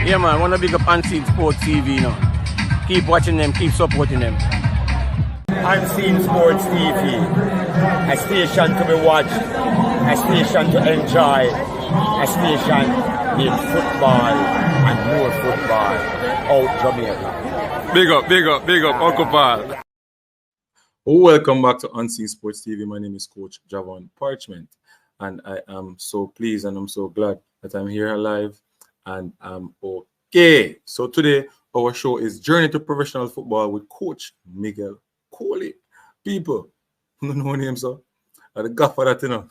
Yeah, man, I want to big up Unseen Sports TV, you know. Keep watching them, keep supporting them. Unseen Sports TV, a station to be watched, a station to enjoy, a station with football and more football out Jamaica. Big up, Uncle Paul. Welcome back to Unseen Sports TV. My name is Coach Javon Parchment, and I am so pleased and I'm so glad that I'm here live and I'm okay. So today, our show is Journey to Professional Football with Coach Miguel Coley. People, you know names, sir? The gaffer that, you know.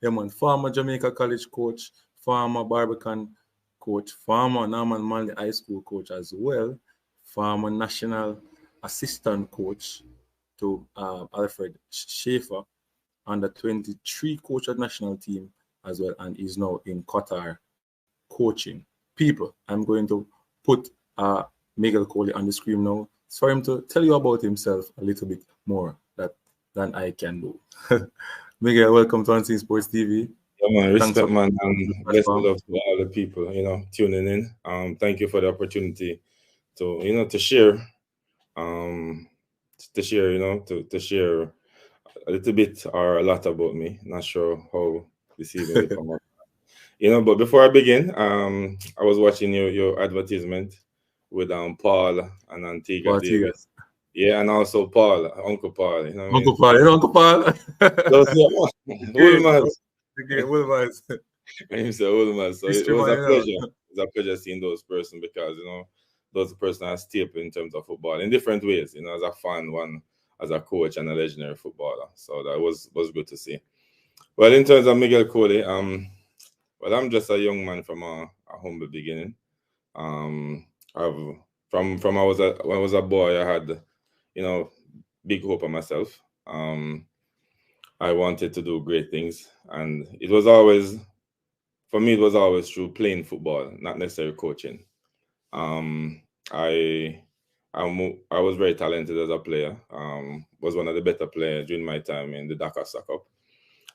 Yeah, man, former Jamaica College coach, former Barbican coach, former Norman Manley High School coach as well, former national assistant coach to Alfred Schaefer, under 23 coach at national team as well, and is now in Qatar coaching. People, I'm going to put Miguel Coley on the screen now for him to tell you about himself a little bit more than I can do. Miguel, welcome to Unseen Sports TV. Yeah, man, respect, man, and best of love to all the people, you know, tuning in. Thank you for the opportunity to, you know, to share, you know, to share a little bit or a lot about me. Not sure how this evening will come up. You know, but before I begin, I was watching your advertisement with Paul and Antigua Davis. Yeah, and also Paul, Uncle Paul. You know what Uncle Paul, you know Uncle Paul? Wilmaz. Wilmaz. He said Wilmaz. So it was a pleasure. It was a pleasure seeing those persons because, you know, those persons are step in terms of football in different ways, you know, as a fan, one as a coach and a legendary footballer. So that was good to see. Well, in terms of Miguel Coley, well, I'm just a young man from a humble beginning. When I was a boy, I had, you know, big hope on myself. I wanted to do great things, and it was always through playing football, not necessarily coaching. I was very talented as a player. Was one of the better players during my time in the Dakar Cup.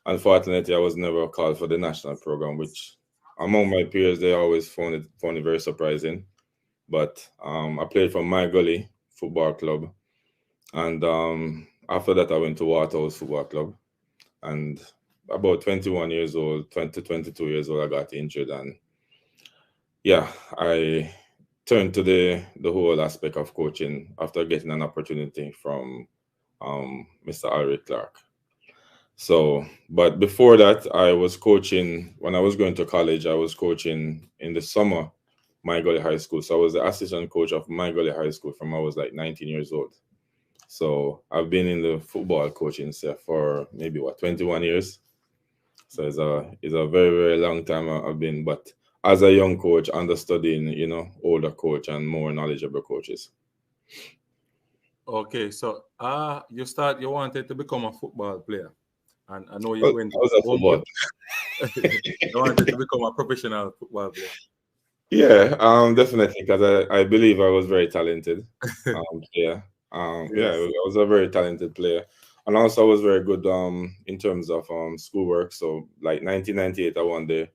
Unfortunately, I was never called for the national program, which among my peers, they always found it very surprising. But I played for My Gully Football Club. And after that, I went to Waterhouse Football Club. And about 21 years old, 22 years old, I got injured. And yeah, I turned to the whole aspect of coaching after getting an opportunity from Mr. Alric Clark. So, but before that, I was coaching, when I was going to college, I was coaching in the summer, My Gully High School. So I was the assistant coach of My Gully High School from I was like 19 years old. So I've been in the football coaching set for maybe 21 years. So it's a very, very long time I've been, but as a young coach, understudying, you know, older coach and more knowledgeable coaches. Okay, so you wanted to become a football player. And I know you went I was a football. You wanted to become a professional football player. Yeah, definitely, because I believe I was very talented. Yeah, yeah, Yes. I was a very talented player, and also I was very good in terms of schoolwork. So, like 1998, I won the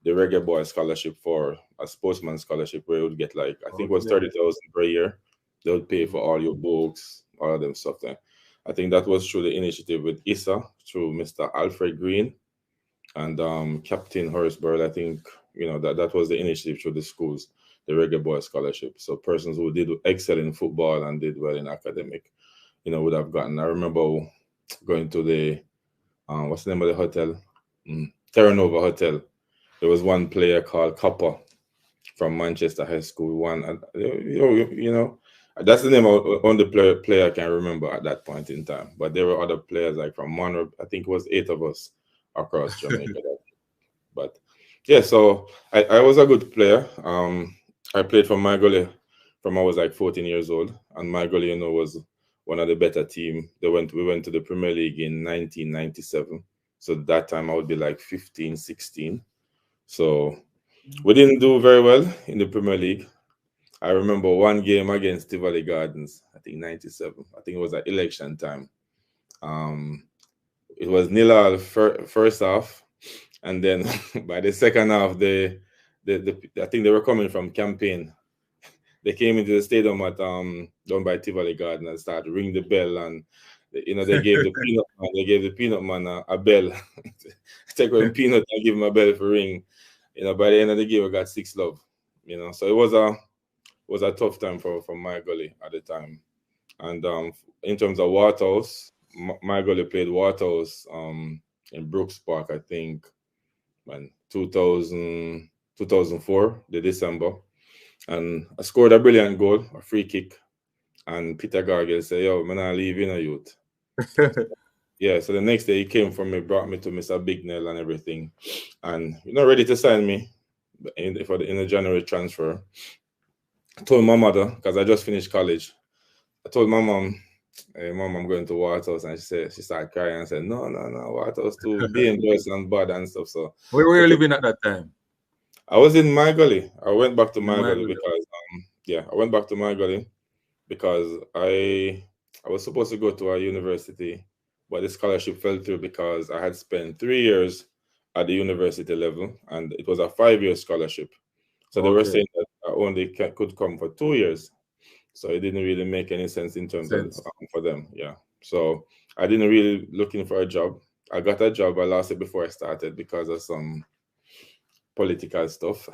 Reggae Boy scholarship for a sportsman scholarship where you would get like I think it was Okay. 30,000 per year. They would pay for all your books, all of them stuff. There, I think that was through the initiative with ISA through Mr. Alfred Green and Captain Horace Bird. I think that was the initiative through the schools, the Reggae Boy Scholarship. So persons who did excel in football and did well in academic, would have gotten. I remember going to the what's the name of the hotel? Terra Nova Hotel. There was one player called Copper from Manchester High School. One, and that's the name of only player I can remember at that point in time. But there were other players like from Monroe. I think it was 8 of us across Jamaica. But yeah, so I was a good player. I played for my gully from I was like 14 years old, and my gully, was one of the better team. We went to the Premier League in 1997. So that time I would be like 15, 16. So we didn't do very well in the Premier League. I remember one game against Tivoli Gardens, I think 97. I think it was at election time. Um, it was nil all first half, and then by the second half, I think they were coming from campaign. They came into the stadium at down by Tivoli Garden and started ring the bell, and they gave the peanut man a bell. Take away peanut and give him a bell for ring. By the end of the game, we got 6-love. So it was a tough time for my gully at the time. And in terms of Waterhouse, my gully played Waterhouse in Brooks Park, I think, when 2004, the December. And I scored a brilliant goal, a free kick. And Peter Gargill said, "Yo, man, I leave in a youth." Yeah, so the next day he came for me, brought me to Mr. Bignell and everything. And, ready to sign me in the January transfer. I told my mother, because I just finished college, I told my mom, "Hey, mom, I'm going to Waterhouse." And she started crying and said, "No, no, no, Waterhouse too dangerous and bad and stuff." So Where were they you kept living at that time? I was in my gully. I went back to In my my gully village. because I went back to my gully because I was supposed to go to a university, but the scholarship fell through because I had spent 3 years at the university level, and it was a 5-year scholarship. So they were Okay. saying that I only could come for 2 years. So it didn't really make any sense in terms of Sense. for them. Yeah. So I didn't really looking for a job. I got a job. I lost it before I started because of some political stuff.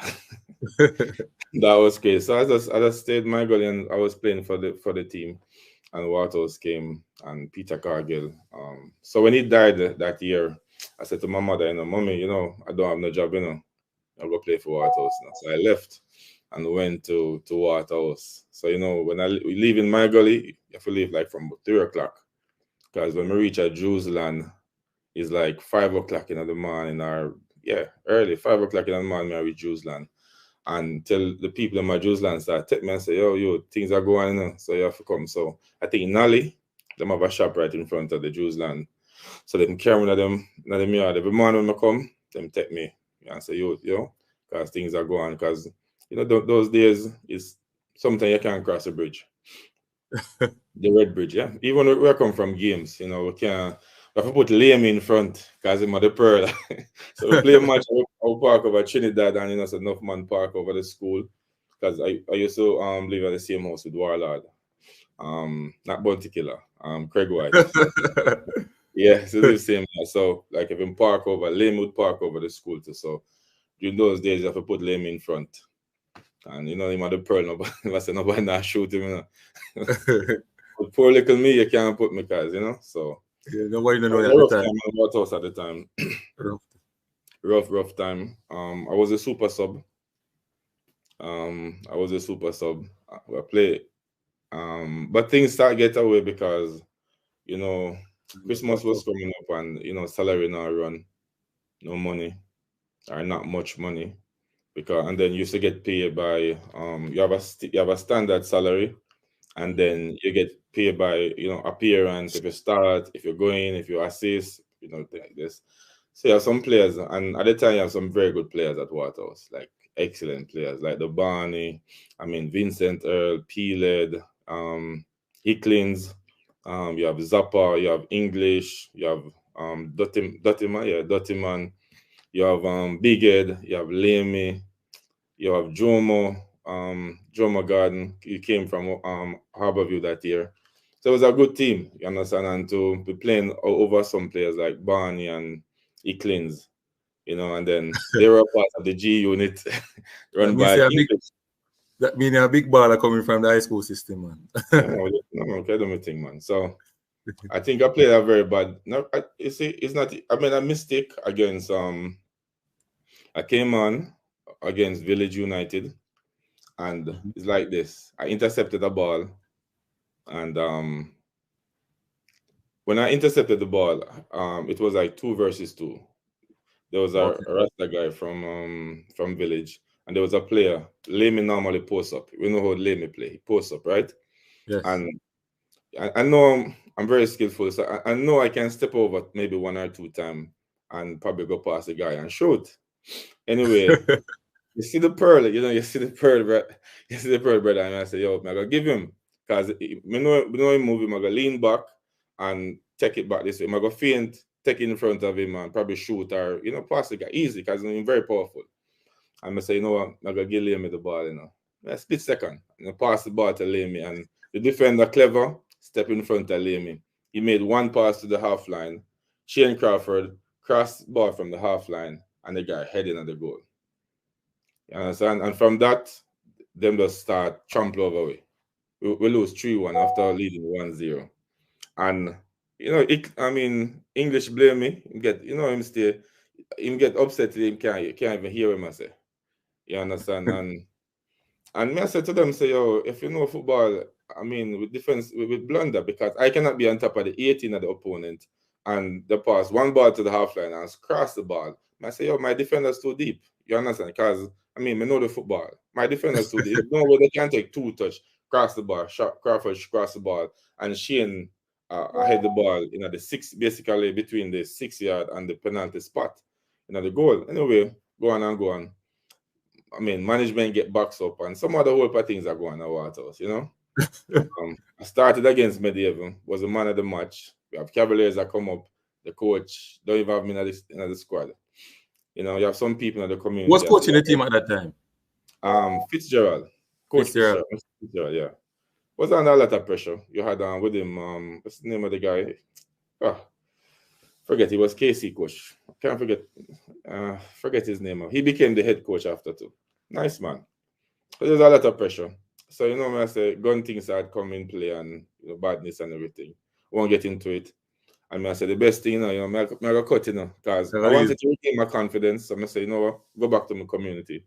That was great. So I just stayed my goal and I was playing for the team, and Waterhouse came and Peter Cargill. So when he died that year, I said to my mother, "Mommy, I don't have no job, I'll go play for Waterhouse now." So I left and went to Waterhouse. So when we leave in my gully, you have to leave like from 3 o'clock because when we reach at Jerusalem, it's like 5 o'clock in the morning, or yeah, early 5 o'clock in the morning. I reach Jerusalem and tell the people in my Jerusalem start take me and say, yo, things are going on, so you have to come. So I think in Nally, them have a shop right in front of the Jerusalem. So they can carry me to them yard. Every morning when I come, them take me and say, because things are going, because those days is sometimes you can't cross the bridge. The Red Bridge, yeah. Even when we come from games, we have to put Liam in front because he's the pearl. So we play a match, I'll park over Trinidad, and so enough man park over the school. Because I used to live at the same house with Warlord. Not Bounty Killer, Craig White. So yeah, so the same. So like if him park over, Liam would park over the school too. So during those days you have to put Liam in front. And him at the pearl, nobody I say nobody not shoot him, But poor little me, you can't put me because, so Yeah, nobody don't it know was at a the rough time. time at Waterhouse at the time. Rough. Rough time. I was a super sub. I was a super sub. I play. But things start get away because, you know, Christmas was coming up and, salary now run, no money or not much money. And then you used to get paid by you have a standard salary, and then you get paid by appearance, if you start, if you're going, if you assist, like this. So you have some players, and at the time you have some very good players at Waterhouse, like excellent players like the Barney, Vincent Earl, Peled, Hicklins, you have Zappa, you have English, you have Dottiman, you have Big Ed, you have Lamy, you have Jomo Garden. He came from Harborview that year. So it was a good team, you understand, and to be playing over some players like Barney and Hicklins, and then they were a part of the G unit run by English. That means a big baller coming from the high school system, man. No, okay, don't think, man. So I think I played a very bad. No, you see, it's not. I made a mistake against. I came on against Village United, and it's like this. I intercepted the ball, and when I intercepted the ball, it was like 2 versus 2. There was a Rasta guy from Village, and there was a player. Lamy normally post up. We know how Lamy play. He posts up, right? Yes. And I know I'm very skillful, so I know I can step over maybe 1 or 2 times and probably go past the guy and shoot. Anyway, you see the pearl, brother, and I say, yo, I'm gonna give him, because we know him move him, I'm gonna lean back and take it back this way. I'm gonna feint, take it in front of him and probably shoot or pass the guy easy, because he's very powerful. And I say, I'm gonna give Lamy the ball, a split second, and I pass the ball to Lamy, and the defender clever, step in front of Lamy. He made 1 pass to the half line. Shane Crawford crossed the ball from the half line, and the guy heading at the goal. You understand? And from that, them just start trample over we. We lose 3-1 after leading 1-0. And English blame me. Him get upset. Him can't even hear him. I say, you understand? And me I said to them, say, yo, if you know football, with defense, with blunder, because I cannot be on top of the 18 of the opponent and the pass 1 ball to the half line and cross the ball. I say, yo, my defender's too deep. You understand? Because I know the football. My defender's too deep. No way they can take 2 touch, cross the ball, Crawford cross the ball, and Shane head the ball the 6, basically between the 6-yard and the penalty spot, the goal. Anyway, go on. Management get backs up, and some other whole things are going on Waterhouse, I started against Medieval, was the man of the match. We have Cavaliers that come up. The coach don't even have me in the squad. You have some people in the community. What's coaching the team at that time? Fitzgerald. Coach Fitzgerald, yeah. Was under a lot of pressure. You had with him, what's the name of the guy? Forget, he was KC coach. Can't forget his name. He became the head coach after too. Nice man. But there's a lot of pressure. So when I say gun things start come in play and badness and everything. Won't get into it. And I say the best thing, I'm gonna cut, because I wanted to regain my confidence. So I say, go back to my community.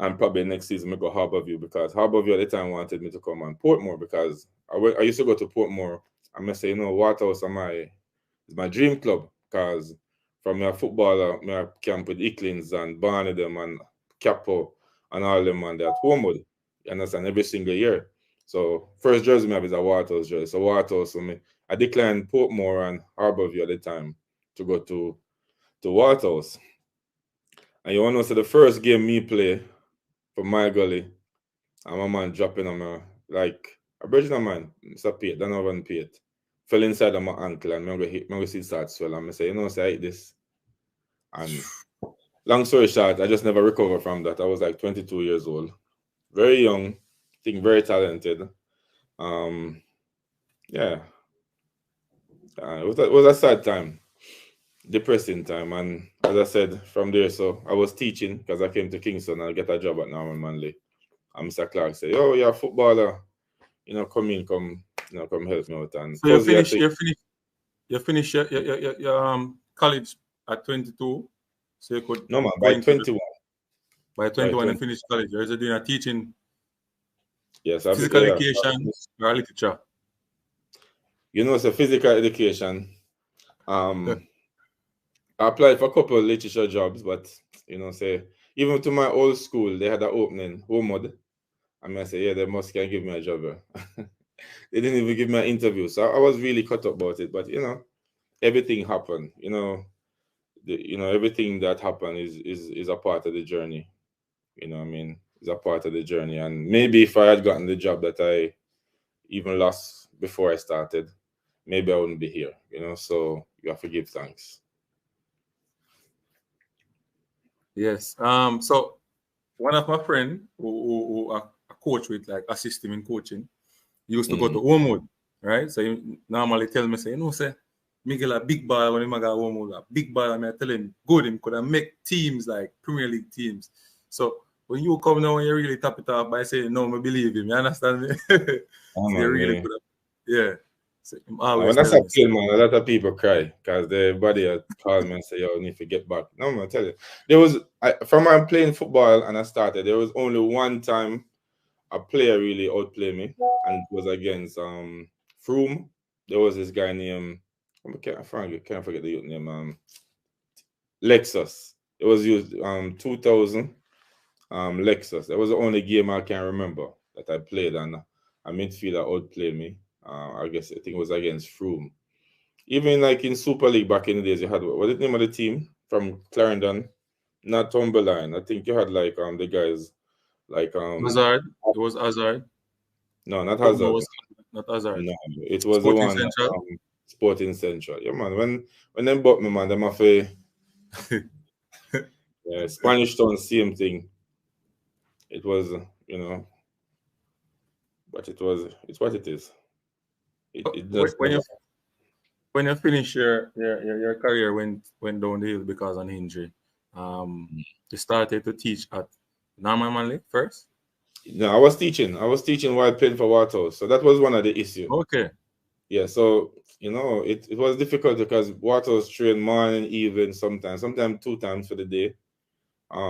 And probably next season I go Harborview, because Harborview at the time wanted me to come on Portmore, because I used to go to Portmore. And I say, Waterhouse is my dream club, because from my footballer, I camp with Hicklins and Barney them and Capo and all them, and they're at Homewood. You understand? Every single year. So first jersey I have is a Waterhouse jersey. So Waterhouse, I declined Portmore and Harborview at the time to go to Waterhouse. And you want to know, so the first game me play for my gully, and my man dropping on me like a original man, Mr. Pate, Donovan Pate, fell inside of my ankle, and I'm going to see it start swell. And I say, I hate this. And long story short, I just never recovered from that. I was like 22 years old. Very young, I think very talented. Yeah. It was a sad time, depressing time. And as I said, from there, so I was teaching, because I came to Kingston and I get a job at Norman Manley. And Mr. Clark said, "Oh, you're a footballer. Come help me out." And so you finished your college at 22. So you could no man by 21. By 21 you finished college. You're doing a teaching. Yes, physical education or literature. It's a physical education. I applied for a couple of literature jobs, but even to my old school, they had an opening, Homewood. I say, yeah, they must can give me a job. They didn't even give me an interview. So I was really cut up about it. But everything happened. Everything that happened is a part of the journey. You know what I mean? It's a part of the journey. And maybe if I had gotten the job that I even lost before I started, maybe I wouldn't be here, you know? So you have to give thanks. Yes. So one of my friends who I coach with, like assist him in coaching, he used to go to Homewood, right? So he normally tell me, say, say, Miguel a big ball when he go Homewood, a big ball, and I tell him, good, him could make teams like Premier League teams. So when you come now and you really tap it off by saying, no, I believe him, you understand me? So you really could have, yeah. So When I start playing, man, a lot of people cry because their body call me and say, yo, you need to get back. No, I'm going to tell you. From when I'm playing football and I started, there was only one time a player really outplayed me, and it was against Froome. There was this guy named, I can't forget the youth name, Lexus. It was used 2000 Lexus. That was the only game I can remember that I played, and a midfielder outplayed me. I think it was against Froome. Even like in Super League back in the days, you had, what was the name of the team from Clarendon? Not Tumberline. I think you had like the guys like Hazard. It was Hazard. No, not Hazard. Not Hazard. No, it was Sporting the one Central. Sporting Central. Yeah, man. When they bought me, man, them have a Spanish Town, same thing. It was, but it's what it is. It just when you finish your career went down the hill because of an injury, you started to teach at Norman Manley first? No, I was teaching while playing for Waterhouse. So that was one of the issues. Okay. Yeah, so it was difficult because Waterhouse trained morning, evening, sometimes 2 times for the day.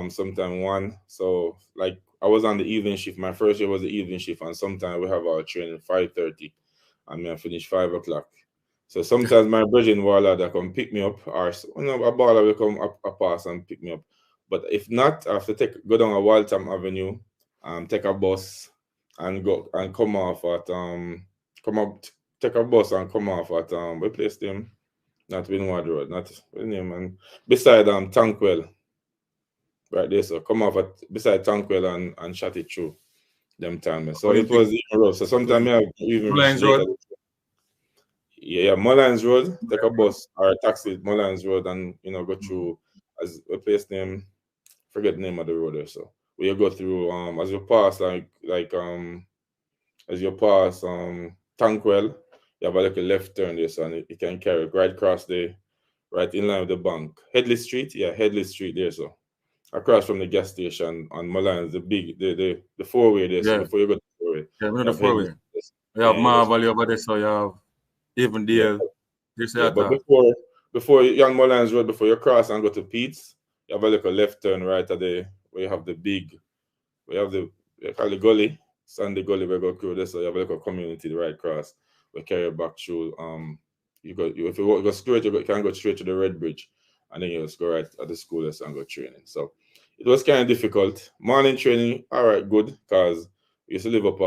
Sometime 1. So like I was on the evening shift. My first year was the evening shift, and sometimes we have our training 5:30. I finish 5 o'clock. So sometimes my brethren Walla that come pick me up, or a baller will come up a pass and pick me up. But if not, I have to go down a Waltham Avenue, take a bus and go and come off at take a bus and come off at we place them, not Winward Road, not what name, and beside Tankwell. Right there, so come off at beside Tankwell and shot it through them time. So it was even rough. So sometimes I even reach later. Yeah, Mullines Road, take a bus or a taxi Mullines Road and go through as a place name, forget the name of the road there. So where you go through as you pass as you pass Tankwell, you have a little left turn there, so and it can carry right across the right in line with the bank. Headley Street there, so across from the gas station on Mullines, the 4-way there. So before you go to the 4-way. Yeah, the 4-way. You have Marvel over there, so you have even there. Yeah, but before Young Mullines Road, before you cross and go to Pete's, you have a little left turn right at the where you have the they call the gully, Sunday gully where you go through this, so you have a little community right across. We carry you back through if you go straight, you can go straight to the Red Bridge, and then you just go right at the school and go training. So it was kind of difficult. Morning training, all right, good, because we used to live up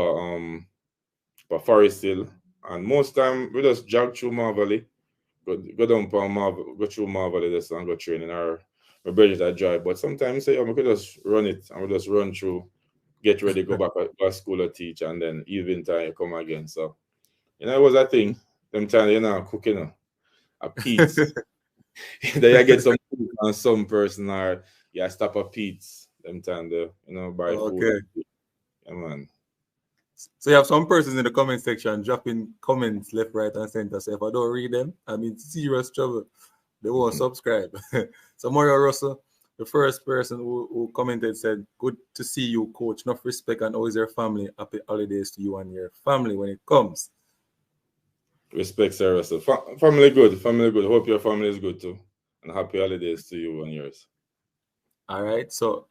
a Forest Hill, and most time we just jog through Marvally, go down go through Marvally this and go training, or my brothers that drive. But sometimes say, we could just run it and we just run through, get ready, go back to school or teach, and then evening time you come again. So it was a thing. Them time cooking a pizza. Then you get some food on some person, or stop a pizza. Them time buy food. Yeah, man. So you have some persons in the comment section dropping comments left, right, and center. So if I don't read them, I'm in serious trouble. They won't subscribe. So Mario Russell, the first person who commented, said, "Good to see you, coach. Enough respect, and always your family. Happy holidays to you and your family when it comes." Respect, Sir Russell. Family good. Hope your family is good too. And happy holidays to you and yours. All right. So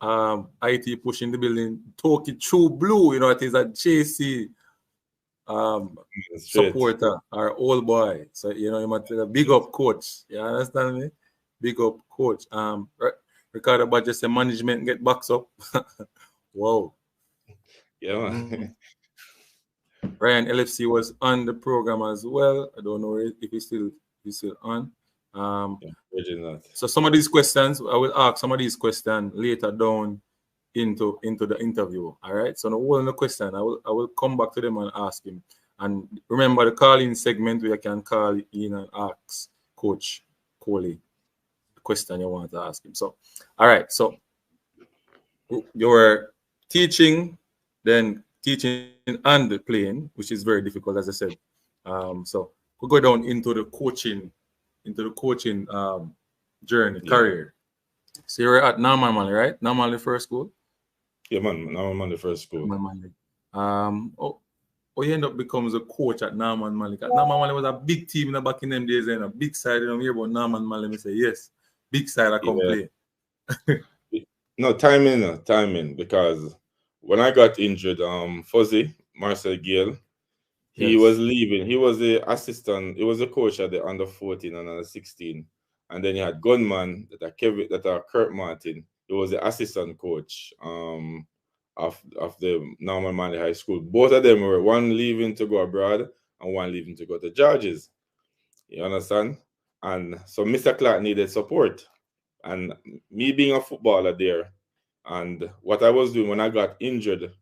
IT pushing the building, talking true blue, it is a JC supporter, our old boy. So you might say a big up coach. You understand me? Big up coach. Ricardo Badger say management get backs up. Wow. Yeah, man. Ryan LFC was on the program as well. I don't know if he's still on. So some of these questions, I will ask some of these questions later down into the interview. All right. So now one the question, I will come back to them and ask him. And remember the call-in segment where you can call in and ask Coach Coley the question you want to ask him. So, all right. So you were teaching, then teaching and playing, which is very difficult, as I said. So we'll go down into the coaching journey, career. So you're at Norman Manley, right? Norman Manley first school? Yeah, man. Norman Manley first school. Norman Manley. You end up becomes a coach at Norman Manley. Norman Manley was a big team in the back in them days, and a big side. You hear about Norman Manley, me say yes, big side I come play. No, timing, because when I got injured, Fuzzy, Marcel Gill, he was leaving. He was the assistant, he was the coach at the under 14 and under 16. And then you had Gunman, Kurt Martin. He was the assistant coach of the Norman Manley High School. Both of them were one leaving to go abroad and one leaving to go to Georges. You understand? And so Mr. Clark needed support. And me being a footballer there, and what I was doing when I got injured,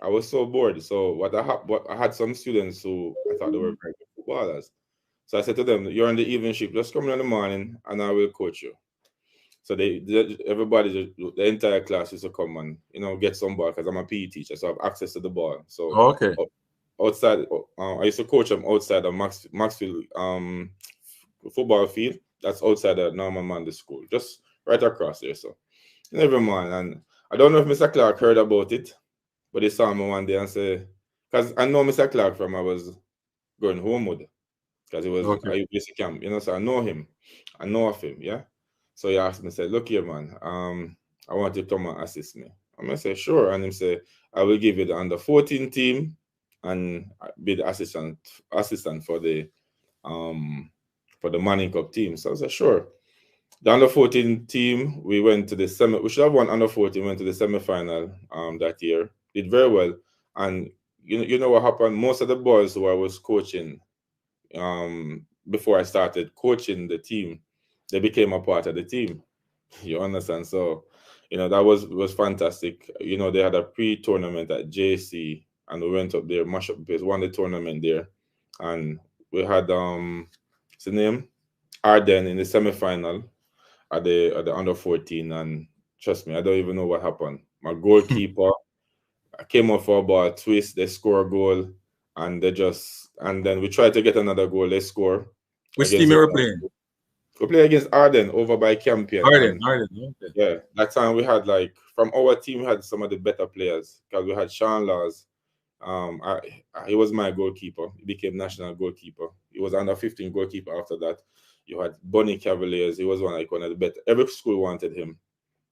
I was so bored. So what I had some students who I thought they were very good footballers. So I said to them, "You're on the evening shift. Just come in the morning, and I will coach you." So everybody, the entire class used to come and get some ball because I'm a PE teacher, so I have access to the ball. So outside, I used to coach them outside of Maxfield football field. That's outside of Norman Manley School, just right across there. So every morning, and I don't know if Mr. Clark heard about it, but he saw me one day and said, because I know Mr. Clark from I was going homeward, because he was at UPC camp, so I know him. I know of him, yeah. So he asked me, said, "Look here, man, I want you to come and assist me." I'm gonna say, "Sure." And he said, "I will give you the under 14 team and be the assistant for the Manning Cup team." So I said, "Sure." The under 14 team, we went to the we should have won under 14, went to the semi-final that year. Did very well. And you know what happened? Most of the boys who I was coaching before I started coaching the team, they became a part of the team. You understand? So, that was fantastic. They had a pre-tournament at JC, and we went up there, mash up place, won the tournament there. And we had what's the name? Arden in the semi-final at the under 14, and trust me, I don't even know what happened. My goalkeeper I came up for a ball twist, they score a goal, and then we tried to get another goal, they score. Which team you were playing? We play against Arden over by Campion. Arden, okay. Yeah, that time we had from our team we had some of the better players, because we had Sean Laws. He was my goalkeeper. He became national goalkeeper. He was under 15 goalkeeper after that. You had Bonnie Cavaliers. He was one of the better. Every school wanted him.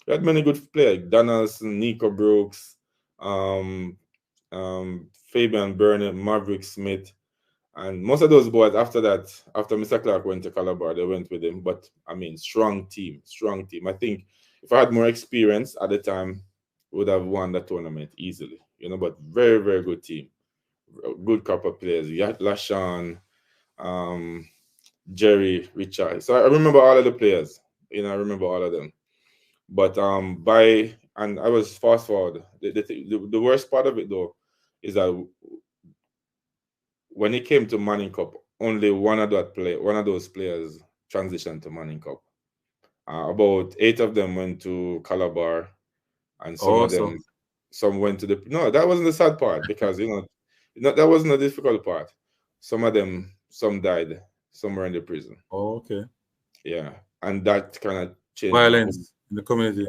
We had many good players. Donaldson, Nico Brooks, Fabian Burnett, Maverick Smith. And most of those boys after Mr. Clark went to Calabar, they went with him. But strong team. I think if I had more experience at the time, would have won the tournament easily. But very, very good team. Good couple of players. You had Lashawn, Jerry, Richard. So I remember all of the players. I remember all of them. But and I was fast forward. The worst part of it though is that when it came to Manning Cup, only one of those players transitioned to Manning Cup. About 8 of them went to Calabar, and some went to the. No, that wasn't the sad part, because that wasn't the difficult part. Some died. Some were in the prison. Oh, okay. Yeah, and that kind of changed violence in the community.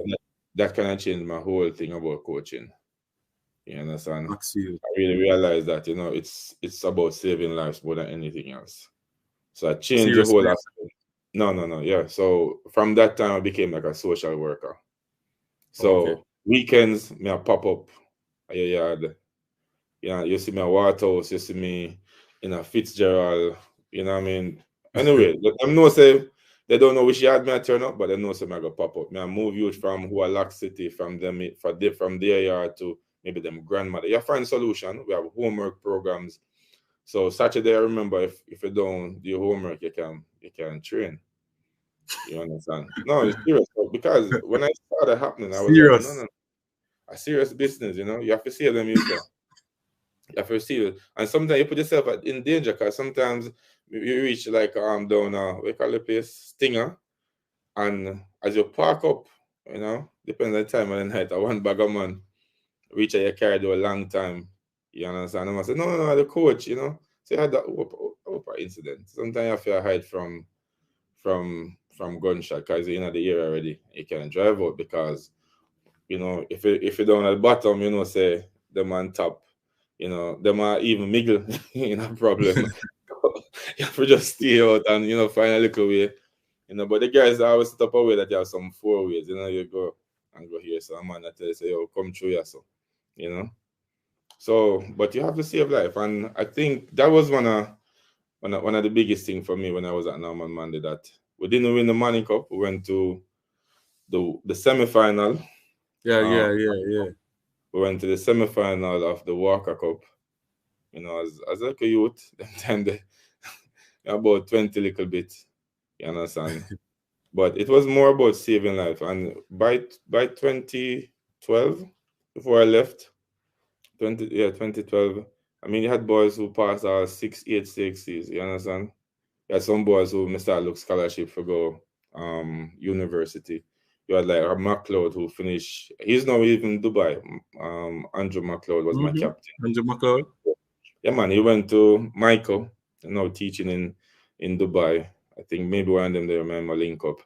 That kind of changed my whole thing about coaching. You understand? Absolutely. I really realized that it's about saving lives more than anything else. So I changed the whole aspect. No. Yeah. So from that time, I became like a social worker. So weekends, I pop up at your yard. You see me at Waterhouse, you see me in a Fitzgerald. You know what I mean? Anyway, them know say they don't know which yard I turn up, but they know say I go pop up. I move youth from Hualac City, from their yard to maybe them grandmother. You find solution. We have homework programs. So Saturday, I remember if you don't do your homework, you can train. You understand? No, it's serious. Because when I started happening, I was like, no. a serious business, you know. You have to save them yourself. You have to save it. And sometimes you put yourself in danger because sometimes you reach like down we call the place Stinger, and as you park up, you know, depends on the time of the night, one bag of man reach your car do a long time. You understand? And I said, no, the coach, you know. So you had that open incident. Sometimes you have to hide from gunshot because you're in the area already. You can't drive out because, you know, if you're down at the bottom, you know, say them on top, you know, them are even Miguel in a problem. You have to just stay out and, you know, find a little way. You know, but the guys always set up a way that you have some 4 ways, you know, you go here. So a man that tell you, say, yo, come through here, so, you know. So, but you have to save life. And I think that was one of the biggest things for me when I was at Norman Manley, that we didn't win the Manning Cup. We went to the semi-final. Yeah. We went to the semi-final of the Walker Cup. You know, as like a youth, them time they about 20 little bit. You understand? But it was more about saving life. And by 2012, before I left, 2012, I mean, you had boys who passed our 686s, you understand? You had some boys who missed out look scholarship for go university. You had like a McLeod who finished, he's now even in Dubai. Andrew McLeod was my captain. Andrew McLeod? Yeah, man, he went to Michael, you know, teaching in Dubai. I think maybe one of them they remember link up.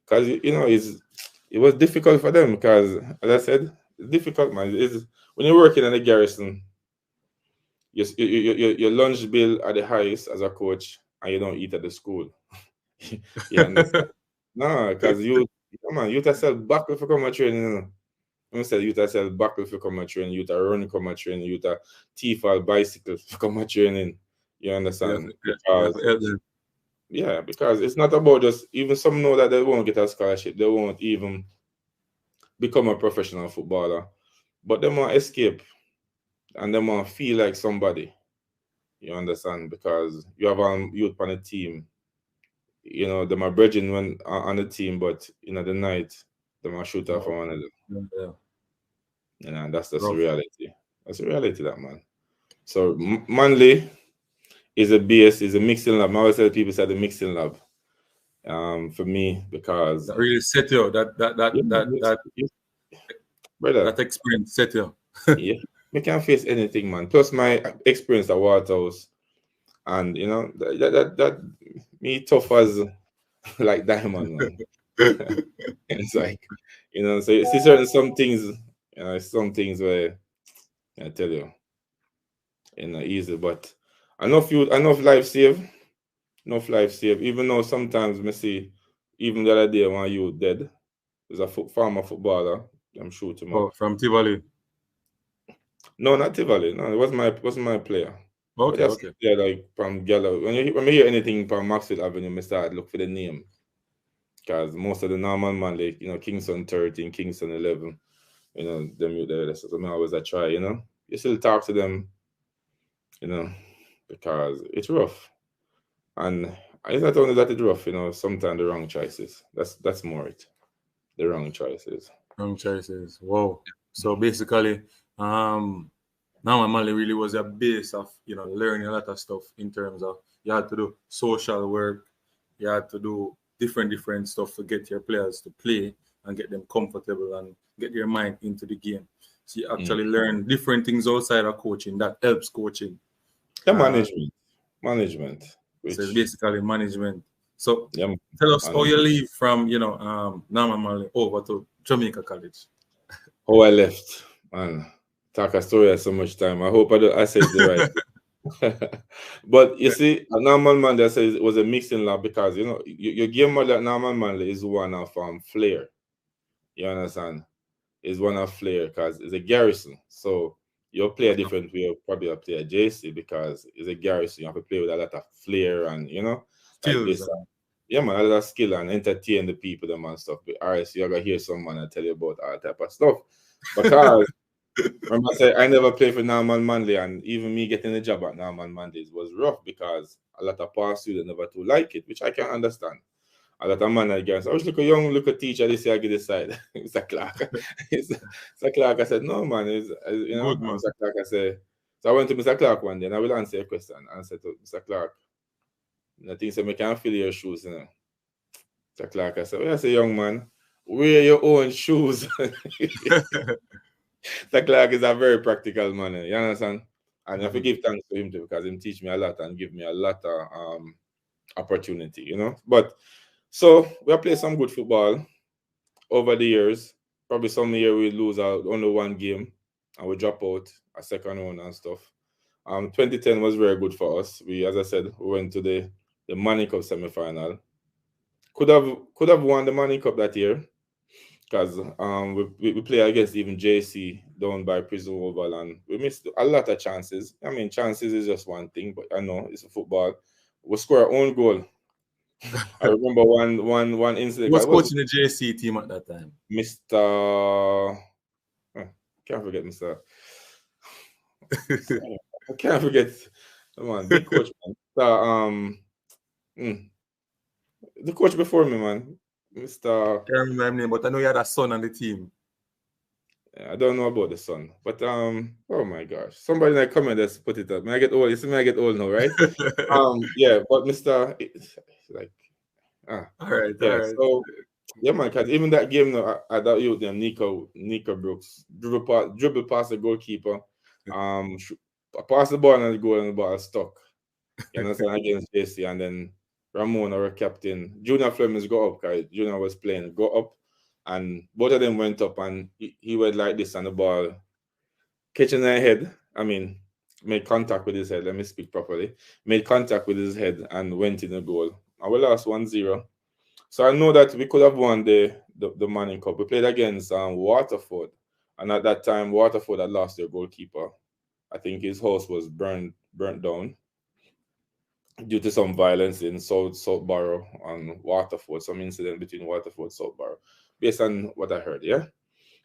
Because, you know, it was difficult for them because, as I said, it's difficult, man. When you're working at a garrison, your lunch bill at the highest as a coach, and you don't eat at the school. You understand? No, because you sell buckle for come training. You know? You sell buckle for come training. You run come training. You T-fall bicycle for come training. You understand? Because it's not about just, even some know that they won't get a scholarship. They won't even become a professional footballer, but they want to escape and they want to feel like somebody. You understand? Because you have a youth on the team. You know, them are bridging when on the team, but you know, the night them are shoot off one another. Yeah. You know, that's the reality. That's the reality, that man. So Manley is a BS, is a mixing lab. I always tell people say the mixing lab. For me, because that really set you that experience set you. Yeah, we can face anything, man. Plus my experience at Waterhouse, and you know that me tough as like diamond, man. It's like, you know, so you see some things, you know, some things where I tell you, you know, easy, but enough life save. Even though sometimes me see, even the other day when you dead, there's a former footballer, I'm shoot him up. From Tivoli. No, not Tivoli. No, it wasn't my player. Okay. Yeah, like from Gallo. When you hear anything from Maxwell Avenue, I start look for the name. Because most of the Norman man, like, you know, Kingston 13, Kingston 11, you know, them there. So I always try, you know. You still talk to them, you know, because it's rough. And it's not only that it's rough, you know, sometimes the wrong choices. That's more it. The wrong choices. Wrong choices. Wow. So basically, Norman Manley really was a base of, you know, learning a lot of stuff in terms of you had to do social work, you had to do different stuff to get your players to play and get them comfortable and get their mind into the game. So you actually learn different things outside of coaching that helps coaching. Yeah, management. So it's basically management. So tell us how you leave from, you know, Norman Manley over to Jamaica College. How I left, man. Talk a story at so much time. I hope I said the right. But you see, Norman Manley says it was a mixing lab because, you know, your game model at Norman Manley is one of flair. You understand? Is one of flair because it's a garrison. So you'll play a different way. You'll probably play a JC because it's a garrison. You have to play with a lot of flair and, you know, like this. Yeah, man, a lot of skill and entertain the people, them and stuff. But RS, you're gonna hear someone and tell you about all type of stuff. Because remember I said I never played for Norman Manley, and even me getting a job at Norman Manley was rough because a lot of past students never too like it, which I can understand. a lot of man against. I was look a young look a teacher this year I get this side. Mr. Clark. Mr. Clark, I said, no man, you know, Good man. Mr. Clark, I said, so I went to Mr. Clark one day and I will answer your question. And I said to Mr. Clark, I think so I can't feel your shoes, you know. Mr. Clark, I said, well, I say, young man, wear your own shoes. Mr. Clark is a very practical man, you understand? And I have to give thanks to him too, because he teach me a lot and give me a lot of opportunity, you know. But so we have played some good football over the years. Probably some year we lose out only one game and we drop out a second one and stuff. 2010 was very good for us. We, as I said, we went to the Money Cup semi-final. Could have won the Money Cup that year because we play against even JC down by Prison Oval and we missed a lot of chances. I mean, chances is just one thing, but I know it's a football. We score our own goal. I remember one incident. Who was coaching the JC team at that time? Mr. Can't forget Mr. I can't forget. Come on, big coach, man. The coach before me, man. Mr. I can't remember his name, but I know he had a son on the team. I don't know about the son, but oh my gosh, somebody in the comment that's put it up. I get old. You see me, I get old now, right? Yeah, but Mr. Like, all right, yeah. all right. So yeah, man, because even that game, though, I thought you them Nico Brooks dribble past the goalkeeper, pass the ball and the goal and the ball stuck. You understand, against JC, and then Ramon, our captain, Junior Flemings go up, because Junior was playing, go up, and both of them went up, and he went like this, and the ball catching their head. I mean, made contact with his head. Let me speak properly. Made contact with his head and went in the goal. And we lost 1-0. So I know that we could have won the Manning Cup. We played against Waterford, and at that time, Waterford had lost their goalkeeper. I think his house was burnt down due to some violence in Southborough and Waterford, some incident between Waterford and Southborough, based on what I heard, yeah?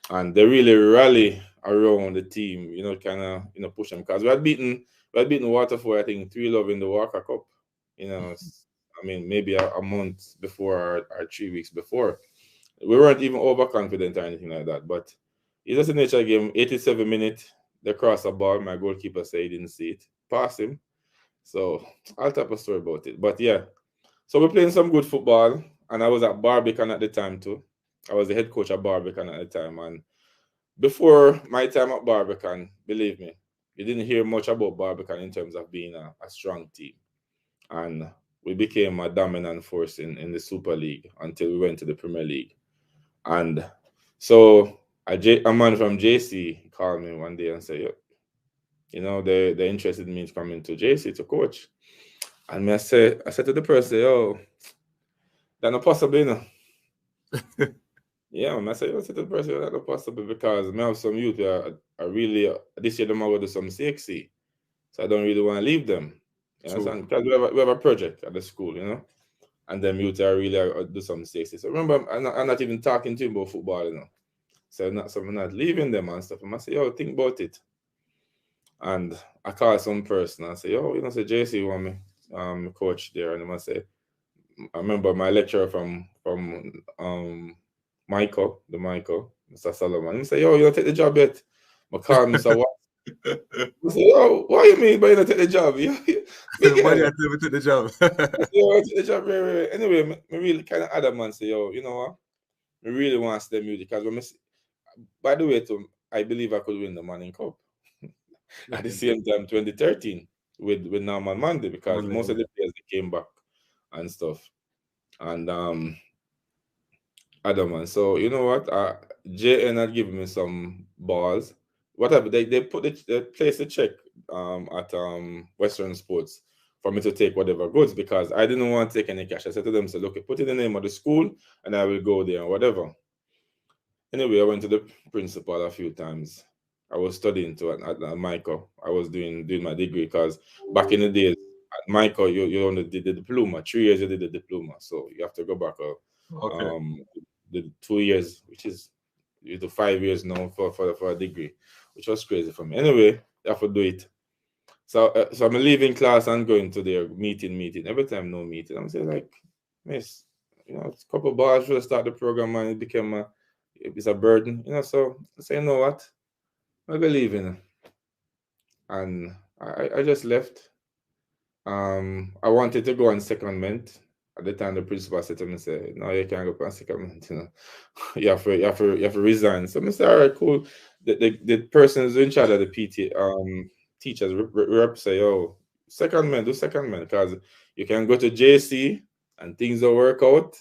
And they really rally around the team, you know, kind of, push them. Because we had beaten Waterford, I think, 3-0 in the Walker Cup, you know, I mean, maybe a month before or 3 weeks before. We weren't even overconfident or anything like that, but it's just a nature game. 87 minutes, they cross a ball. My goalkeeper said he didn't see it. Pass him. So I'll tell a story about it. But yeah, so we're playing some good football, and I was at Barbican at the time too. I was the head coach at Barbican at the time, and before my time at Barbican, believe me, you didn't hear much about Barbican in terms of being a strong team. And we became a dominant force in the Super League until we went to the Premier League. And so a man from JC called me one day and said, you know, they're interested in me coming to JC to coach. And I said to the person, oh, that's not possible, you know. Yeah, I said to the person, that's not possible because I have some youth that are really, this year them are going to do some CXC. So I don't really want to leave them. You understand? Because we have a project at the school, you know, and them youth are really do some CXC. So remember, I'm not even talking to him about football, you know. So I'm not leaving them and stuff. And I say, yo, think about it. And I call some person and say, oh, you know, say JC want me coach there. And I say, I remember my lecturer from Michael, Mr. Solomon. He say, yo, you don't take the job yet. I call him, Mr. What? I say, oh, what do you mean by you don't take the job? Why do you take the job? I take the job, right. Anyway, I really kind of adamant say, yo, you know what? I really want to stay music because by the way, I believe I could win the Manning Cup. At the same time, 2013 with Norman Monday, because most of the players they came back and stuff. And Adam, so you know what? JN had given me some balls. Whatever they placed a check at Western Sports for me to take whatever goods because I didn't want to take any cash. I said to them, so look, put in the name of the school and I will go there and whatever. Anyway, I went to the principal a few times. I was studying at Michael. I was doing my degree because back in the days at Michael, you only did the diploma. 3 years you did the diploma, so you have to go back. The 2 years, which is you do 5 years now for a degree, which was crazy for me. Anyway, I have to do it. So I'm leaving class and going to their meeting. Every time no meeting, I'm saying like, miss, a couple balls should start the program, and it became it's a burden, So I say, you know what, I believe in it, and I just left. I wanted to go on secondment. At the time, the principal said to me, "Say, no, you can't go on secondment. You have to resign." So I said, "All right, cool." The person who's in charge of the PT teachers rep say, "Oh, secondment, do secondment, because you can go to JC and things don't work out.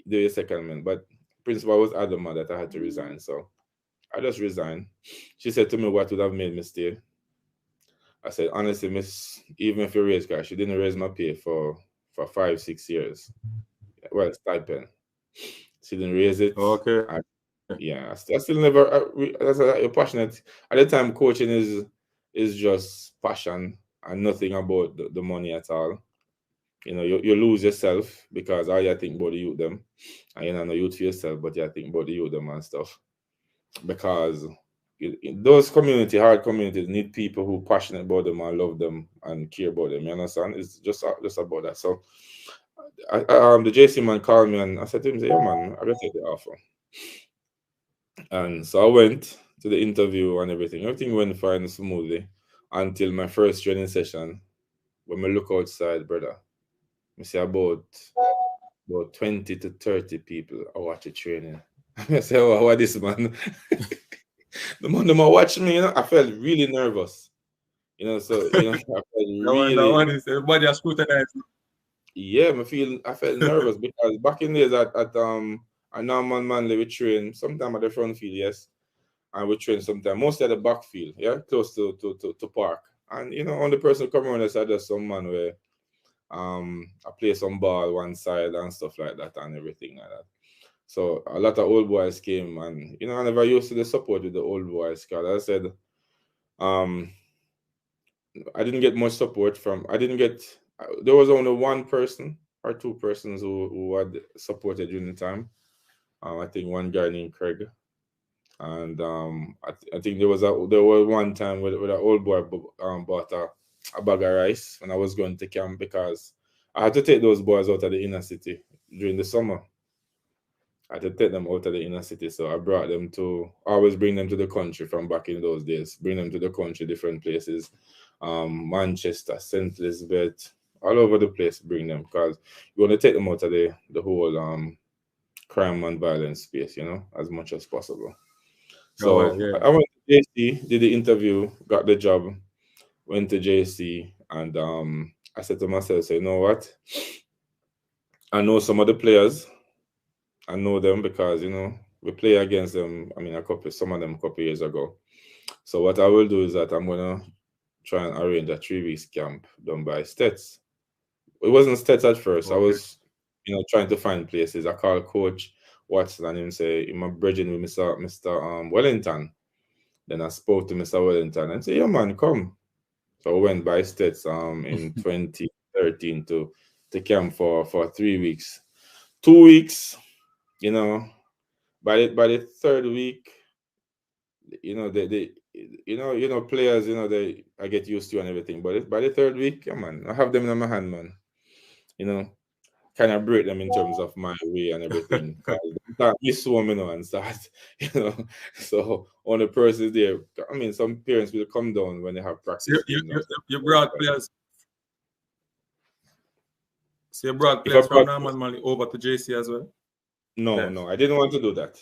Do your secondment." But principal was adamant that I had to resign, so I just resigned. She said to me, "What would have made me stay?" I said, "Honestly, miss, even if you raise cash, she didn't raise my pay for 5-6 years. Well, stipend. She didn't raise it." Okay. I still never. You're passionate. At the time, coaching is just passion and nothing about the money at all. You lose yourself because all you think about the youth them, and you're not a youth for yourself, but you think about the youth them and stuff. Because those hard communities need people who are passionate about them and love them and care about them. You understand? It's just about that. So, the JC man called me and I said to him, "Yeah, man, I gotta take the offer." And so I went to the interview and everything. Everything went fine and smoothly until my first training session. When I look outside, brother, I see about 20 to 30 people are watching training. I say, "Oh, what this man?" The man them are watching me, I felt really nervous. So I felt really. That one is everybody has scrutinized. Yeah, I felt nervous because back in days at Norman Manley we train sometime at the front field, yes. And we train sometimes, mostly at the backfield, yeah, close to park. And on the person come around, I said there's some man where I play some ball one side and stuff like that and everything like that. So a lot of old boys came, and I never used to the support with the old boys because I said I didn't get much support from. There was only one person or two persons who had supported during the time. I think one guy named Craig, and I think there was one time where an old boy bought a bag of rice when I was going to camp because I had to take those boys out of the inner city during the summer. I had to take them out of the inner city, so I brought them always bring them to the country from back in those days. Bring them to the country, different places, Manchester, St. Elizabeth, all over the place. Bring them because you want to take them out of the whole crime and violence space, as much as possible. So yeah. I went to JC, did the interview, got the job, went to JC, and I said to myself, "You know what? I know some of the players. I know them because we play against them. I mean, some of them a couple years ago. So what I will do is that I'm gonna try and arrange a 3 weeks camp done by Stets. It wasn't Stets at first. Okay. I was, trying to find places. I called Coach Watson and him say, "I'm bridging with Mr. Wellington." Then I spoke to Mr. Wellington and said, "Yeah, man, come." So I went by Stets in 2013 to camp for 3 weeks. 2 weeks, by the third week, they players, I get used to and everything. But by the third week, yeah, man, I have them in my hand, man. Kind of break them in terms of my way and everything. Start miss one, and start, So on the person there, I mean, some parents will come down when they have practice. You brought players. So you brought players from Norman Manley over to JC as well? No, I didn't want to do that.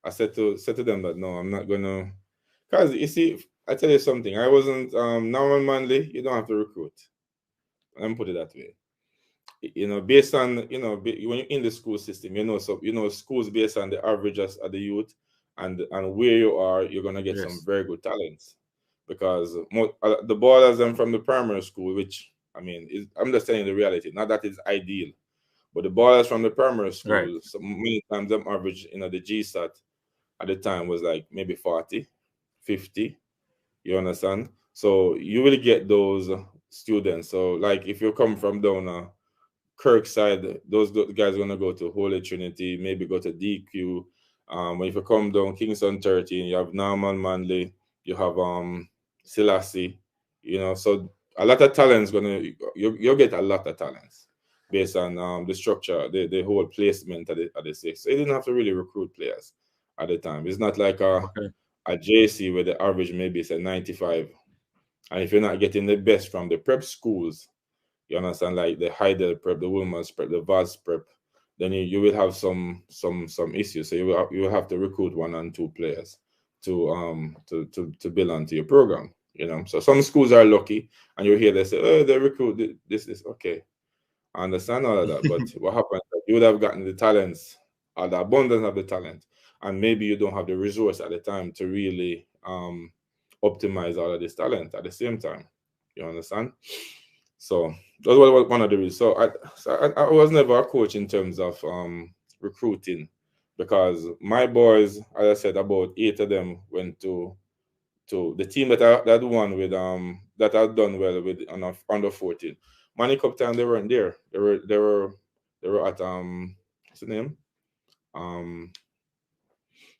I said to them that no, I'm not gonna, because you see, I tell you something. I wasn't Norman Manley. You don't have to recruit. Let me put it that way. Based on when you're in the school system, schools based on the averages of the youth and where you are, you're gonna get some very good talents because the ballers them from the primary school, which I mean, I'm just telling you the reality. Not that it's ideal. But the ballers from the primary school, right, so many times them average, the GSAT at the time was like maybe 40, 50. You understand? So you will get those students. So like if you come from down Kirkside, those guys are gonna go to Holy Trinity, maybe go to DQ. If you come down Kingston 13, you have Norman Manley, you have Selassie, so a lot of talents you'll get a lot of talents. based on the structure, the whole placement at the six. So he didn't have to really recruit players at the time. It's not like a JC where the average maybe is a 95. And if you're not getting the best from the prep schools, you understand, like the Heidel prep, the Women's prep, the Vaz prep, then you will have some issues. So you will have to recruit 1 and 2 players to build onto your program. You know, so some schools are lucky, and you hear they say, "Oh, they recruit this is okay." I understand all of that, but what happens? You would have gotten the talents, or the abundance of the talent, and maybe you don't have the resource at the time to really optimize all of this talent at the same time. You understand? So that was one of the reasons. So I was never a coach in terms of recruiting, because my boys, as I said, about 8 of them went to the team that won with that had done well with on under 14. Money Cup time they weren't there. They were at what's the name?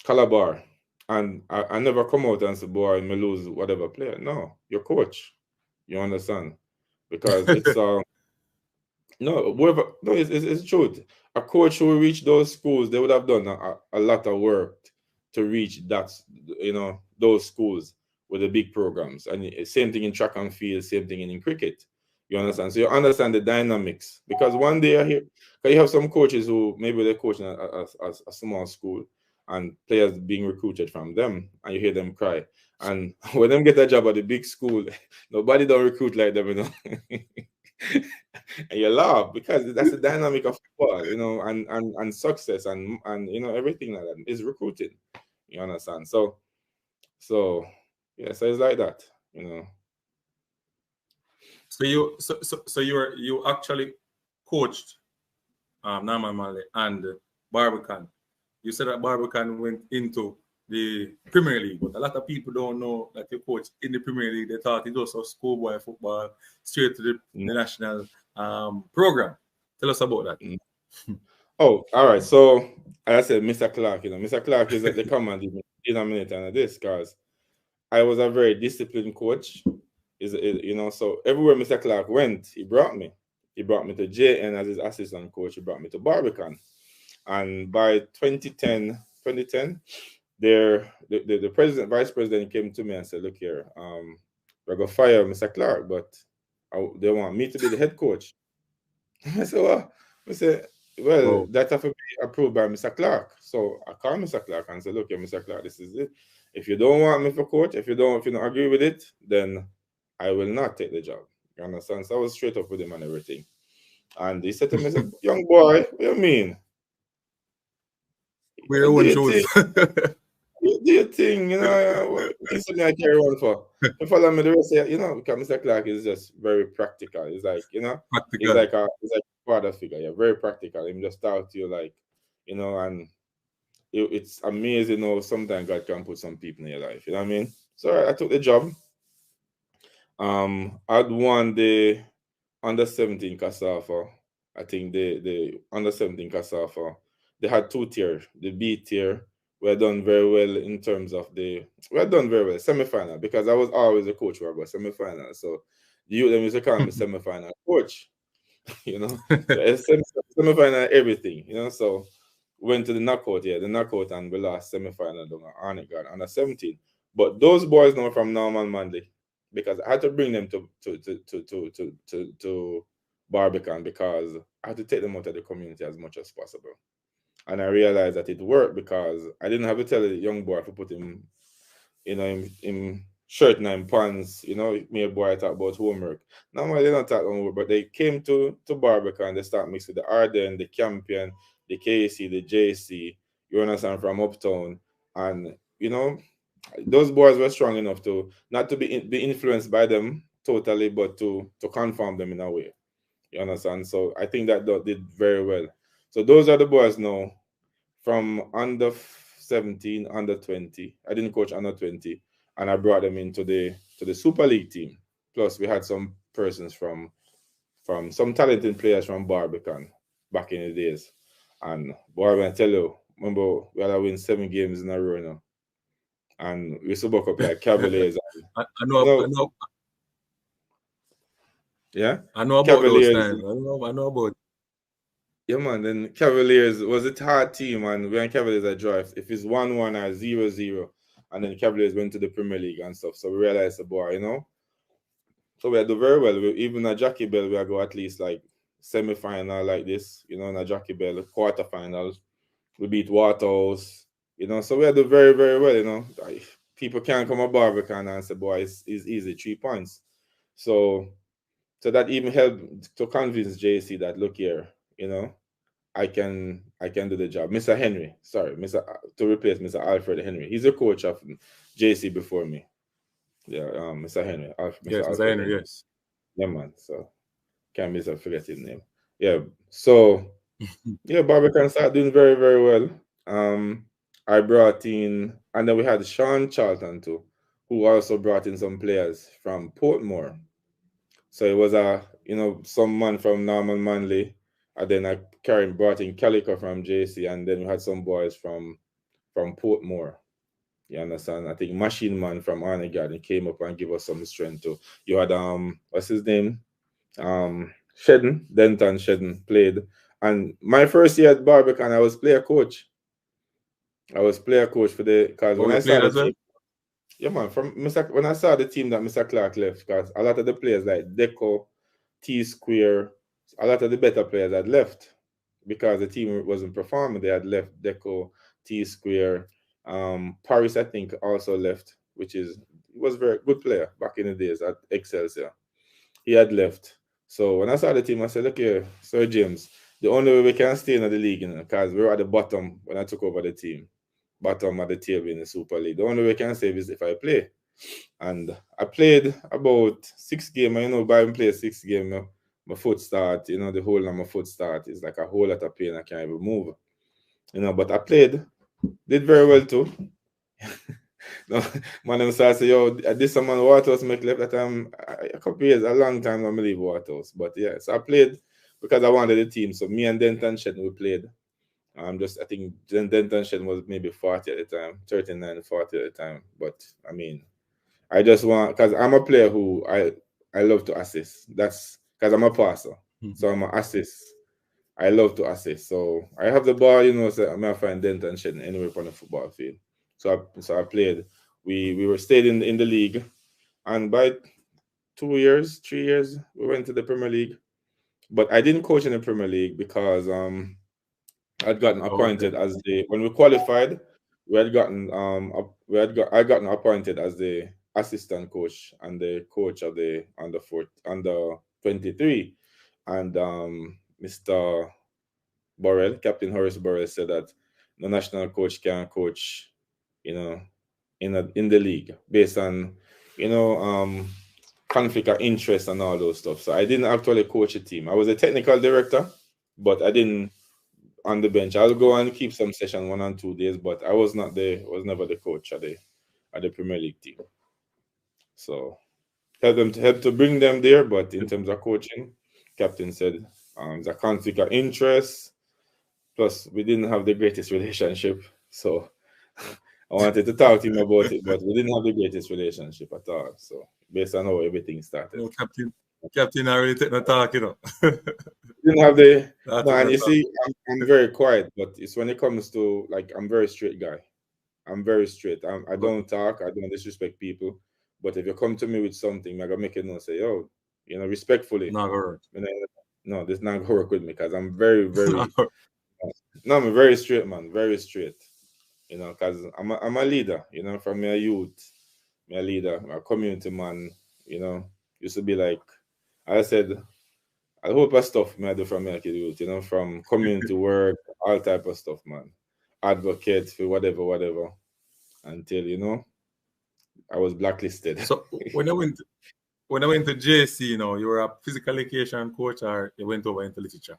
Calabar. And I never come out and say, boy, I may lose whatever player. No, your coach. You understand? Because it's it's truth. A coach who reached those schools, they would have done a lot of work to reach those schools with the big programs. And same thing in track and field, same thing in cricket. You understand? So you understand the dynamics. Because one day you have some coaches who maybe they're coaching a small school, and players being recruited from them, and you hear them cry. And when them get a job at the big school, nobody don't recruit like them, you know. And you laugh, because that's the dynamic of football, you know, and success and you know, everything like that is recruiting. You understand? So yeah, so it's like that, you know. So you actually coached Norman Marley and Barbican. You said that Barbican went into the Premier League, but a lot of people don't know that you coach in the Premier League. They thought it was a schoolboy football straight to the national program. Tell us about that. Oh, all right. So as I said, Mr. Clark, you know, Mr. Clark is the common denominator of this, because I was a very disciplined coach. You know, so everywhere Mr. Clark went, he brought me. He brought me to JN as his assistant coach. He brought me to Barbican. And by 2010, the president, vice president came to me and said, "Look here, we're going to fire Mr. Clark, but they want me to be the head coach." I said, "Well," I said, "well, that have to be approved by Mr. Clark." So I called Mr. Clark and said, "Look here, Mr. Clark, this is it. If you don't want me for coach, if you don't agree with it, then I will not take the job." You understand? So I was straight up with him and everything. And he said to me, "Young boy, what do you mean? We're own shoes." Do your thing, you know. This is I carry on for. You follow me the rest of, you know, because Mr. Clark is just very practical. It's like, you know, he's like a father figure. Yeah, very practical. He just talk to you like, you know, and it's amazing how sometimes God can put some people in your life. You know what I mean? So I took the job. I'd won the under 17 Casafa. I think the under 17 Casafa, they had 2 tiers. The B tier were done very well in terms of semi-final, because I was always a coach who I was semi-final. So you them used to call me semi-final coach, you know. So semi-final everything, you know. So went to the knockout, and we lost semi-final on it, got under 17. But those boys know from Norman Manley, because I had to bring them to Barbican, because I had to take them out of the community as much as possible. And I realized that it worked, because I didn't have to tell the young boy to put him, you know, in shirt and in pants, you know, me a boy talk about homework. Normally they don't talk homework, but they came to Barbican, they start mixing the Arden, the Campion, the KC, the JC, you understand, from Uptown. And, you know, those boys were strong enough to not to be influenced by them totally, but to conform them in a way. You understand? So I think that did very well. So those are the boys now from under 17, under 20. I didn't coach under 20, and I brought them into the Super League team. Plus, we had some persons from some talented players from Barbican back in the days. And boy, I tell you, remember we had to win 7 games in a row now. And we used to buck up like Cavaliers. I know. Yeah? I know about Cavaliers. those times. I know about Yeah, man. Then Cavaliers was a hard team, and when Cavaliers are draw, if it's 1-1 or 0-0, and then Cavaliers went to the Premier League and stuff. So we realized, boy, so we do very well. Even a Jackie Bell, we go at least like semi-final like this, in a Jackie Bell quarterfinals. We beat Waterhouse, so we do very, very well, Like, people can't come at Barbican and say, boy, it's easy, 3 points. So that even helped to convince JC that, look here, I can do the job. Mr. Henry, sorry, to replace Mr. Alfred Henry. He's a coach of JC before me. Yeah, Mr. Henry. Yes, Mr. Alfred Henry, yes. Yeah, man. So can't miss, I forget his name. Yeah. So yeah, Barbican started doing very, very well. I brought in, and then we had Sean Charlton too, who also brought in some players from Portmore. So it was some man from Norman Manley, and then I brought in Calico from JC, and then we had some boys from Portmore. You understand? I think Machine Man from Arnie Garden came up and give us some strength too. You had what's his name? Denton Shedden played. And my first year at Barbican, I was player coach. I was player coach for because when I saw the team, yeah, man, when I saw the team that Mr. Clark left, because a lot of the players like Deco, T Square, a lot of the better players had left because the team wasn't performing. They had left Deco, T Square, Paris, I think, also left, was a very good player back in the days at Excelsior. He had left. So when I saw the team, I said, look here, Sir James, the only way we can stay in the league, because we were at the bottom when I took over the team, bottom of the table in the Super League. The only way I can save is if I play. And I played about 6 games. By playing 6 games, my foot start, the whole of my foot start is like a whole lot of pain. I can't even move. But I played, did very well too. No, man, them start say, yo, this man Waterhouse make left that time a couple years, a long time I'm leave Waterhouse. But yeah, so I played because I wanted the team. So me and Denton Shetton, we played. I think Denton Shetton was maybe 40 at the time, 39, 40 at the time. But I mean, I just want, because I'm a player who I love to assist. That's because I'm a passer. So I'm an assist. I love to assist. So I have the ball, so I'm going to find Denton Shetton anywhere on the football field. So I played. We were stayed in the league, and by 2 years, 3 years, we went to the Premier League. But I didn't coach in the Premier League because I'd gotten appointed as when we qualified, I gotten appointed as the assistant coach and the coach of the under 23, and Mr. Burrell, Captain Horace Burrell, said that the national coach can coach, in the league based on, conflict of interest and all those stuff. So I didn't actually coach a team. I was a technical director, but I didn't on the bench. I'll go and keep some session 1 and 2 days, but I was never the coach at the Premier League team. So help to bring them there, but in terms of coaching, captain said the conflict of interest. Plus, we didn't have the greatest relationship, so I wanted to talk to him about it, but we didn't have the greatest relationship at all. So, based on how everything started, no, Captain, I really take no talk, Didn't have and you see, I'm very quiet, but it's when it comes to I'm very straight guy. I'm very straight. I don't talk. I don't disrespect people. But if you come to me with something, I'm gonna make it say, oh, respectfully. No, this not gonna work with me because I'm very, very. No, I'm very straight, man. Very straight. Because I'm a leader. From my youth, I'm a leader, I'm a community man. Used to be like, I said, a whole of stuff I do from my youth. From community work, all type of stuff, man. Advocate for whatever. Until I was blacklisted. So when I went to JC, you were a physical education coach, or you went over into literature?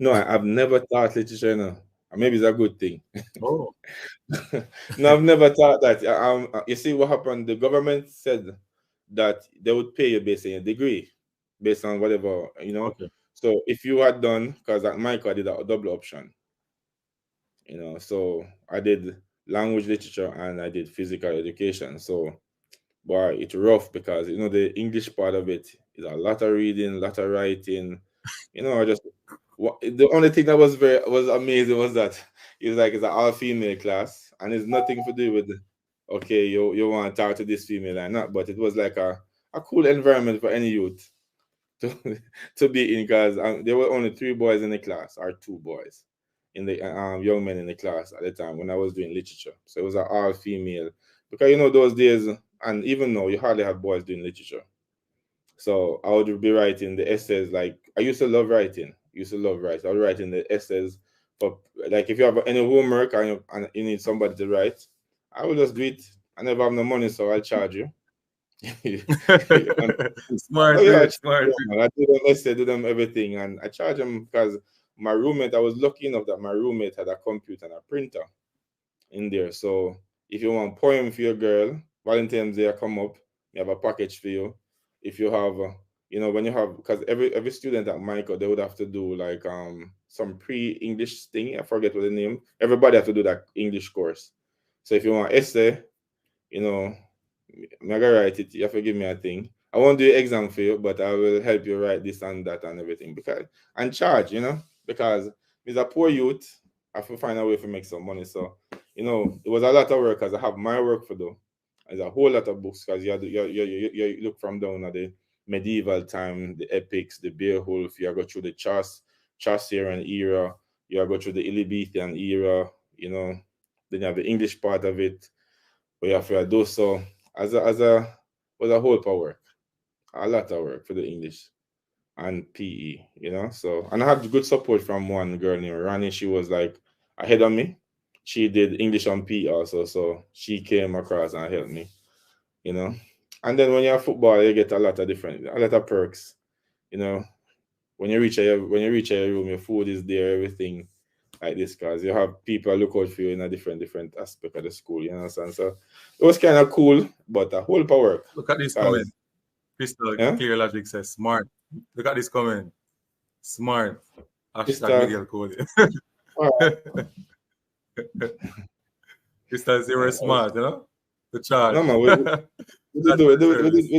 No, I've never taught literature. Maybe it's a good thing. Oh. No, I've never taught that. You see what happened? The government said that they would pay you based on your degree, based on whatever, Okay. So if you had done, because at Michael I did a double option, so I did language literature and I did physical education. So, boy, it's rough because the English part of it is a lot of reading, a lot of writing. I just The only thing that was amazing was that it's like it's an all female class, and it's nothing to do with okay, you want to talk to this female or not, but it was like a cool environment for any youth to to be in, because there were only 3 boys in the class, or 2 boys in the young men in the class at the time when I was doing literature. So it was an all female, because those days, and even now you hardly have boys doing literature. So I would be writing the essays. Like, I used to love writing. Used to love writing. I was writing the essays. But like, if you have any homework and you need somebody to write, I will just do it. I never have no money, so I'll charge you. Smart, Oh yeah, smart. I do them essay, do them everything, and I charge them because my roommate. I was lucky enough that my roommate had a computer and a printer in there. So if you want poem for your girl, Valentine's Day come up, you have a package for you. If you have, when you have, because every student at Michael, they would have to do like some pre-English thing. I forget what the name. Everybody have to do that English course. So if you want essay, I'm gonna write it. You have to give me a thing. I won't do an exam for you, but I will help you write this and that and everything, because and charge, because he's a poor youth. I have to find a way to make some money. So, it was a lot of work, because I have my work to do. There's a whole lot of books, because you look from down at the medieval time, the epics, the Beowulf. You go through the Chaucerian era. You go through the Elizabethan era. Then you have the English part of it. But you have to do so was a whole part work, a lot of work for the English and PE. So, and I had good support from one girl named Rani. She was like ahead of me. She did English and PE also, so she came across and helped me. And then when you have football, you get a lot of perks. When you reach your room, your food is there, everything like this, because you have people look out for you in a different aspect of the school. You understand? So it was kind of cool, but a whole power. Look at this comment. Crystal, Clear Logic says smart. Look at this comment. Smart. Hashtag Miguel Coley. Crystal, they were smart, The charge. No, man, we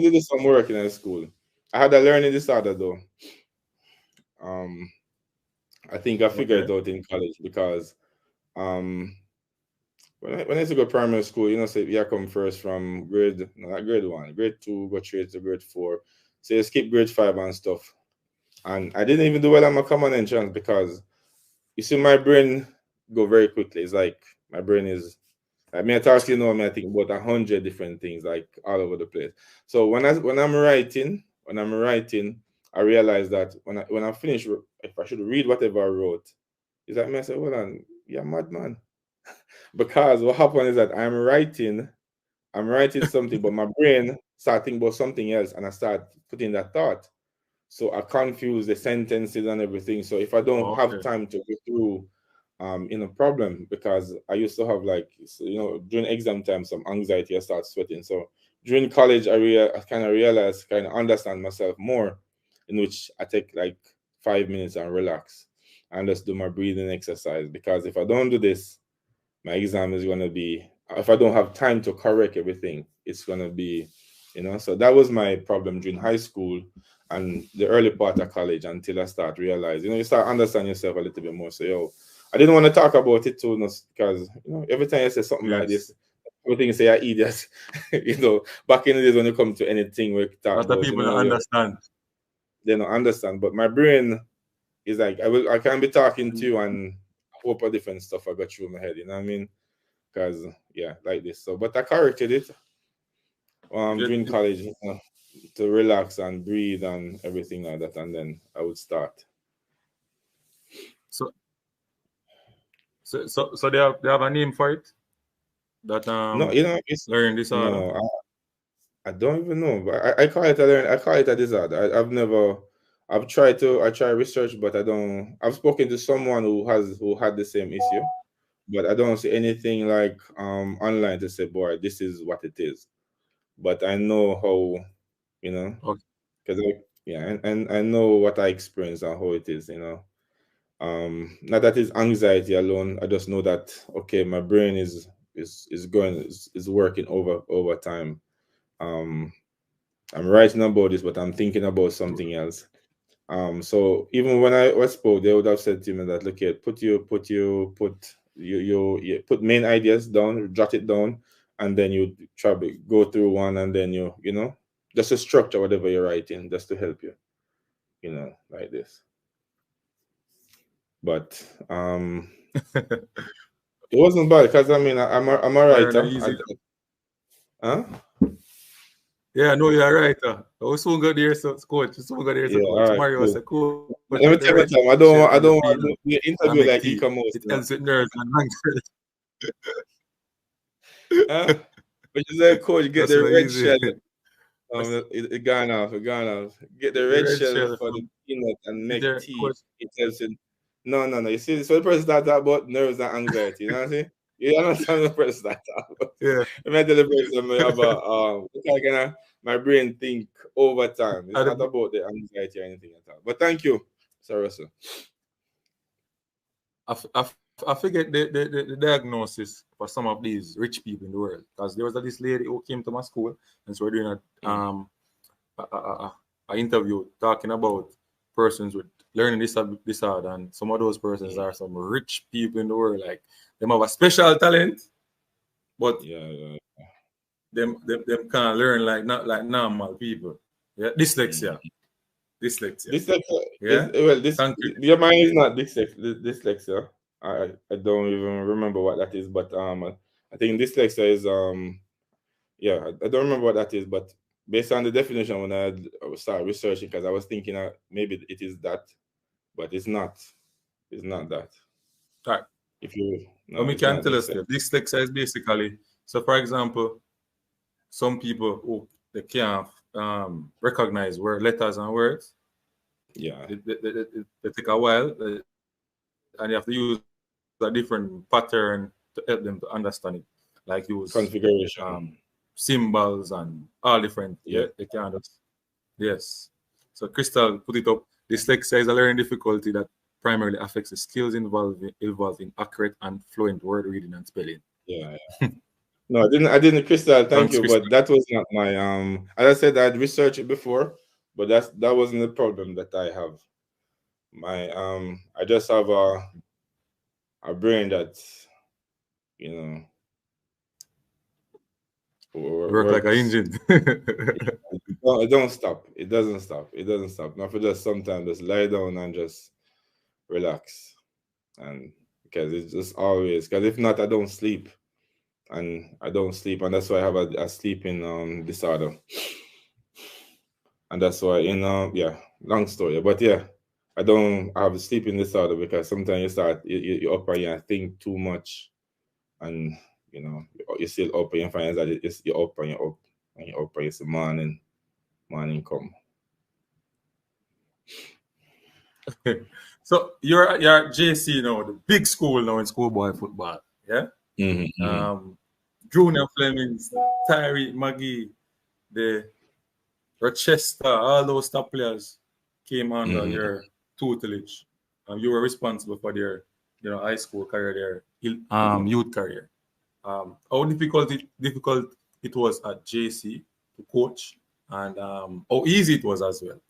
did some work in school. I had a learning disorder though. I think I figured it out in college, because when I used to go primary school, so you come first from grade 1, grade 2, go straight to grade 4. So you skip grade 5 and stuff. And I didn't even do well on my common entrance, because you see my brain go very quickly. It's like my brain is, I think about 100 different things, like all over the place. So when I'm writing, I realize that when I finish, if I should read whatever I wrote, it's like I say, well, on, you're madman. Because what happened is that I'm writing something, but my brain start thinking about something else, and I start putting that thought. So I confuse the sentences and everything. So if I don't have time to go through, problem, because I used to have during exam time, some anxiety, I start sweating. So during college, I kind of realized, kind of understand myself more, in which I take like 5 minutes and relax and just do my breathing exercise. Because if I don't do this, my exam is going to be, if I don't have time to correct everything, it's going to be, so that was my problem during high school and the early part of college, until I start realizing, you start understanding yourself a little bit more. So, I didn't want to talk about it too much, because, every time you say something like this, everything you say are idiots. Back in the days when you come to anything we talk about, people don't understand. They don't understand. But my brain is like, I can be talking to you and hope a different stuff I got through my head, you know what I mean? Because like this. So, but I corrected it during college, to relax and breathe and everything like that, and then I would start. So they have a name for it? That no, it's learning disorder. No, I don't even know, but I call it a disorder. I've tried research, but I've spoken to someone who had the same issue, but I don't see anything like online to say, boy, this is what it is. But I know how, because and I know what I experience and how it is, not that it's anxiety alone. I just know that, okay, my brain is working over time. I'm writing about this, but I'm thinking about something else. So even when I was spoke, they would have said to me that, look here, put main ideas down, jot it down, and then you try to go through one, and then you know, just to structure whatever you're writing, just to help you, you know, like this. But it wasn't bad because I mean I'm a writer. Huh? Yeah, no, you're right. I was soon go there, so coach. Soon go there, so Yeah, coach. all right, Mario cool. was a coach. Let me tell you something. I don't want to do the interview like tea. e-commerce. It helps with nerves and anxiety. Huh? But you say, coach, get That's the not red easy. shell. It gone off. Get the red shell for the peanut and make tea. Coach. It tells you. No. You see, so the person that talk about nerves and anxiety. You know what I'm saying? You understand the person that talk about. Yeah. I mean, tell the person about my brain think over time. It's not about the anxiety or anything at all. But thank you, Sir Russell. I forget the diagnosis for some of these rich people in the world, because there was this lady who came to my school, and so we're doing a interview talking about persons with learning disorder, and some of those persons are some rich people in the world, like them have a special talent, but them can't learn like not like normal people. Yeah, dyslexia. Yeah. Your mind is not dyslexia. I don't even remember what that is, but I think dyslexia is I don't remember what that is, but based on the definition when I started researching, because I was thinking maybe it is that, but it's not. It's not that. Right. If you we can tell us that dyslexia is basically, so for example, some people who they can't recognize letters and words. Yeah. They take a while, and you have to use a different pattern to help them to understand it, like use configuration, symbols and all different. Yeah, they can't just. Yes. So Crystal put it up. Dyslexia is a learning difficulty that primarily affects the skills involving accurate and fluent word reading and spelling. Yeah. No, I didn't, Crystal. Thank you, Crystal. But that was not my As I said, I'd researched it before, but that wasn't the problem that I have. My I just have a brain that, you know, work like an engine. It don't stop. It doesn't stop. It doesn't stop. Not for just sometimes just lie down and just relax, and because it's just always, because if not, I don't sleep. And that's why I have a sleeping disorder, and that's why long story, but I have a sleeping disorder because sometimes you're up and you think too much, and you know you're still up and you find that you're up and you're up and you're up and it's the morning come. So you're at JC now, the big school now in schoolboy football, yeah. Mm-hmm. Junior Flemings, Tyree, Maggie, the Rochester, all those top players came under your tutelage. You were responsible for their, high school career, their youth career. How difficult it was at JC to coach, and how easy it was as well.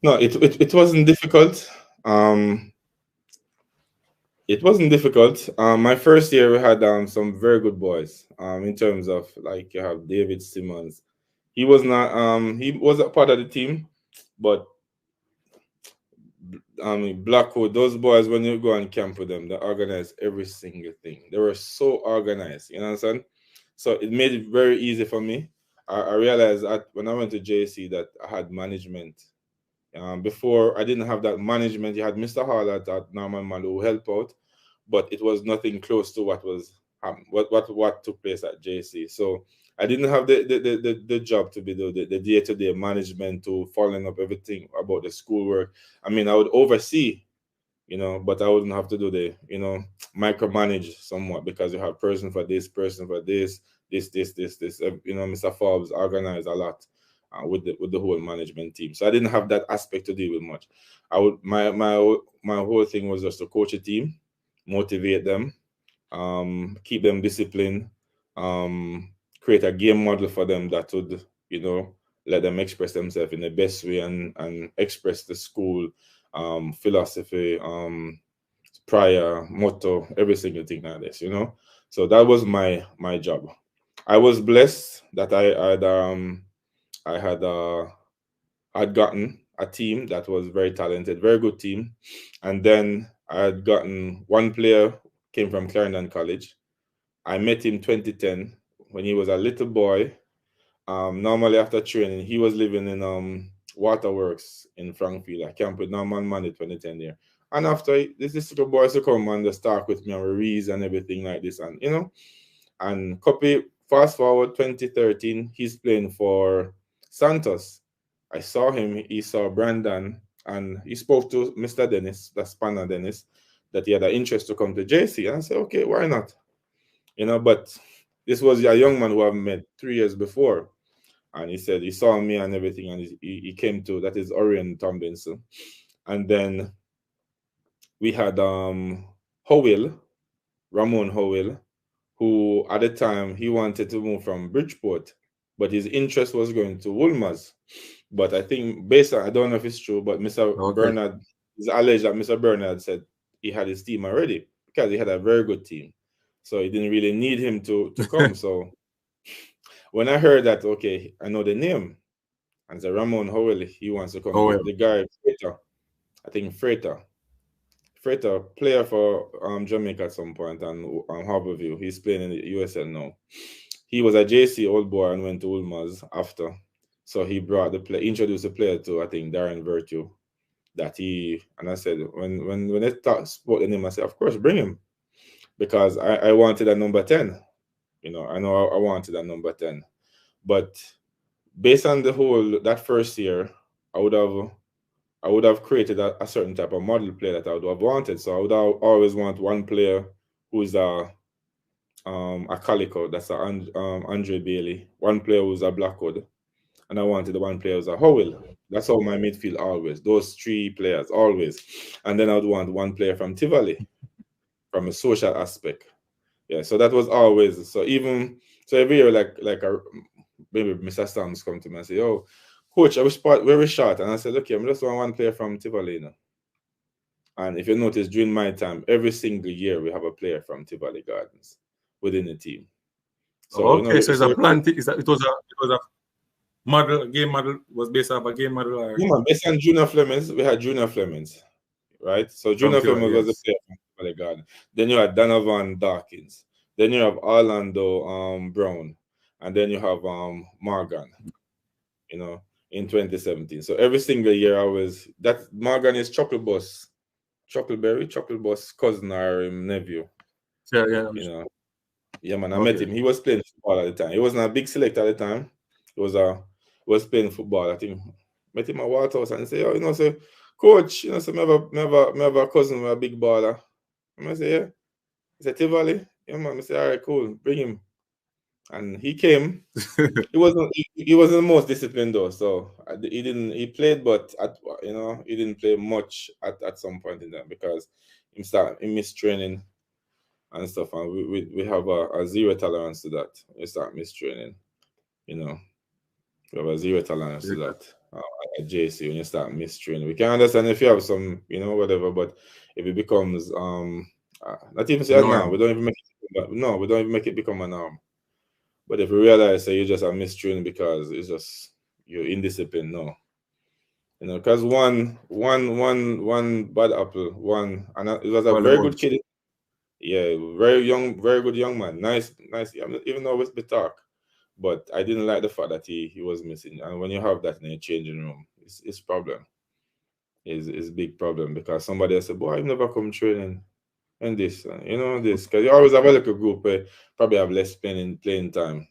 No, it wasn't difficult. It wasn't difficult. My first year we had some very good boys. In terms of, like, you have David Simmons. He was not he was a part of the team, but Blackwood, those boys, when you go and camp with them, they organize every single thing. They were so organized, you know what I'm saying? So it made it very easy for me. I realized that when I went to JC that I had management. Before, I didn't have that management. You had Mr. Hall at Norman Man who helped out, but it was nothing close to what was what took place at JC. So I didn't have the job to be the day-to-day management, to following up everything about the schoolwork. I mean, I would oversee, but I wouldn't have to do the, micromanage somewhat, because you have person for this, this. Mr. Forbes organized a lot with the whole management team. So I didn't have that aspect to deal with much. My whole thing was just to coach a team, motivate them, keep them disciplined, create a game model for them that would, let them express themselves in the best way and express the school philosophy, prior motto, every single thing like this, you know. So that was my job. I was blessed that I had gotten a team that was very talented, very good team, and then I had gotten one player came from Clarendon College. I met him 2010 when he was a little boy. Normally after training, he was living in Waterworks in Frankfield. I camped with Norman Monday 2010 there. And after this little boy used to come and just talk with me and we reads and everything like this. And you know, and copy fast forward 2013, he's playing for Santos. I saw him, he saw Brandon, and he spoke to Mr. Dennis, that's Spanner Dennis, that he had an interest to come to JC. And I said, okay, why not? You know, but this was a young man who I've met 3 years before. And he said he saw me and everything, and he came to, that is Orion Tomlinson. And then we had Howell, Ramon Howell, who at the time he wanted to move from Bridgeport, but his interest was going to Wolmer's. But I think based on, I don't know if it's true, but Mr. Bernard, it's alleged that Mr. Bernard said he had his team already because he had a very good team. So he didn't really need him to come. So when I heard that, okay, I know the name, and the Ramon Howell, he wants to come. The guy, Freighter, I think Freighter, player for Jamaica at some point, and Harborview. He's playing in the USL now. He was a JC old boy and went to Ulmaz after. So he brought introduced the player to, I think, Darren Virtue. And I said, when they spoke the name, I said, of course, bring him. Because I wanted a number 10. You know, I know I wanted a number 10. But based on that first year, I would have created a certain type of model player that I would have wanted. So I would always want one player who is a Calico, that's Andre Bailey, one player who's a Blackwood, and I wanted the one player who's a Howell. That's all my midfield always, those 3 players always. And then I would want one player from Tivoli, from a social aspect. Yeah, so that was always, so every year, maybe Mr. Sams come to me and say, oh, coach, I was very short. And I said, okay, I'm just one player from Tivoli now. And if you notice, during my time, every single year we have a player from Tivoli Gardens within the team. So okay, so it's a plan. It was a model, game model, was based off a game model. Or... Yeah, based on Junior Flemings, we had Junior Flemings, right? So Junior Flemings was the player from Tivoli Gardens. Then you had Donovan Dawkins. Then you have Orlando Brown. And then you have Morgan, you know, in 2017. So every single year Morgan is Chuckleberry, cousin or nephew. Yeah. You know. Yeah, man, I met him. He was playing football at the time. He wasn't a big selector at the time. He was playing football. I think met him at Waterhouse and say, oh, you know, say, coach, you know, so me have a cousin with a big baller. I say, yeah. He said, Tivoli? Yeah, man. I say, all right, cool, bring him. And he came. He wasn't the most disciplined though, so he played, but he didn't play much at some point in time because he missed training and stuff, and we have a zero tolerance to that. We start mistraining, you know. We have a zero tolerance to that at JC when you start mistraining. We can understand if you have some, you know, whatever, but if it becomes not even say now, we don't even make it become a norm. But if you realize that you just are mistraining because it's just you're indisciplined, no. You know, because one bad apple, and it was a very good kid. Yeah, very young, very good young man. Nice. Even though it's a bit dark, but I didn't like the fact that he was missing. And when you have that in a changing room, it's problem. It's a big problem because somebody else said, boy, I've never come training. And this, you know, this, because you always have a little group where probably have less playing time,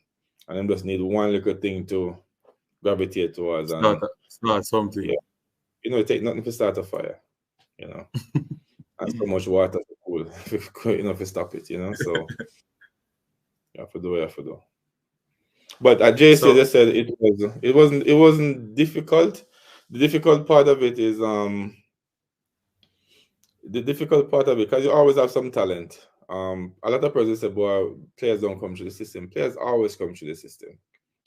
and then just need one little thing to gravitate towards and start something. Yeah, you know, it take nothing to start a fire, you know, and so much water to cool, you know, to stop it, you know. So you have to do what you have to do. But at JC, they said it wasn't difficult. The difficult part of it is because you always have some talent. A lot of persons say, boy, players don't come through the system. Players always come through the system.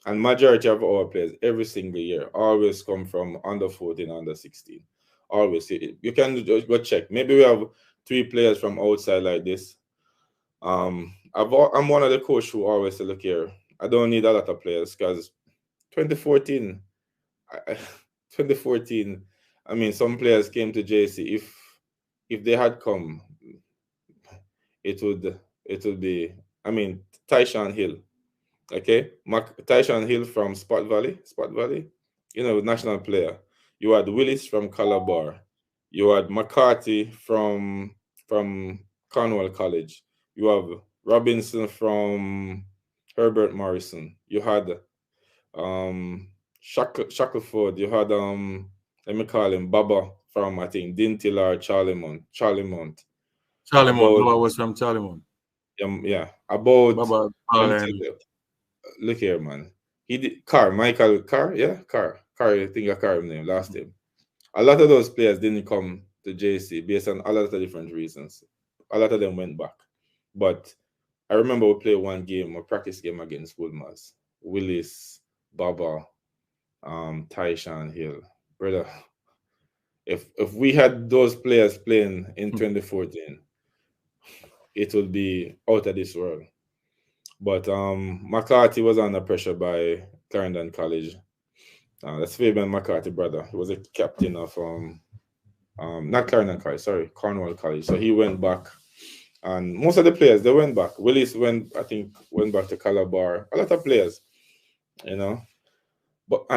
And majority of our players every single year always come from under 14, under 16. Always. You can go check. Maybe we have 3 players from outside like this. I'm one of the coach who always say, look here, I don't need a lot of players because 2014, 2014, I mean, some players came to JC. If they had come, it would be, I mean, Tyshawn Hill. Okay, Tyshawn Hill from Spot Valley, national player. You had Willis from Calabar. You had McCarthy from Cornwall College. You have Robinson from Herbert Morrison. You had Shackleford. You had let me call him Baba from, I think, Dintil or Charlemont. Baba was from Charlemont. Yeah, about Baba. Look here, man. He did Michael Carr, yeah, Carr. I think I Carr name last name. A lot of those players didn't come to JC based on a lot of different reasons. A lot of them went back. But I remember we played a practice game against Woolmars. Willis, Baba, Tyshawn Hill. Brother, if we had those players playing in 2014, it would be out of this world. But McCarthy was under pressure by Clarendon College. That's Fabian McCarthy, brother. He was a captain of not Clarendon College, sorry, Cornwall College. So he went back, and most of the players they went back. Willis went back to Calabar. A lot of players, and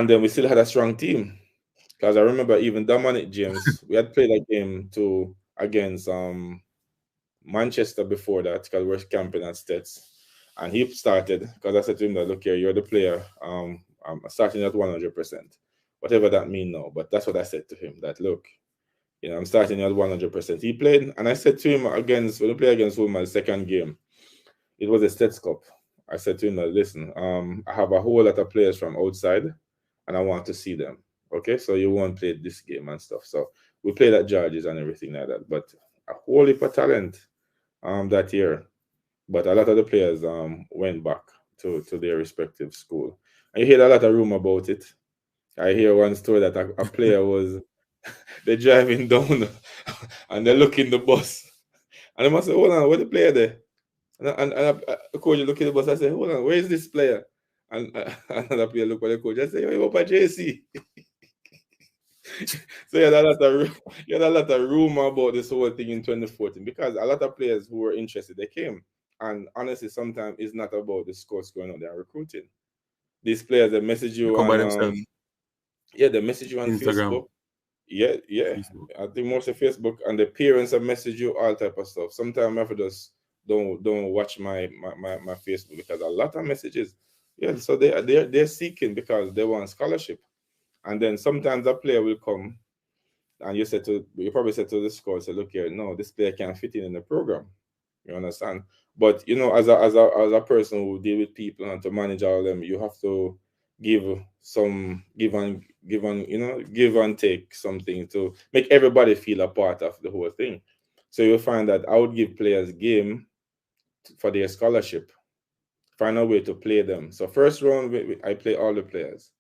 then we still had a strong team because I remember even Dominic James. We had played a game against Manchester before that because we're camping at Stets. And he started because I said to him that, look here, you're the player. I'm starting at 100%, whatever that means now. But that's what I said to him. That look, I'm starting at 100%. He played, and I said to him when we play against Woolman, second game, it was a States Cup. I said to him that, listen, I have a whole lot of players from outside, and I want to see them. Okay, so you won't play this game and stuff. So we played at George's and everything like that. But a whole heap of talent that year. But a lot of the players went back to their respective school. And you hear a lot of rumor about it. I hear one story that a player was, they're driving down and they're looking the bus. And they must say, hold on, where's the player there? And the coach look at the bus and say, hold on, where is this player? And another player look at the coach and say, you're up at JC. So you had a lot of rumor about this whole thing in 2014 because a lot of players who were interested, they came. And honestly, sometimes it's not about the scores going on there recruiting. These players, they message you on they message you on Instagram. Facebook. Yeah. Facebook. I think most of Facebook, and the parents have messaged you all type of stuff. Sometimes I have to just don't watch my Facebook because a lot of messages. Yeah, so they're seeking because they want scholarship. And then sometimes a player will come and you probably said to the scout, say, look here, no, this player can't fit in the program. You understand? But as a person who deal with people and to manage all of them, you have to give and take something to make everybody feel a part of the whole thing. So you'll find that I would give players game for their scholarship, find a way to play them. So first round, I play all the players,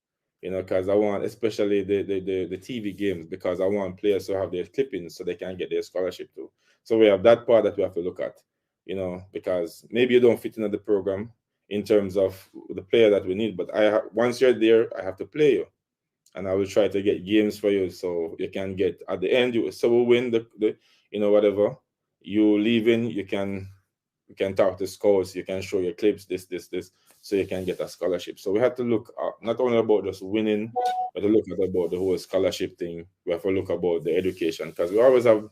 because I want, especially the TV games, because I want players to have their clippings so they can get their scholarship too. So we have that part that we have to look at, because maybe you don't fit into the program in terms of the player that we need, but once you're there, I have to play you. And I will try to get games for you so you can get, at the end, so we'll win the whatever. You leaving, you can talk to scouts, you can show your clips, this, so you can get a scholarship. So we have to look not only about just winning, but to look at about the whole scholarship thing. We have to look about the education, because we always have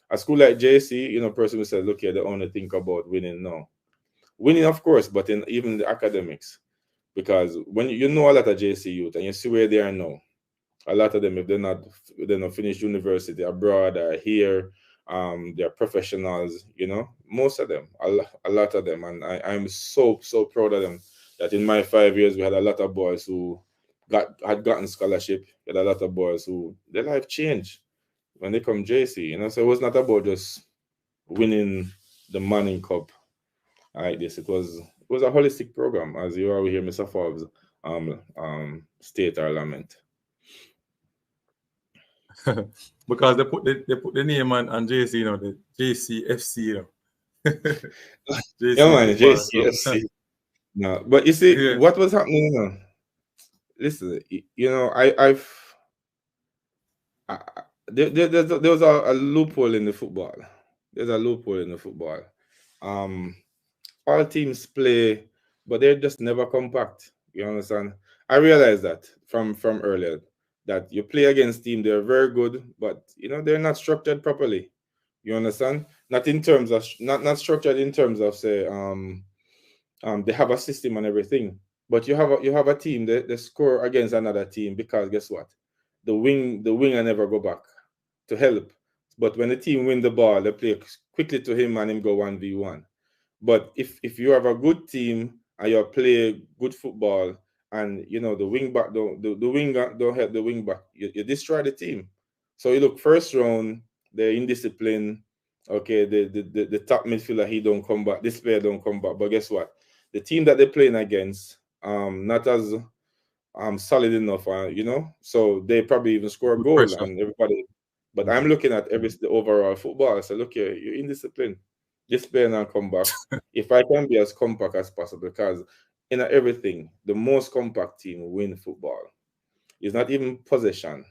a school like JC, person who says, look here, they only think about winning. No. Winning, of course, but in even the academics. Because when you know a lot of JC youth and you see where they are now, a lot of them, if they're not finished university abroad or here, they're professionals, most of them, a lot of them. And I'm so proud of them that in my 5 years, we had a lot of boys who had gotten scholarship. We had a lot of boys who their life changed when they come JC, so it was not about just winning the Manning Cup like this. It was a holistic program, as you already hear Mr. Forbes state or lament. Because they put the name on JC, you know, the JCFC, you know. JC Yeah, man, Football Club. JCFC. No, but you see, Yeah. what was happening, you know, listen, you know, there was a loophole in the football. There's a loophole in the football. All teams play, but they're just never compact. You understand? I realized that from earlier that you play against team, they're very good, but you know they're not structured properly. You understand? Not in terms of not structured in terms of say they have a system and everything, but you have a team that they score against another team because guess what? The winger never go back to help. But when the team win the ball, they play quickly to him and him go 1v1. But if you have a good team and you play good football and you know the wing back the winger don't help the wing back, you destroy the team. So you look first round, they're indisciplined. Okay, the top midfielder he don't come back, this player don't come back. But guess what? The team that they're playing against, not as solid enough, you know, so they probably even score a Good goal pressure. and everybody. But I'm looking at the overall football. I say, look here, you're indisciplined. This player now come back. If I can be as compact as possible, because in everything, the most compact team win football. It's not even possession.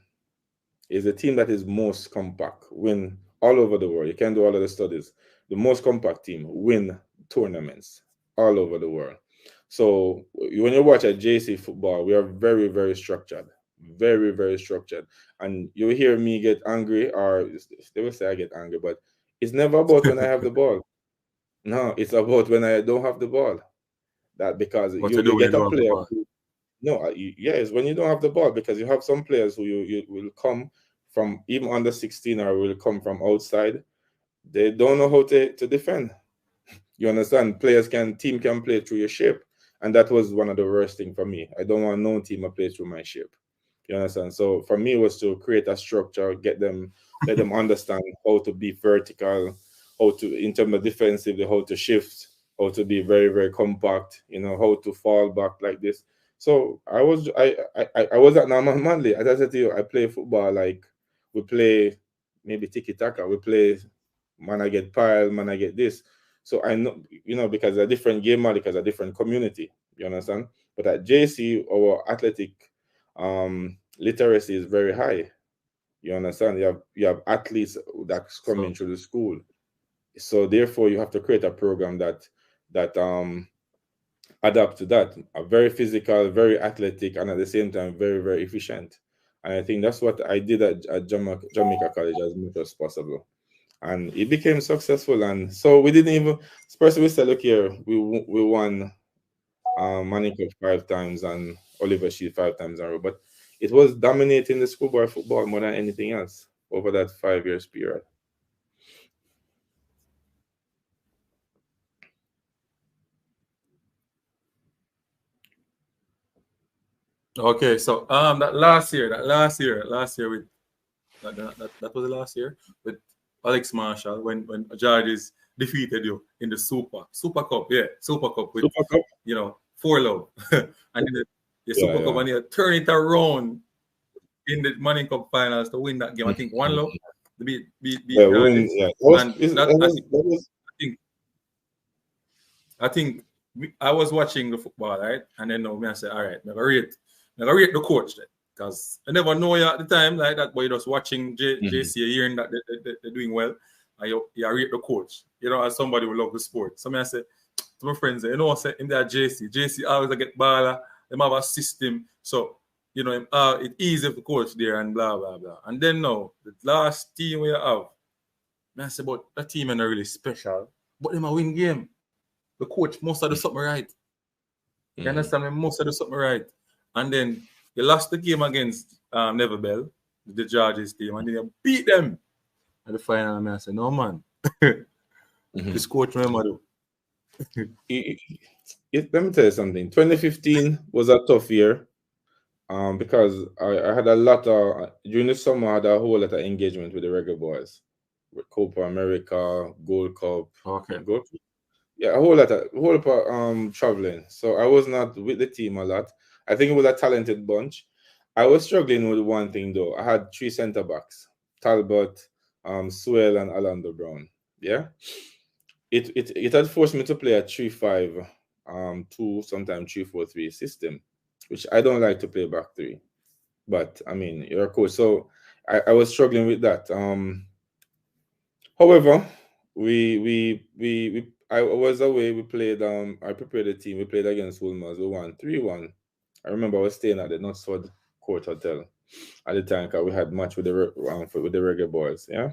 It's the team that is most compact win all over the world. You can do all of the studies. The most compact team win tournaments all over the world. So when you watch a JC football, we are very, very structured. Very, very structured. And you hear me get angry, or they will say I get angry, but it's never about when I have the ball. No, it's about when I don't have the ball. That because What to do you when you get a don't have the player ball. who, no, yes, when you don't have the ball, because you have some players who you will come from even under 16 or will come from outside. They don't know how to defend. You understand? Team can play through your shape. And that was one of the worst things for me. I don't want no team to play through my shape. You understand? So for me, it was to create a structure, let them understand how to be vertical, how to, in terms of defensively, how to shift, how to be very, very compact, you know, how to fall back like this. So I was at Norman Manley. As I said to you, I play football like we play maybe tiki taka. We play man I get pile, man I get this. So I know, you know, because a different game model, because a different community. You understand? But at JC, our athletic literacy is very high. You understand? You have athletes that's coming So through the school. So therefore you have to create a program that adapt to that. A very physical, very athletic, and at the same time very, very efficient. And I think that's what I did at Jamaica College as much as possible. And it became successful. And so we didn't even, first we said, look here, we won Manning Cup 5 times and Oliver Shield 5 times in a row. But it was dominating the schoolboy football more than anything else over that 5 years period. okay, so that last year with that was the last year with Alex Marshall when Georges defeated you in the Super Cup, yeah, Super Cup with Super Cup? you know 4-love, and in the Yeah, Super Cup yeah. and you turn it around in the Manning Cup finals to win that game. I think 1-love to beat Yeah, Georges, yeah. and that I think I was watching the football, right? And then now me I say, all right, I rate the coach then. Because I never know you at the time like that, but you're just watching JC hearing that they're doing well. And you rate the coach. You know, as somebody who love the sport. So me I say to my friends, you know, I say in that JC always get baller, them have a system. So, you know, it's easy for the coach there and blah, blah, blah. And then now, the last team we have, I say, but that team is not really special. But them a win game. The coach must have done something right. You understand me? Must have done something right. And then you lost the game against Neville Bell, the Georges team, and then you beat them at the final. And I said, no, man. This coach, remember, though. Let me tell you something. 2015 was a tough year because I had a lot of, during the summer, I had a whole lot of engagement with the Reggae Boys. With Copa America, Gold Cup. Okay. Yeah, a whole lot of traveling. So I was not with the team a lot. I think it was a talented bunch. I was struggling with one thing though. I had three center backs: Talbot, Swell, and Orlando Brown. Yeah, it had forced me to play a 3-5, 2, sometimes 3-4-3 system, which I don't like to play back three. But I mean, you're a coach, so I was struggling with that. However, we I was away. We played. I prepared the team. We played against Wolmer's. We won 3-1. I remember I was staying at the Knutsford Court Hotel at the time because we had match with with the Reggae Boys. Yeah,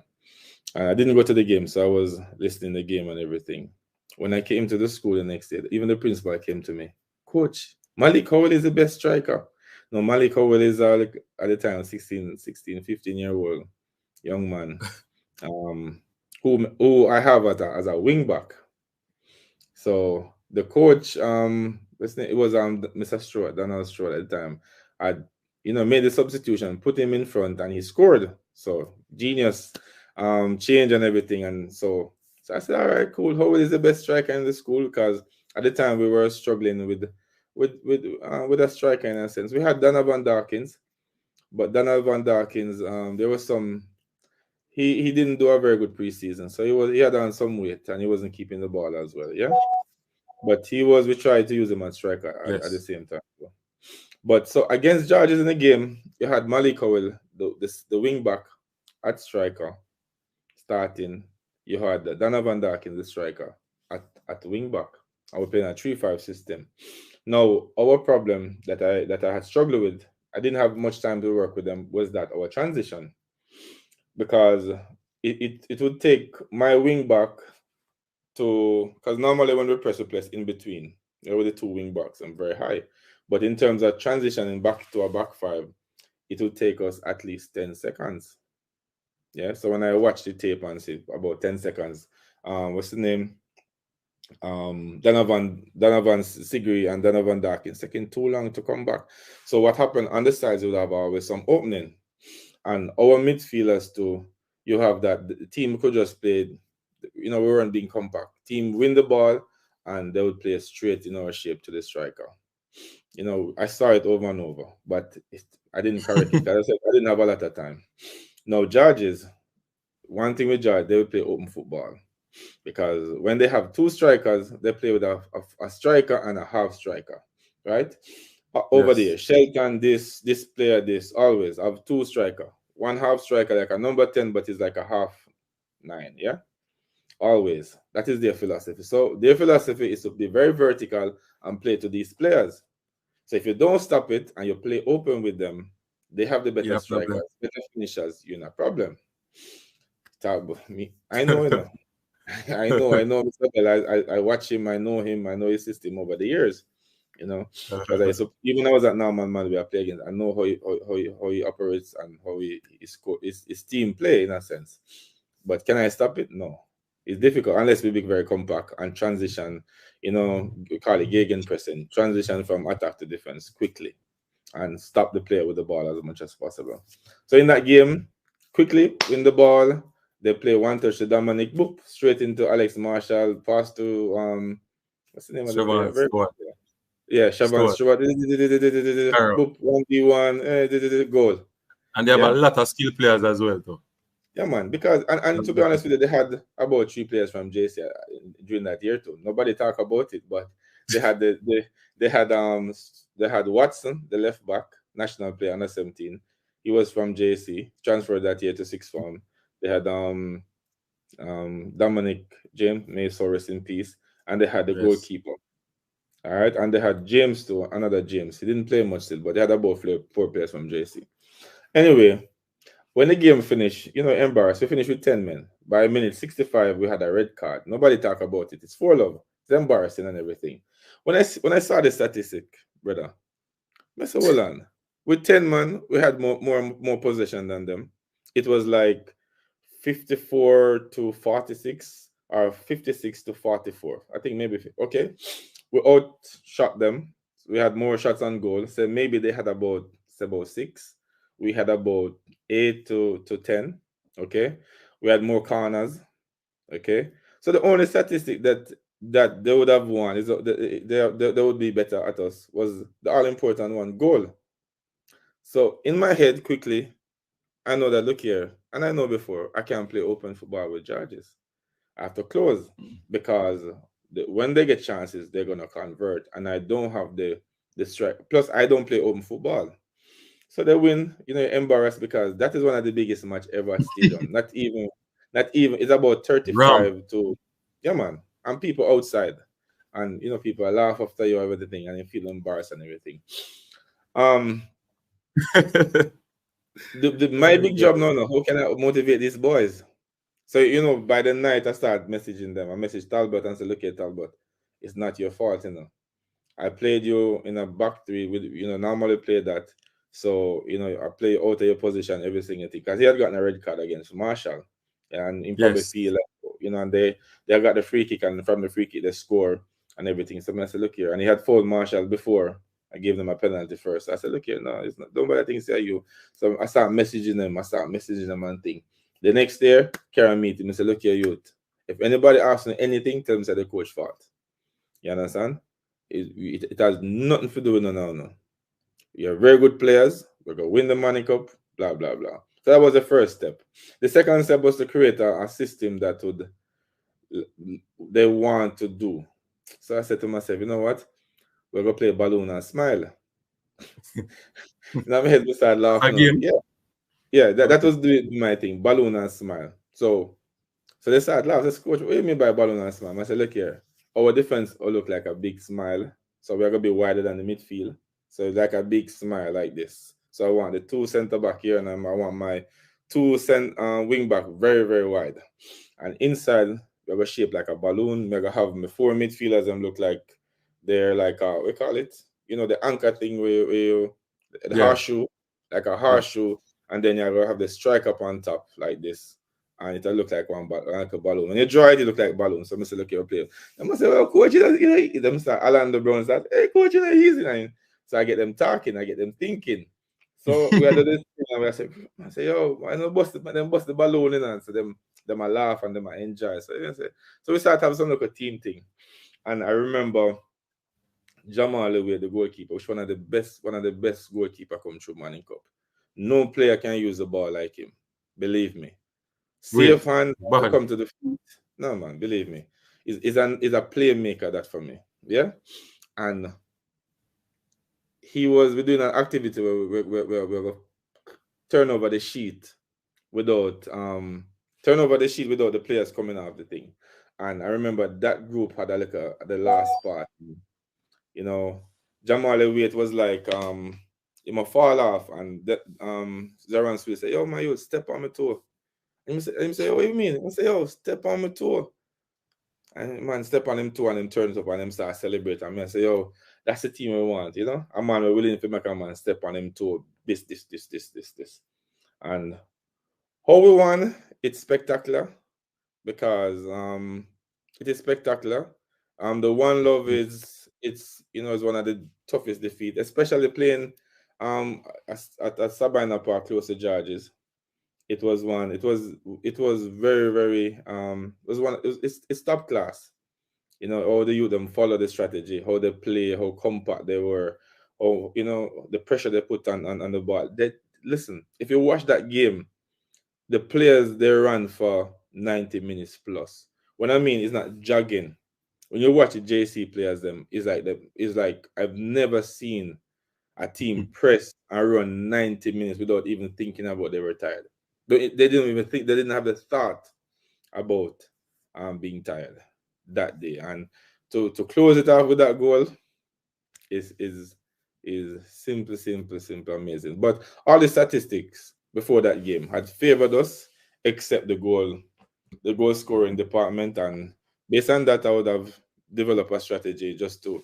and I didn't go to the game, so I was listening to the game and everything. When I came to the school the next day, even the principal came to me. Coach, Malik Howell is the best striker. No, Malik Howell is like, at the time 15-year-old young man. Um, who I have as a wing back. So the coach, it was Mr. Stewart, Donald Stewart at the time, had made the substitution, put him in front, and he scored. So genius, change and everything. And so I said, all right, cool. Howard is the best striker in the school because at the time we were struggling with a striker in a sense. We had Donovan Dawkins, but Donovan Dawkins, there was some. He didn't do a very good preseason, so he had on some weight and he wasn't keeping the ball as well. Yeah, but we tried to use him at striker at the Yes. same time. But so against Georges in the game, you had Malik Howell, the wing back at striker starting. You had Donovan Darkin, the striker, at wing back. I was playing a 3-5 system. Now our problem that I had struggled with, I didn't have much time to work with them, was that our transition, because it would take my wing back because normally when we press, we press in between. There were the two wing backs and very high. But in terms of transitioning back to a back five, it would take us at least 10 seconds. Yeah. So when I watch the tape and see about 10 seconds, what's the name? Donovan Sigri and Donovan Darkins taking too long to come back. So what happened on the sides would have always some opening. And our midfielders too, you have that the team could just play, we weren't being compact. Team win the ball and they would play straight in our shape to the striker. I saw it over and over, but I didn't correct it. As I said, I didn't have a lot of time. Now, Georges, one thing with George, they would play open football because when they have two strikers, they play with a striker and a half striker, right? Over there, Shelton, this player, this always have two striker, one half striker like a number 10, but it's like a half 9, yeah. Always, that is their philosophy. So their philosophy is to be very vertical and play to these players. So if you don't stop it and you play open with them, they have the better strikers, better finishers. You're not a problem. Me, I know. I know. Mr. Bell, I watch him. I know him. I know his system over the years. Because even I was at Norman Man, we are playing against. I know how he operates and how his team play in a sense. But can I stop it? No. It's difficult unless we be very compact and transition, we call it gegenpressing, transition from attack to defense quickly and stop the player with the ball as much as possible. So in that game, quickly win the ball. They play one touch to Dominic, boop, straight into Alex Marshall, pass to what's the name of the player? Yeah, Shaban Stewart. Boop, 1v1, goal. And they have a lot of skilled players as well, though. Yeah, man. Because and to be honest with you, they had about 3 players from JC during that year too. Nobody talk about it, but they had they had Watson, the left back, national player under 17. He was from JC, transferred that year to sixth form. They had Dominic James, may so rest in peace, and they had the goalkeeper. All right, and they had James too, another James. He didn't play much still, but they had about 4 players from JC. Anyway, when the game finished, embarrassed, we finished with 10 men. By minute 65, we had a red card. Nobody talk about it. It's 4-love. It's embarrassing and everything. When I saw the statistic, brother, I said, hold on. With 10 men, we had more possession than them. It was like 54-46 or 56-44. I think maybe, okay. We outshot them. We had more shots on goal. So maybe they had about 6. We had about 8 to 10. Okay. We had more corners. Okay. So the only statistic that that they would have won, they would be better at us, was the all important one, goal. So in my head, quickly, I know that, look here, and I know before, I can't play open football with Georges. I have to close, because when they get chances, they're gonna convert, and I don't have the strike. Plus, I don't play open football. So they win, embarrassed, because that is one of the biggest match ever at stadium. Not even. It's about Ram. 35 to, yeah, man, and people outside, and people laugh after you and everything, and you feel embarrassed and everything. My big job now, how can I motivate these boys? So, by the night, I start messaging them. I message Talbot and say, look here, Talbot, it's not your fault, I played you in a back three with, normally play that. So, I play out of your position every single thing. Because he had gotten a red card against Marshall. And he probably feel like, and they got the free kick, and from the free kick, they score and everything. So I said, look here. And he had fouled Marshall before. I gave them a penalty first. I said, look here, no, it's not. Don't bother things say you. So I start messaging them and thing. The next day, Karen meet him and say, look here, youth. If anybody asks me anything, tell them it's the coach fault. You understand? It has nothing to do with no. You're very good players. We're going to win the Money Cup, blah, blah, blah. So that was the first step. The second step was to create a system that they want to do. So I said to myself, you know what? We're going to play balloon and smile. My head started laughing. Again? Yeah, that was my thing, balloon and smile. So they started laughing. I said, coach, what do you mean by balloon and smile? I said, look here. Our defense will look like a big smile. So we're going to be wider than the midfield. So it's like a big smile like this. So I want the two center back here, and I want my two wing back very, very wide. And inside, we're going to shape like a balloon. We're going to have my four midfielders and look like they're like, we call it, the anchor thing where the horseshoe, like a horseshoe. And then you're going to have the strike up on top like this. And it'll look like like a balloon. When you draw it, it look like balloon. So I say, look, you're playing. I must say, well, coach, them start Orlando Brown start, hey, coach, easy. So I get them talking, I get them thinking. So we had this thing, and I say, yo, I know bust the balloon in, and so them I laugh and them I enjoy. So we start having some like a team thing. And I remember Jamal Away, the goalkeeper, which one of the best goalkeeper come through Manning Cup. No player can use the ball like him. Believe me. Safe hand come to the feet. No, man, believe me. He's a playmaker, that for me. Yeah? And we're doing an activity where we turn over the sheet without the players coming off the thing. And I remember that group had the last part. Jamal Wait was like he might fall off, and Zaran Sweet say, yo, man, you step on my toe. And he say, what do you mean? I say, yo, step on my toe. And man step on him toe, and him turns up and him start celebrating. And I say, yo, that's the team we want, A man we're willing to make a man step on him toe. This. And how we won, it's spectacular, because it is spectacular. The one love is one of the toughest defeat, especially playing at Sabina Park close to Georges. It was very, very it's top class. How the youth them follow the strategy, how they play, how compact they were, how the pressure they put on the ball. Listen, if you watch that game, the players, they ran for 90 minutes plus. What I mean is not jogging. When you watch the JC players, it's like I've never seen a team press and run 90 minutes without even thinking about they were tired. They didn't even think, they didn't have the thought about being tired that day. And to close it off with that goal is simple, amazing. But all the statistics before that game had favored us, except the goal scoring department. And based on that, I would have developed a strategy just to,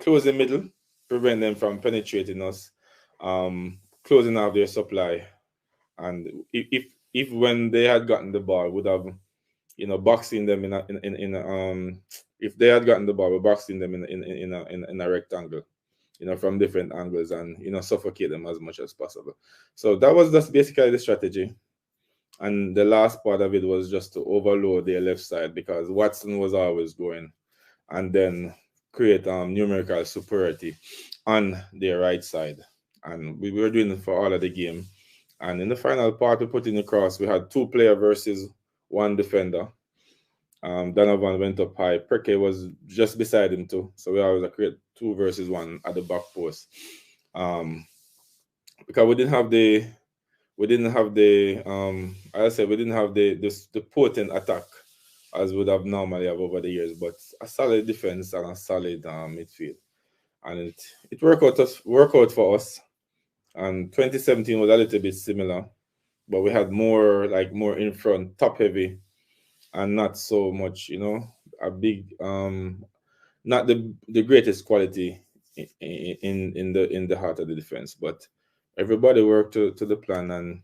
close the middle, prevent them from penetrating us, closing off their supply. And if when they had gotten the ball, would have, boxing them if they had gotten the ball, we're boxing them in a rectangle, from different angles, and suffocate them as much as possible. So that was just basically the strategy. And the last part of it was just to overload their left side, because Watson was always going. and then create numerical superiority on their right side. And we were doing it for all of the game. And in the final part, we put in the cross. We had 2 player versus 1 defender. Donovan went up high. Preke was just beside him too. So we always create 2 versus 1 at the back post. Because we didn't have the I said we didn't have the potent attack as would have normally have over the years, but a solid defense and a solid midfield. And it worked out for us. And 2017 was a little bit similar, but we had more in front, top heavy, and not so much, a big not the greatest quality in the heart of the defense, but everybody worked to the plan, and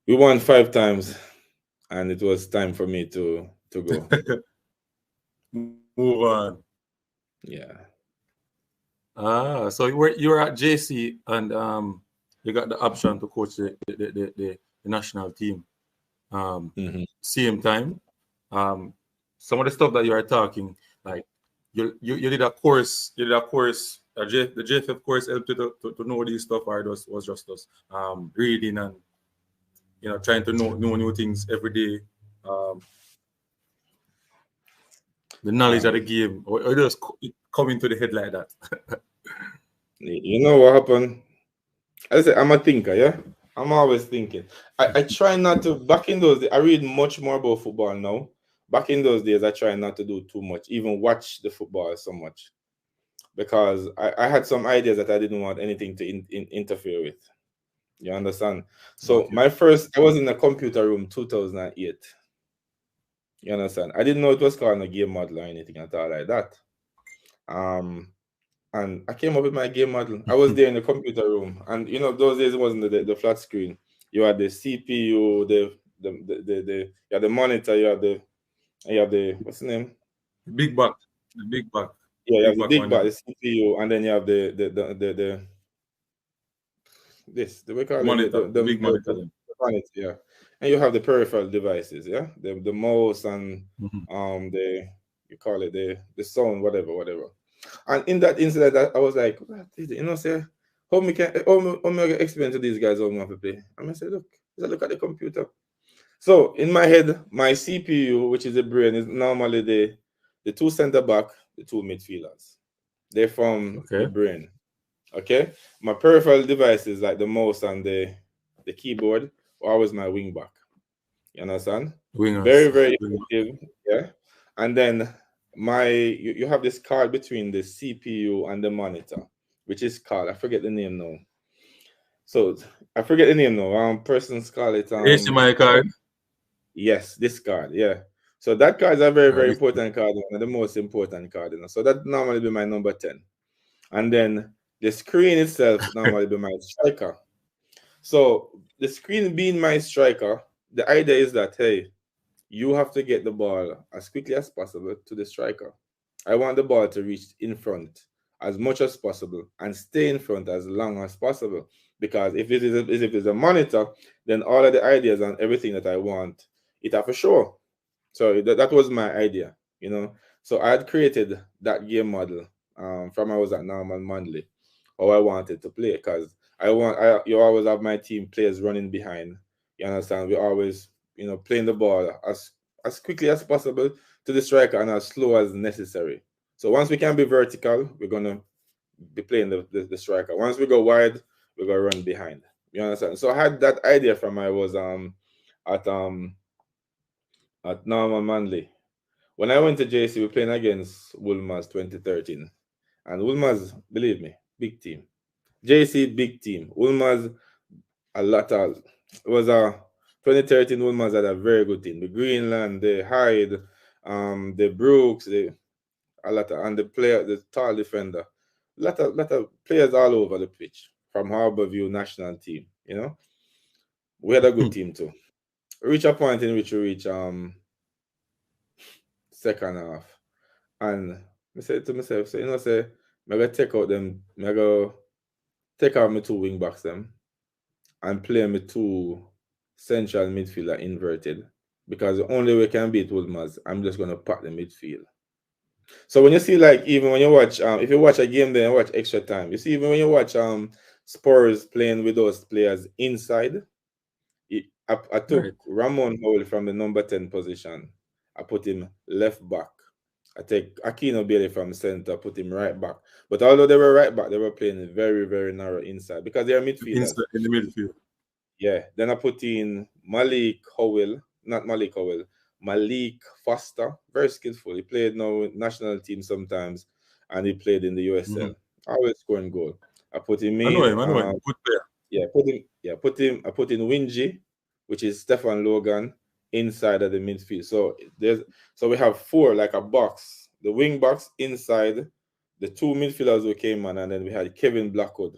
we won 5 times, and it was time for me to go. Move on. Yeah. So you were at JC, and you got the option to coach the national team. Same time, some of the stuff that you are talking, like you did a course. The JFF course helped you to know these stuff, or it was just us reading and trying to know new things every day. The knowledge of the game, or just come into the head like that. You know what happened? I say I'm a thinker, yeah. I'm always thinking. I try not to. Back in those days, I read much more about football now. Back in those days, I try not to do too much, even watch the football so much, because I had some ideas that I didn't want anything to interfere with. You understand? So Okay. I was in a computer room 2008. You understand? I didn't know it was called a game model or anything at all like that. And I came up with my game model. I was there in the computer room, and those days it wasn't the flat screen. You had the CPU, you had the monitor, you have the what's the name? The big back. Yeah, you have Big the back big one. bar, the CPU, and then you have the we call it Monitor. The big monitor. the monitor, yeah. And you have the peripheral devices, yeah, the mouse and the you call it the sound, whatever. And in that incident, I was like, what is it? Say, how me can explain to these guys how me have to play? And I said, look at the computer. So in my head, my CPU, which is the brain, is normally the 2 center back, the 2 midfielders. They're from the brain. Okay, my peripheral devices like the mouse and the keyboard are always my wing back. You understand? Wingers. Very, very effective. Yeah. And then you have this card between the CPU and the monitor, which is called, I forget the name now. So I forget the name now. Persons call it HDMI card. Yes, this card. Yeah. So that card is a very, very important card, and the most important card. So that normally be my number 10. And then the screen itself normally be my striker. So the screen being my striker, the idea is that, hey, you have to get the ball as quickly as possible to the striker. I want the ball to reach in front as much as possible and stay in front as long as possible. Because if it's a monitor, then all of the ideas and everything that I want, it have for sure. So that was my idea, So I had created that game model from I was at Norman Manley, how I wanted to play, because you always have my team players running behind. You understand? We always, playing the ball as quickly as possible to the striker and as slow as necessary. So once we can be vertical, we're gonna be playing the striker. Once we go wide, we're gonna run behind. You understand? So I had that idea from I was at Norman Manley. When I went to JC, we were playing against Wolmer's 2013. And Wolmer's, believe me, big team. JC, big team. Wolmer's, it was a 2013 Wolmer's had a very good team. The Greenland, the Hyde, the Brooks, and the tall defender. Lot of players all over the pitch from Harborview National Team, We had a good team too. We reach a point in which we reach second half. And I said to myself, I'm gonna take out them, I'm gonna take out my 2 wing backs them and play my 2 central midfielder inverted. Because the only way I can beat Wolmer's, I'm just gonna pack the midfield. So when you see, like, even when you watch, if you watch a game, then you watch extra time. You see, even when you watch Spurs playing with those players inside, I took Right. Ramon Howell from the number 10 position. I put him left back. I take Aquino Bailey from center, put him right back. But although they were right back, they were playing very, very narrow inside because they are midfielders. Inside in the midfield. Yeah. Then I put in Malik Howell, not Malik Howell, Malik Foster, very skillful. He played now with national team sometimes, and he played in the USL. Always scoring goal. I put him I know in. him. I know him. Good player. Yeah, put him. Yeah, put him. I put in Wingy, which is Stefan Logan, inside of the midfield. So we have four, like a box. The wing box inside, the two midfielders who came on, and then we had Kevin Blackwood.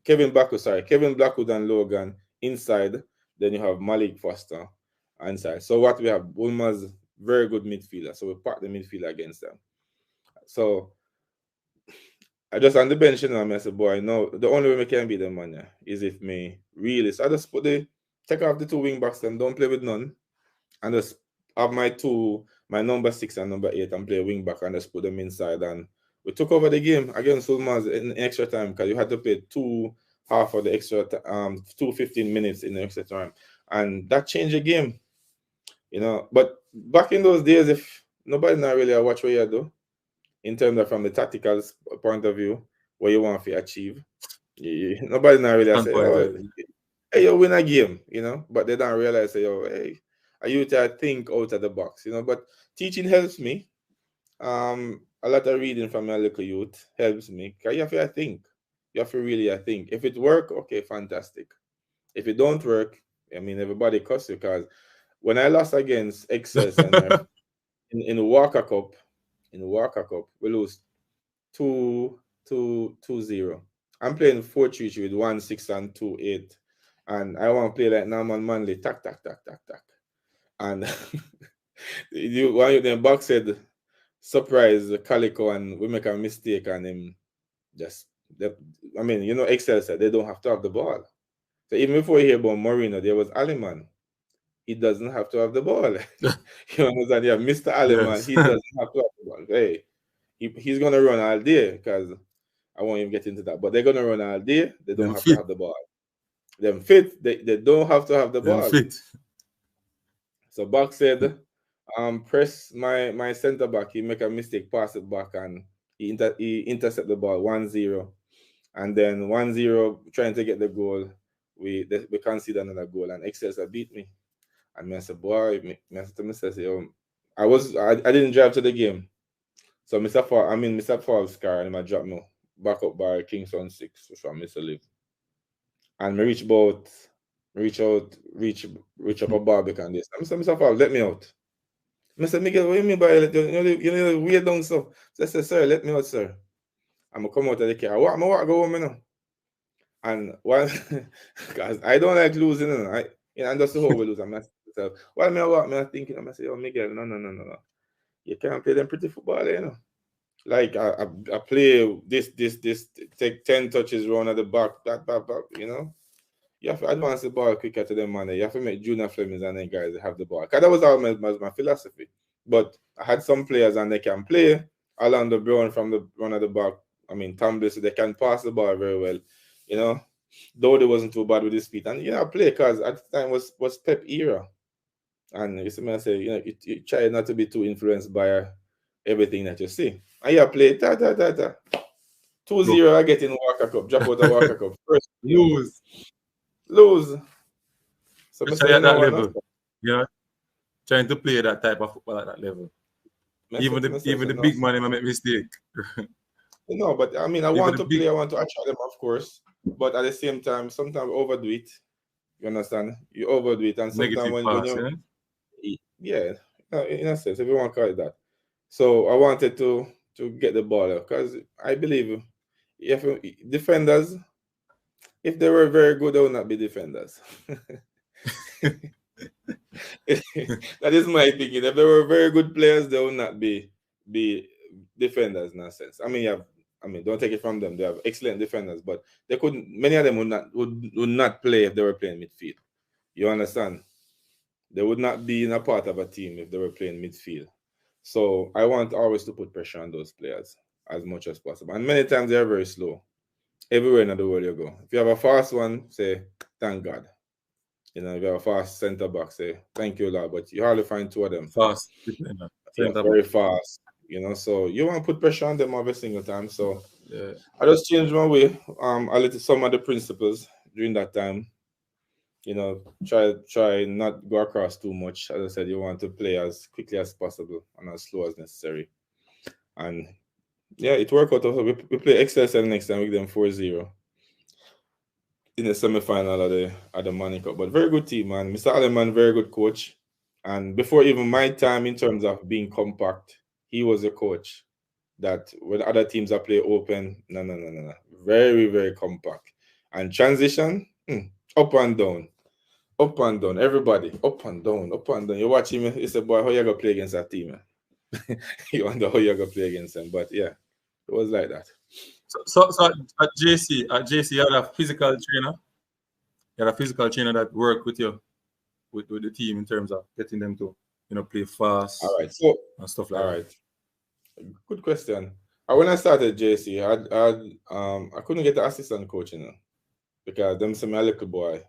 Kevin Blackwood and Logan inside. Then you have Malik Foster inside. So what we have, Bulma's very good midfielder. So we park the midfielder against them. So I just on the bench, you know, I said, boy, no, the only way we can beat them, man, yeah, is if me really. So I just take off the two wing backs and don't play with none. And just have my number 6 and number 8 and play wing back and just put them inside. And we took over the game against Ulmaz in extra time because you had to play half of the extra 15 minutes in the extra time. And that changed the game. You know, but back in those days, if nobody not really watch what you do, in terms of from the tactical point of view, what you want to achieve. Nobody not really say, oh, hey, you win a game, you know, but they don't realize, say, oh, hey, I used to think out of the box, you know, but teaching helps me. A lot of reading from my little youth helps me. Because you have to think. You have to really think. If it work, okay, fantastic. If it don't work, I mean, everybody cuss you because when I lost against Excess and in the Walker Cup, we lose 2-0. I'm playing 4-3 with 1-6 and 2-8. And I want to play like Norman Manley, tack. And the box said, surprise Calico, and we make a mistake, and him I mean, you know, Excel said they don't have to have the ball. So even before you hear about Moreno, there was Aliman. He doesn't have to have the ball. You understand? Yeah, Mr. Aliman, yes. He doesn't have to have the ball. Hey, he's gonna run all day because I won't even get into that. But they're gonna run all day. They don't have to have the ball. Them fit. They don't have to have the ball. Fit. So Buck said, press my center back. He make a mistake, pass it back, and he intercept the ball 1-0. And then 1-0, trying to get the goal. We concede another goal, and Excess beat me. And I said, boy, I didn't drive to the game. So Mr. Fall's car, and I dropped me back up by Kingston 6, so I missed a live. And I reach up a Barbican this. I said, Mr. Fall, let me out. I said, Miguel, what do you mean by you know weird down so? So I said, sir, let me out, sir. I'm gonna come out of the car. I'm gonna go home now. And while because I don't like losing, and that's the whole we lose. I'm myself. While I'm thinking, I'm say, oh Miguel, no. You can't play them pretty football, you know. Like I play this, take 10 touches round at the back, that, you know. You have to advance the ball quicker to them, man. You have to make Junior Flemings and then guys have the ball. Because that was all my philosophy. But I had some players and they can play along the Brown from the run at the back. I mean, Tumblr, so they can pass the ball very well. You know, though they wasn't too bad with his feet. And, I play because at the time was Pep era. And you see me say, you try not to be too influenced by everything that you see. And you play, 2-0, I get in Walker Cup, drop out of Walker Cup. First, lose. So especially at that level, trying to play that type of football at that level. Even the big man might make mistake. No, but I mean, I want to play, I want to attract them, of course. But at the same time, sometimes overdo it. You understand? You overdo it, and sometimes when you, in a sense, if you want to call it that. So I wanted to get the ball because I believe if defenders, if they were very good, they would not be defenders. That is my thinking. If they were very good players, they would not be defenders in a sense. I mean, don't take it from them. They have excellent defenders, but they couldn't. Many of them would not play if they were playing midfield. You understand? They would not be in a part of a team if they were playing midfield. So I want always to put pressure on those players as much as possible. And many times they're very slow. Everywhere in the world you go. If you have a fast one, say, thank God. You know, if you have a fast centre back, say, thank you, Lord. But you hardly find two of them. Fast. Yeah, very fast. You know, so you want to put pressure on them every single time. So Yeah. I just changed my way. A little some of the principles during that time. You know, try not go across too much. As I said, you want to play as quickly as possible and as slow as necessary. And yeah, it worked out. Also, we play XSL next time with them 4-0 in the semi-final of the Money Cup. But very good team, man. Mr. Alleman, very good coach. And before even my time in terms of being compact, he was a coach that when other teams are play open, no. Very, very compact. And transition, up and down. Up and down. Everybody, up and down, up and down. You watch him, you say, boy, how you going to play against that team? Man? You wonder how you going to play against them. But yeah, it was like that. So at JC, you had a physical trainer. You had a physical trainer that worked with you, with the team in terms of getting them to, play fast. All right. So and stuff like that. All right. Good question. When I started JC, I couldn't get the assistant coach, because them say me a little boy.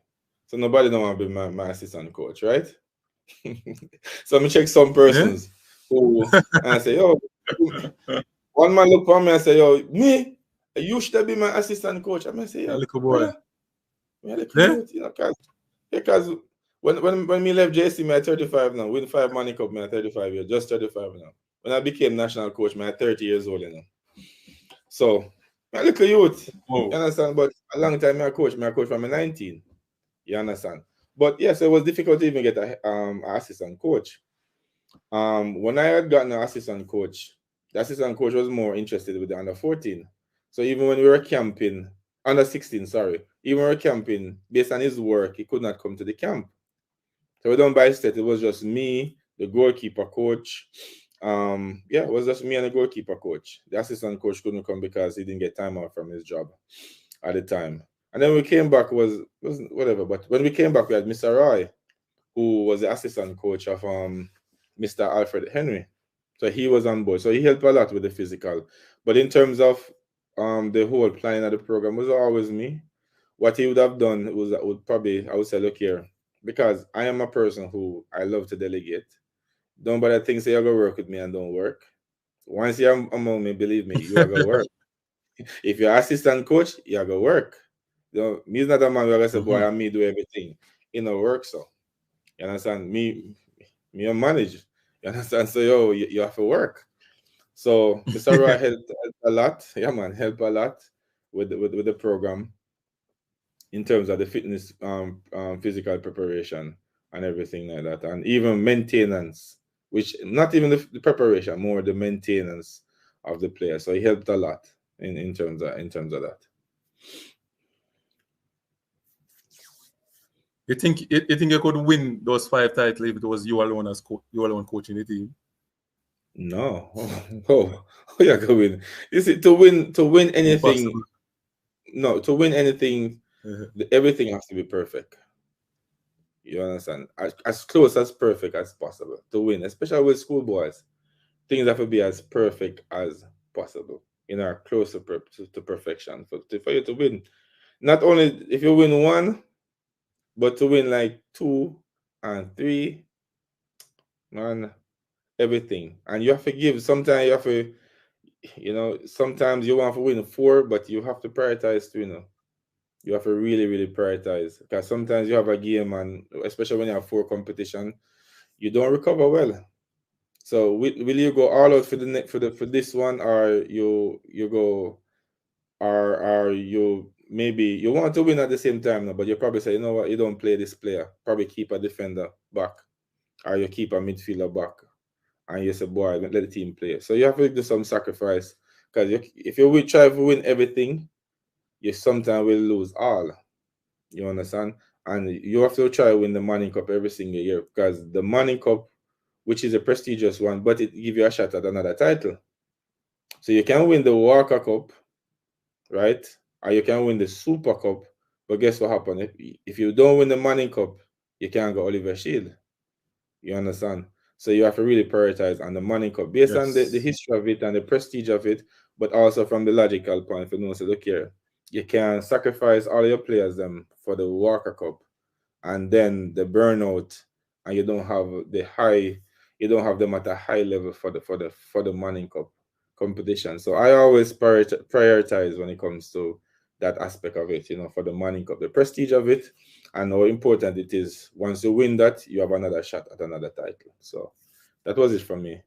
So nobody don't want to be my assistant coach, right? So I check some persons who and I say, yo, one man look for me and say, yo, me, you should be my assistant coach. I say, yo, little boy. Me a little youth, because when me left JC, me at 35 now. Win 5 Money Cup, me at 35 years, just 35 now. When I became national coach, me at 30 years old, So, me a little youth, you understand? But a long time I coach from 19. You understand? But yes, it was difficult to even get an assistant coach. When I had gotten an assistant coach, the assistant coach was more interested with the under 14. So even when we were camping, under 16, sorry, even when we were camping, based on his work, he could not come to the camp. So we done by state, it was just me, the goalkeeper coach. It was just me and the goalkeeper coach. The assistant coach couldn't come because he didn't get time off from his job at the time. And then we came back, was whatever. But when we came back, we had Mr. Roy, who was the assistant coach of Mr. Alfred Henry. So he was on board. So he helped a lot with the physical. But in terms of the whole planning of the program was always me. What he would have done I would say, look here, because I am a person who I love to delegate. Don't bother think say you're gonna work with me and don't work. Once you're among me, believe me, you are gonna work. If you're assistant coach, you're gonna work. Me's not a man who gonna say, boy, and me do everything. Work so. You understand? Me a manage. You understand? So you have to work. So Mr. Roy helped a lot. Yeah, man, helped a lot with the program in terms of the fitness, physical preparation and everything like that, and even maintenance, which not even the preparation, more the maintenance of the player. So he helped a lot in terms of that. You think you could win those 5 titles if it was you alone coaching the team? No. Oh, you're gonna win. You see, to win anything. Impossible. No, to win anything, everything has to be perfect. You understand? As close as perfect as possible to win, especially with schoolboys. Things have to be as perfect as possible. Close to perfection for you to win. Not only if you win 1, but to win like 2 and 3, man, everything. And you have to give. Sometimes you have to, sometimes you want to win 4, but you have to prioritize 2. You have to really, really prioritize, because sometimes you have a game, and especially when you have 4 competition, you don't recover well. So will you go all out for this one, or you go, or you maybe you want to win at the same time now, but you probably say, you know what, you don't play this player, probably keep a defender back, or you keep a midfielder back, and you say, boy, let the team play. So you have to do some sacrifice, because if you will try to win everything, you sometimes will lose all. You understand? And you have to try to win the Money Cup every single year, because the Money Cup, which is a prestigious one, but it gives you a shot at another title. So you can win the Walker Cup, right? Or you can win the Super Cup. But guess what happens? If you don't win the Money Cup, you can't go Oliver Shield. You understand? So you have to really prioritize on the money cup based on the Yes. history of it and the prestige of it, but also from the logical point. You know, so look here, you can sacrifice all your players them for the Walker Cup, and then the burnout, and you don't have you don't have them at a high level for the Manning Cup competition. So I always prioritize when it comes to that aspect of it, you know, for the Manning Cup, the prestige of it, and how important it is. Once you win that, you have another shot at another title. So that was it for me,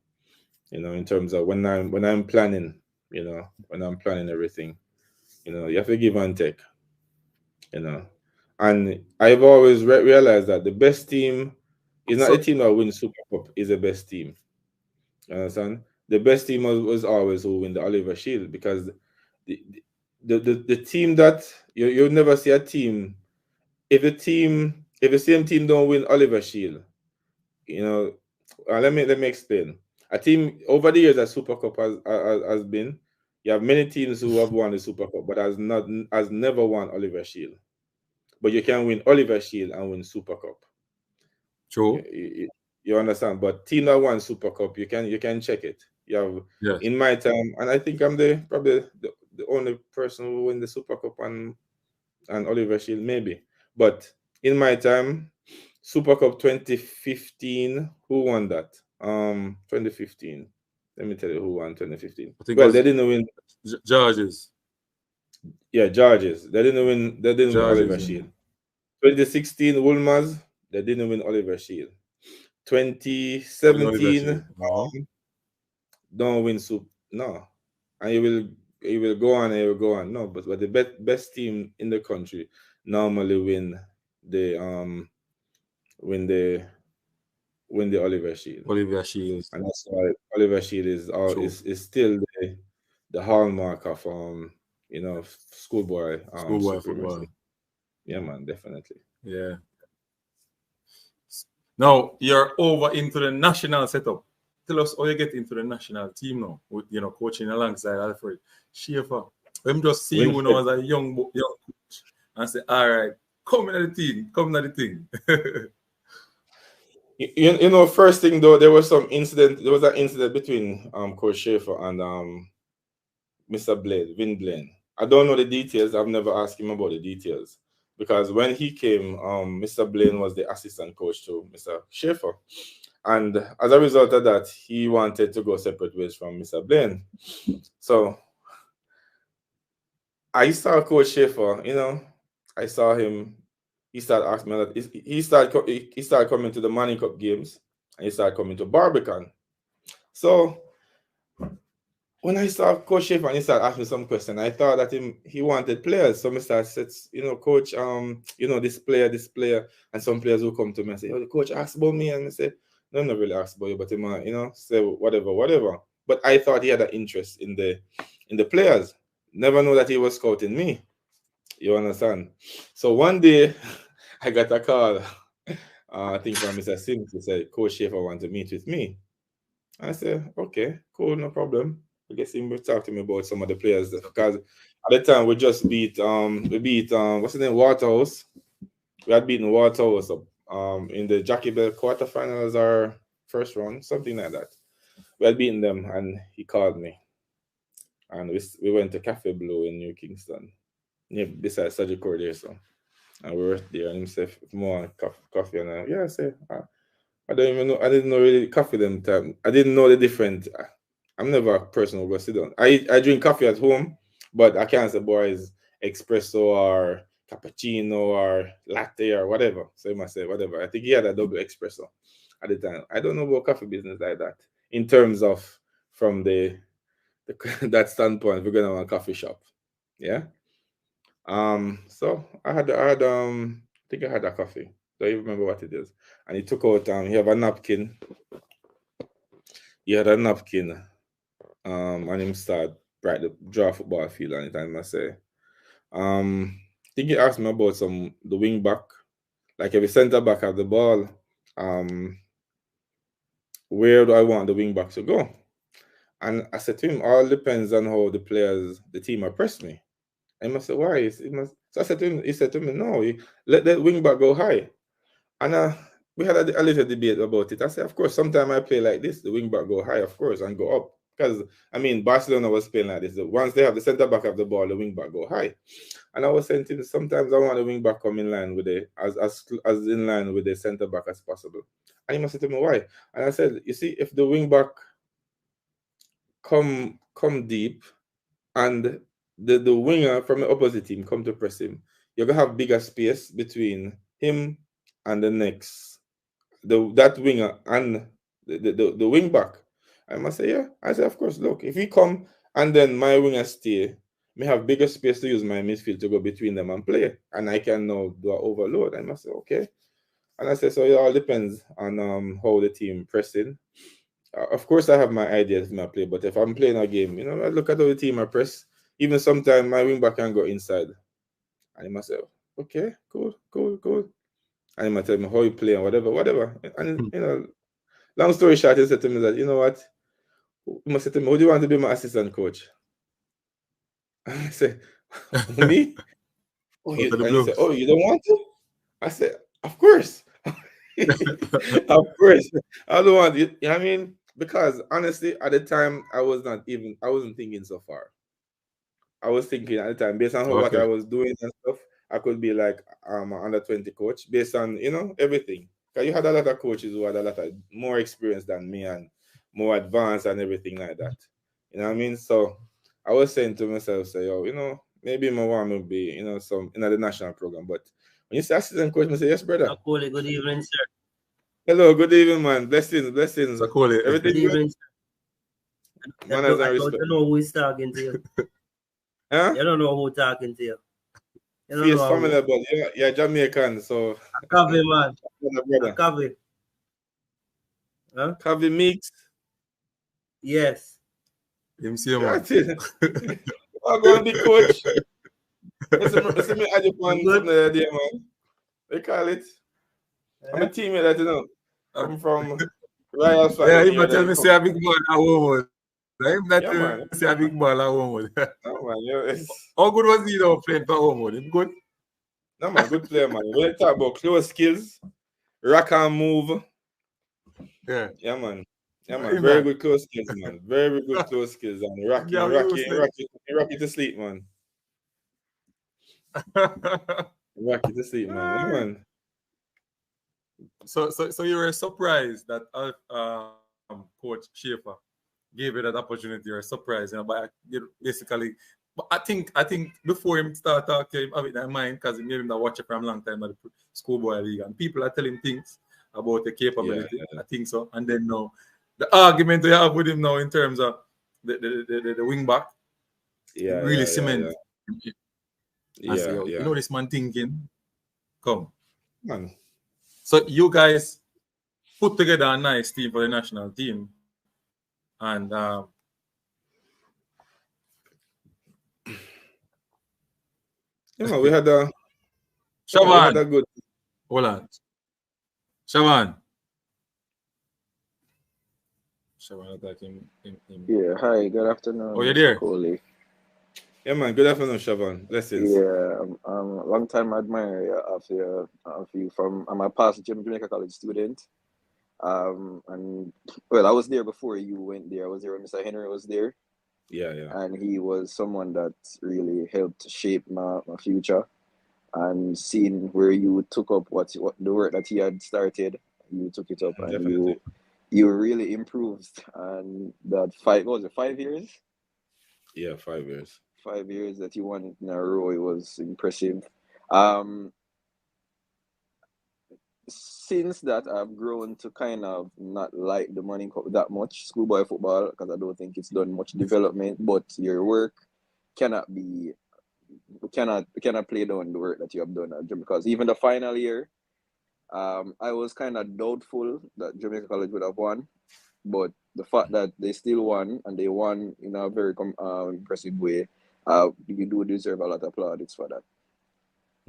you know, in terms of when I'm planning, you know, when I'm planning everything, you know, you have to give and take, you know. And I've always realized that the best team is not the So team that wins Super Cup, is the best team. You understand? The best team was always who win the Oliver Shield, because the the team that you'll never see a team, if the same team don't win Oliver Shield, you know. Let me explain. A team over the years that Super Cup has been, you have many teams who have won the Super Cup, but has never won Oliver Shield. But you can win Oliver Shield and win Super Cup. true. You understand? But team that won Super Cup, you can check it. You have Yes. in my time, and I think I'm probably the only person who win the Super Cup and Oliver Shield, maybe. But in my time, Super Cup 2015, who won that? 2015. Let me tell you who won 2015. I think it Well, they was didn't win. Georges. Yeah, Georges. They didn't win. They didn't win Oliver Georges. Shield. 2016, Wolmers. They didn't win Oliver Shield. Win Oliver 2017, Shield. No. don't win soup. No. And you will go on and you will go on. No, but the best team in the country normally the um win the Oliver Shield. Oliver Shields. And that's why Oliver Shield True. is still the hallmark of schoolboy Schoolboy supremacy. football. Yeah, man, definitely. Yeah. Now you're over into the national setup. Tell us how you get into the national team now, with coaching alongside Alfred Schaefer. I'm just see you when I Winfred, was a young coach and say, all right, come in the team, come in the team. first thing though, there was an incident between Coach Schaefer and Mr. Vin Blaine. I don't know the details. I've never asked him about the details, because when he came, Mr. Blaine was the assistant coach to Mr. Schaefer. And as a result of that, he wanted to go separate ways from Mr. Blaine. So I saw Coach Schaefer, I saw him. He started asking me that. He started coming to the Manning Cup games, and he started coming to Barbican. So when I saw Coach Schaefer and he started asking me some question, I thought that he wanted players. So Mr. said, Coach, this player, and some players will come to me and say, oh, the coach asked about me, and I say, no, not really asked about you, but he might, say whatever. But I thought he had an interest in the players. Never know that he was scouting me. You understand? So one day I got a call, I think from Mr. Sims, who said Coach Schaefer wanted to meet with me. I said, okay, cool, no problem. I guess he will talk to me about some of the players, because at the time we just beat what's his name, Waterhouse. We had beaten Waterhouse in the Jackie Bell quarterfinals or first round, something like that. We had beaten them, and he called me, and we went to Cafe Blue in New Kingston, beside Surgical there, so. And we were there, and he said, more coffee, and I said, I don't even know. I didn't know really coffee them time. I didn't know the different. I'm never a person who go sit down. I drink coffee at home, but I can't say boys espresso or cappuccino or latte or whatever. So he must say whatever. I think he had a double espresso at the time. I don't know about coffee business like that in terms of from the that standpoint. We're gonna have a coffee shop, yeah. So I think I had a coffee. Don't even remember what it is. And he took out he have a napkin. He had a napkin. And him start draw a football field on it, and I say, I think he asked me about the wing back. Like if a centre back have the ball, where do I want the wing back to go? And I said to him, all depends on how the team press me. And he must say, why? So I said to him, he said to me, no, let that wing back go high. And we had a little debate about it. I said, of course, sometimes I play like this, the wing back go high, of course, and go up. Because I mean, Barcelona was playing like this. Once they have the centre back of the ball, the wing back go high. And I was saying to him, sometimes I want the wing back come in line with the as in line with the centre back as possible. And he must say to me, why? And I said, you see, if the wing back come deep and the winger from the opposite team come to press him, you're gonna have bigger space between him and the next that winger and the wing back. I must say, yeah. I said, of course, look, if he come and then my winger stay, may have bigger space to use my midfield to go between them and play. And I can now do an overload. I must say, okay. And I said, so it all depends on how the team pressing. Of course, I have my ideas in my play, but if I'm playing a game, I look at how the team I press. Even sometimes my wing back can go inside. And I must say, okay, cool. And he might tell me how you play and whatever. And long story short, he said to me that, you know what? He must say to me, who do you want to be my assistant coach? And I said, me? And he said, oh, you don't want to? I said, of course. Of course. I don't want it. You know what I mean? Because honestly, at the time, I wasn't thinking so far. I was thinking at the time, based on what I was doing and stuff, I could be like an under 20 coach based on, everything. Because you had a lot of coaches who had a lot of more experience than me and more advanced and everything like that. You know what I mean? So I was saying to myself, say, maybe my want to be, some in the national program. But when you say assistant coach, I say, yes, brother. Coley, good evening, sir. Hello, good evening, man. Blessings. Coley. Everything good evening, sir. Manners and I respect. don't know who is talking to you. Huh? You don't know who talking to you. You don't Face know family, but you're Jamaican, so. I cover, man. Brother. I cover. Huh? Cover mix. Yes. Him see man. That's it. I'm going to be coach. Listen, me add you on something there, man. They call it. I'm a teammate that, I'm from Royal Family. Yeah, he might tell me say a big ball at Homewood. Him not say a big ball at Homewood. No, man. How good was he though playing for Homewood? Him good? No, man, good player, man. When you talk about close skills, rock and move. Yeah. Yeah, man. Yeah, man. Very good close skills, man. Very good close skills. And rocky to sleep, man. Rocky to sleep, man. Yeah, man. So you were surprised that Coach Schaefer gave you that opportunity. You were surprised, but basically. But I think before him start talking, him have it in mind because he made him that watch it from a long time at the schoolboy league, and people are telling things about the capability. Yeah. I think so. And then now the argument we have with him now in terms of the wing back, really cement. Yeah. You know this man thinking, come, man. So you guys put together a nice team for the national team, and we had a Shaban. We had a good. Hold on, Shaban. Yeah, hi, good afternoon. Oh, you're there? Coley. Yeah, man, good afternoon, Shaban. Blessings. Yeah, long time admirer of you from, I'm a past Jamaica College student. And well, I was there before you went there. I was there when Mr. Henry was there. Yeah. And he was someone that really helped shape my future. And seeing where you took up what the work that he had started, you took it up, and definitely. you really improved. And that 5 years? Yeah, 5 years. 5 years that you won in a row, it was impressive. Since that, I've grown to kind of not like the Morning Cup that much, schoolboy football, because I don't think it's done much development. But your work cannot play down the work that you have done, because even the final year, I was kind of doubtful that Jamaica College would have won, but the fact that they still won, and they won in a very impressive way, you do deserve a lot of plaudits for that.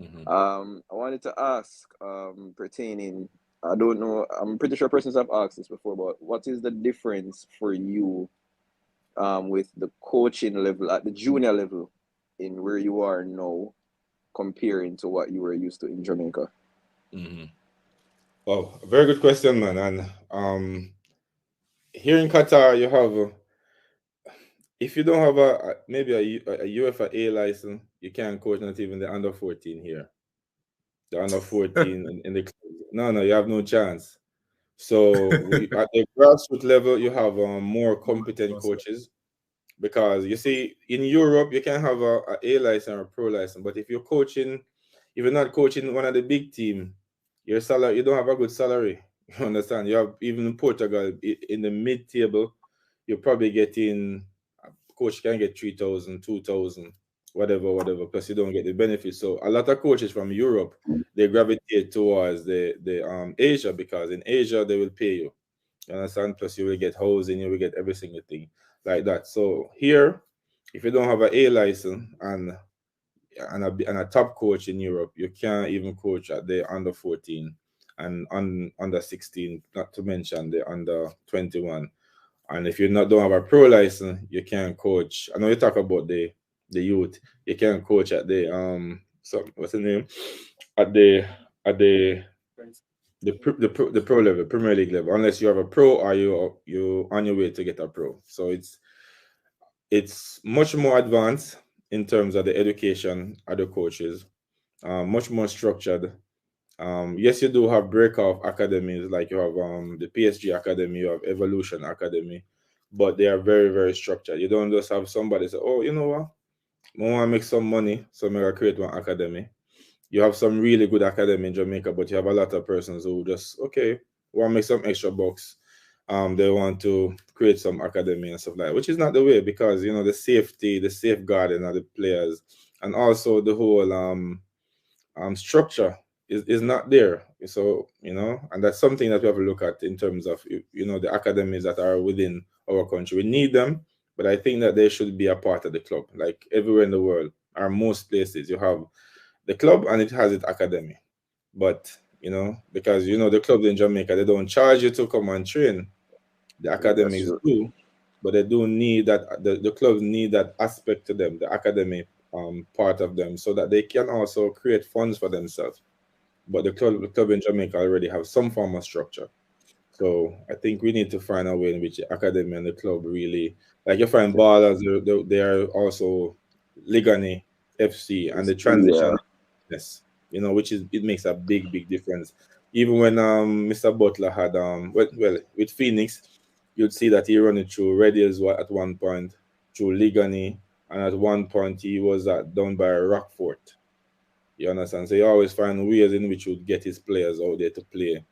Mm-hmm. I wanted to ask, pertaining, I don't know, I'm pretty sure persons have asked this before, but what is the difference for you with the coaching level at the junior level in where you are now comparing to what you were used to in Jamaica? Mm-hmm. Oh, very good question, man. And here in Qatar, you have if you don't have maybe a UEFA A license, you can't coach not even the under 14 here. The under 14 in the no, no, you have no chance. So at the grassroots level, you have more competent coaches because you see in Europe you can have a license or a pro license, but if you're coaching, if you're not coaching one of the big team, your salary you don't have a good salary. You understand? You have even in Portugal in the mid table, you're probably getting coach can get 3,000, 2,000, whatever, whatever. Plus you don't get the benefits. So a lot of coaches from Europe they gravitate towards the Asia because in Asia they will pay you. You understand? Plus, you will get housing, you will get every single thing like that. So here, if you don't have an A license and a top coach in Europe, you can't even coach at the under 14 and under 16, not to mention the under 21. And if you not don't have a pro license, you can't coach. I know you talk about the youth. You can't coach at the so what's the name at the the pro level, Premier League level, unless you have a pro or you on your way to get a pro. So it's much more advanced in terms of the education of the coaches, much more structured. Yes, you do have breakoff academies like you have the PSG Academy, you have Evolution Academy, but they are very very structured. You don't just have somebody say, oh, you know what, I want to make some money, so I'm gonna create one academy. You have some really good academy in Jamaica, but you have a lot of persons who just okay want to make some extra bucks. They want to create some academy and stuff like that, which is not the way because you know the safety, the safeguarding of the players, and also the whole structure is not there. So you know, and that's something that we have to look at in terms of you know the academies that are within our country. We need them, but I think that they should be a part of the club, like everywhere in the world, or most places. You have the club and it has its academy. But you know, because you know the clubs in Jamaica, they don't charge you to come and train. The Yeah, that's academies true. do, but they do need that the clubs need that aspect to them, the academy part of them, so that they can also create funds for themselves. But the club in Jamaica already have some form of structure. So I think we need to find a way in which the academy and the club really, like you find ballers, they are also Ligani FC, and the transition, Yeah, yes, you know, which is it makes a big difference. Even when Mr. Butler had well with Phoenix, you'd see that he run it through Radials at one point, through Ligani, and at one point he was down by Rockfort. You understand? So you always find ways in which you would get his players out there to play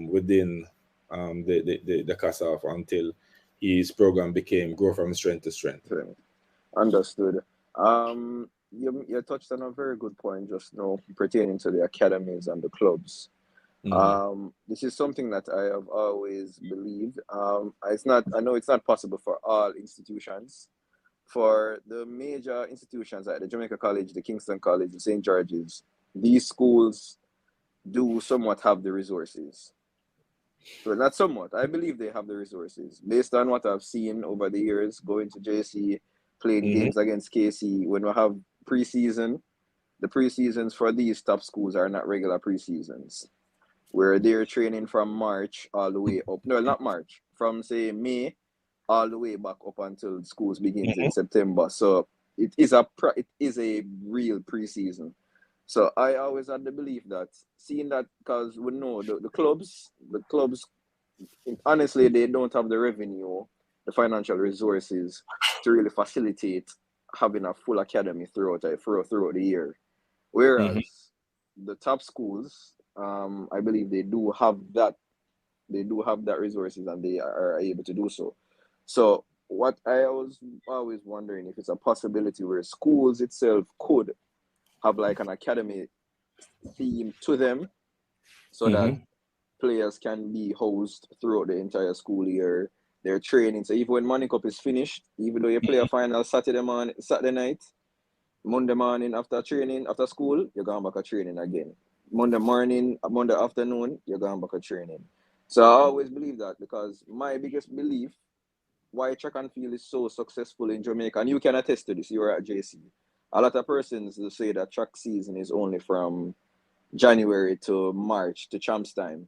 within the CASAF until his program became grow from strength to strength. okay. Understood. You touched on a very good point just now pertaining to the academies and the clubs. Hmm. This is something that I have always believed. It's not. I know it's not possible for all institutions. For the major institutions like the Jamaica College, the Kingston College, the St. George's, these schools do somewhat have the resources. Well, not somewhat. I believe they have the resources based on what I've seen over the years, going to JC, playing Hmm. games against KC. When we have preseason, the preseasons for these top schools are not regular preseasons, where they're training from March all the way up. No, not March. From say May all the way back up until schools begins in September. So it is a real preseason. So I always had the belief that seeing that because we know the clubs honestly they don't have the revenue, the financial resources to really facilitate having a full academy throughout the year. Hmm. Whereas the top schools, I believe they do have that resources and they are able to do so. So what I was always wondering if it's a possibility where schools itself could have like an academy theme to them so that Hmm. players can be housed throughout the entire school year. Their training. So even when Money Cup is finished, even though you play a final Saturday night, Monday morning after training, after school, you're going back to training again. Monday morning, Monday afternoon, you're going back to training. So I always believe that because my biggest belief why track and field is so successful in Jamaica, and you can attest to this, you were at JC. A lot of persons will say that track season is only from January to March to champs time.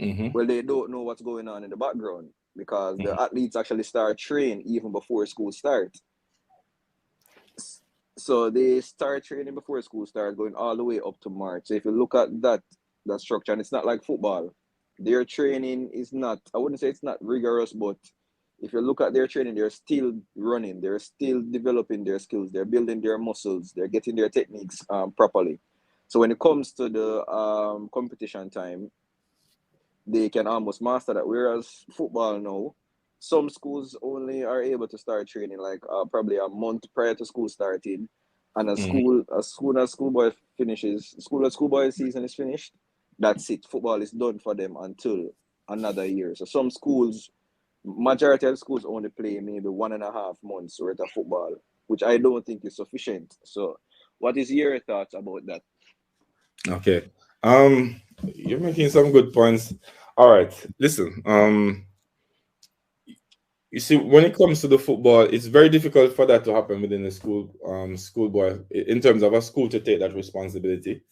Mm-hmm. Well, they don't know what's going on in the background because the Mm-hmm. athletes actually start training even before school starts. So they start training before school starts, going all the way up to March. So if you look at that structure, and it's not like football, their training is not. I wouldn't say it's not rigorous, but if you look at their training, they're still running, they're still developing their skills, they're building their muscles, they're getting their techniques properly. So when it comes to the competition time, they can almost master that. Whereas football now, some schools only are able to start training like probably a month prior to school starting, and Mm-hmm. as soon as schoolboy season is finished, that's it. Football is done for them until another year. So some schools, majority of schools only play maybe 1.5 months worth of football, which I don't think is sufficient. So, what is your thoughts about that? Okay. You're making some good points. All right. Listen. You see, when it comes to the football, it's very difficult for that to happen within the schoolboy, in terms of a school to take that responsibility,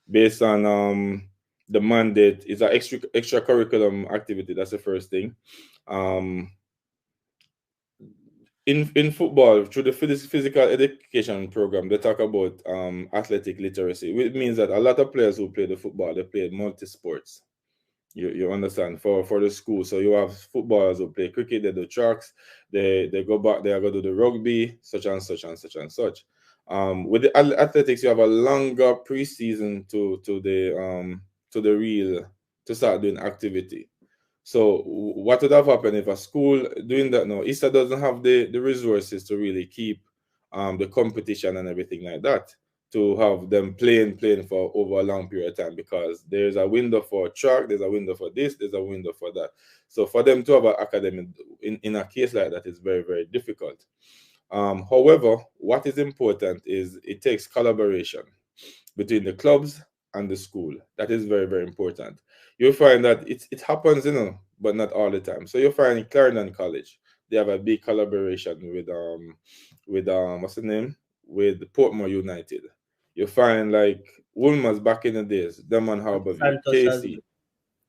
based on the mandate. It's an extra curriculum activity. That's the first thing. Um, in football, through the physical education program, they talk about athletic literacy, which means that a lot of players who play the football, they play multi sports. You understand, for the school. So you have footballers who play cricket, they do tracks, they go back, they go to the rugby, such and such and such and such. With the athletics, you have a longer preseason to the real to start doing activity. So what would have happened if a school doing that now? ISA doesn't have the resources to really keep the competition and everything like that, to have them playing for over a long period of time, because there's a window for track, there's a window for this, there's a window for that. So for them to have an academy in a case like that is very, very difficult. However, what is important is it takes collaboration between the clubs and the school. That is very, very important. You'll find that it happens, but not all the time. So you'll find in Clarendon College, they have a big collaboration with what's the name? With Portmore United. You find like Woolmer's back in the days, them on Harborview, Santos as KC.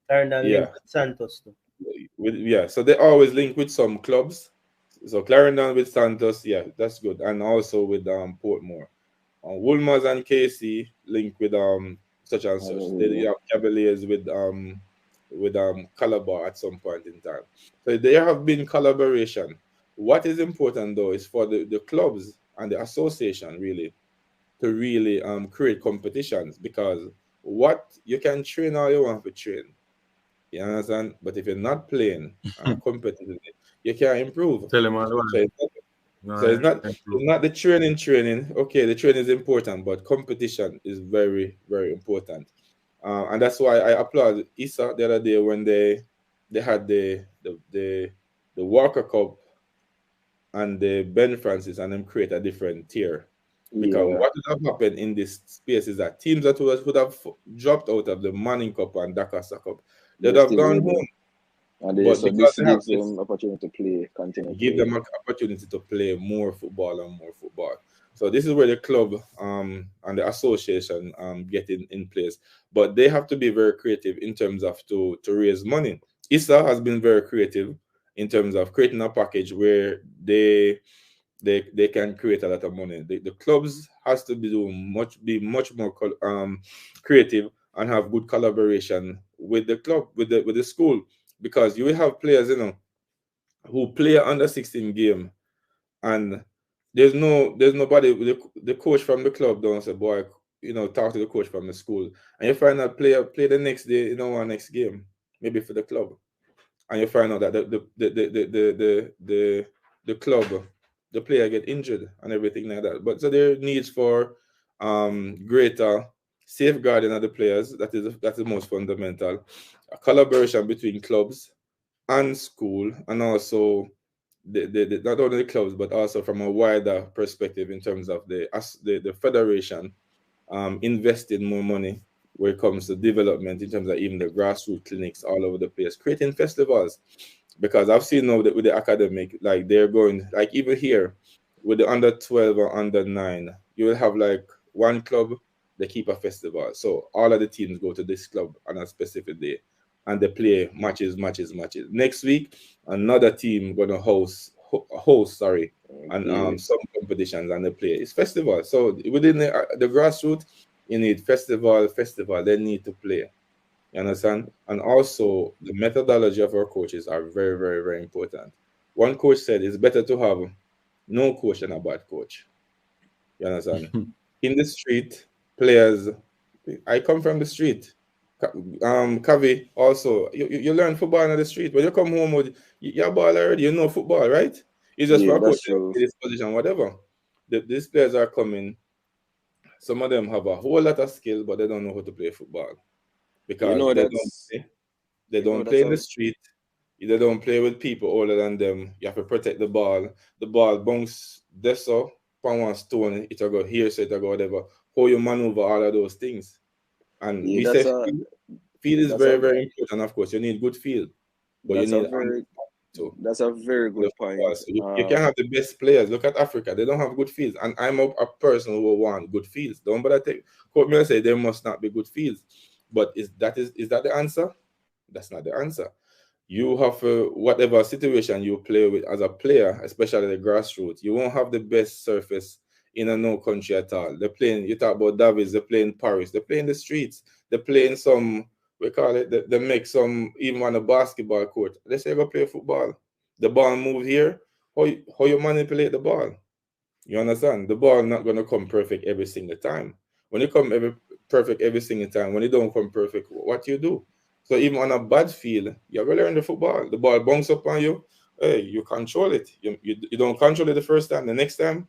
Clarendon link Yeah. with Santos too. So they always link with some clubs. So Clarendon with Santos, yeah, that's good. And also with Portmore. Woolmers and KC link with such and such. You have Cavaliers with Calabar at some point in time. So there have been collaboration. What is important though is for the clubs and the association really to really create competitions, because what you can train all you want to train. You understand? But if you're not playing competitively, you can't improve. Tell him all So right. it's not, No, so it's not thank it's you. not the training. Okay, the training is important, but competition is very, very important. And that's why I applaud ISA the other day when they had the Walker Cup and the Ben Francis, and them create a different tier. Because Yeah, what would have happened in this space is that teams that would have dropped out of the Manning Cup and Dakar Cup, they'd they're have still gone in there. home. And But so because this they have gives this, them opportunity to play, continue give play. them an opportunity to play more football and more football. So this is where the club and the association get in place. But they have to be very creative in terms of to raise money. ISA has been very creative in terms of creating a package where they can create a lot of money. The clubs has to be much more creative and have good collaboration with the club, with the school, because you will have players who play under 16 game, and there's nobody, the coach from the club don't say, boy, talk to the coach from the school, and you find out player play the next day, our next game, maybe for the club, and you find out that the club, the player get injured and everything like that. But so there needs for greater safeguarding of the players. That is most fundamental. A collaboration between clubs and school, and also not only the clubs but also from a wider perspective in terms of the federation investing more money where it comes to development, in terms of even the grassroots clinics all over the place, creating festivals. Because I've seen now that with the academic, like they're going, like even here with the under 12 or under 9, you will have like one club they keep a festival. So all of the teams go to this club on a specific day and they play matches. Next week, another team gonna host, and some competitions and they play. It's festival. So within the grassroots, you need festival. They need to play. You understand? And also the methodology of our coaches are very, very, very important. One coach said it's better to have no coach than a bad coach. You understand? In the street, players. I come from the street. Kavi, also, you learn football in the street. When you come home with your ball already, you know football, right? It's just for Yeah, a coach that's to true. play this position, whatever. These players are coming. Some of them have a whole lot of skill, but they don't know how to play football You because know they don't that's play. They you know don't play that's in the a street. They don't play with people older than them. You have to protect the ball. The ball bounce this so from one stone, it'll go here, so it'll go whatever. How you maneuver all of those things. And yeah, we say field is that's very, a very important, of course. You need good field, but you that's a need very too. that's a very The good football. point. So you can have the best players. Look at Africa; they don't have good fields, and I'm a person who want good fields. Don't bother take quote me and say there must not be good fields. But is that the answer? That's not the answer. You have whatever situation you play with as a player, especially the grassroots, you won't have the best surface in a no country at all. They're playing, you talk about Davis, they're playing Paris, they're playing the streets, they're playing some, we call it, they make some, even on a basketball court. They say go play football. The ball move here, how you manipulate the ball. You understand? The ball not gonna come perfect every single time. When it come perfect every single time, when it don't come perfect, what you do? So even on a bad field, you're gonna learn the football. The ball bounce up on you. Hey, you control it. You don't control it the first time. The next time,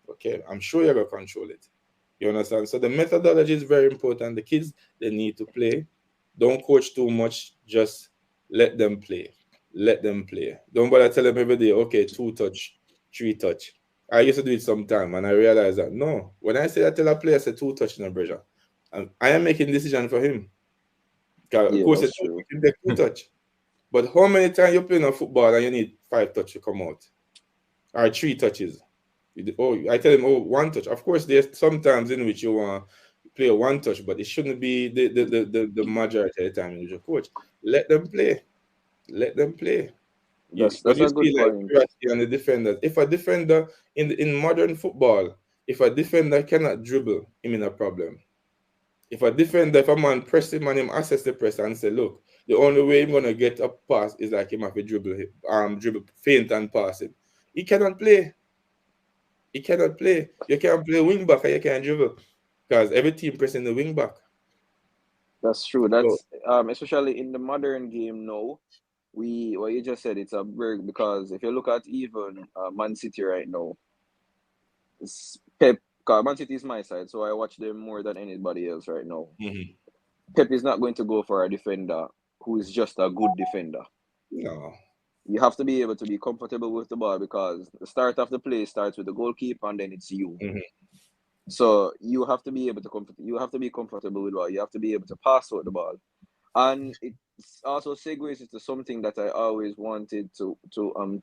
okay, I'm sure you're gonna control it. You understand? So the methodology is very important. The kids, they need to play. Don't coach too much. Just let them play. Let them play. Don't bother tell them every day, okay, 2 touch, 3 touch. I used to do it sometime and I realized that no, when I say I tell a player, I say 2 touch in a pressure. And I am making decision for him. Of Yeah, course, that's it's true. you can take 2 touch. But how many times you play a football and you need 5 touch to come out? Or 3 touches? I tell him, 1 touch. Of course, there's sometimes in which you want to play 1 touch, but it shouldn't be the majority of the time. You coach. Let them play. Let them play. But That's you a good see, like point. Verratti and the defenders. If a defender in modern football, if a defender cannot dribble, him in a problem. If a man press him and him assess the press and say, look, the only way I'm gonna get a pass is like him have to dribble feint and pass him. He cannot play. He cannot play. You can't play wing back and you can't dribble. Because every team pressing the wing back. That's true. So That's especially in the modern game now. We what you just said, it's a very because if you look at even Man City right now, it's Pep. 'Cause Man City is my side, so I watch them more than anybody else right now. mhm. Pep is not going to go for a defender who is just a good defender. No. You have to be able to be comfortable with the ball because the start of the play starts with the goalkeeper and then it's you. Mhm. So you have to be able to you have to be comfortable with the ball. You have to be able to pass out the ball. And it also segues into something that I always wanted to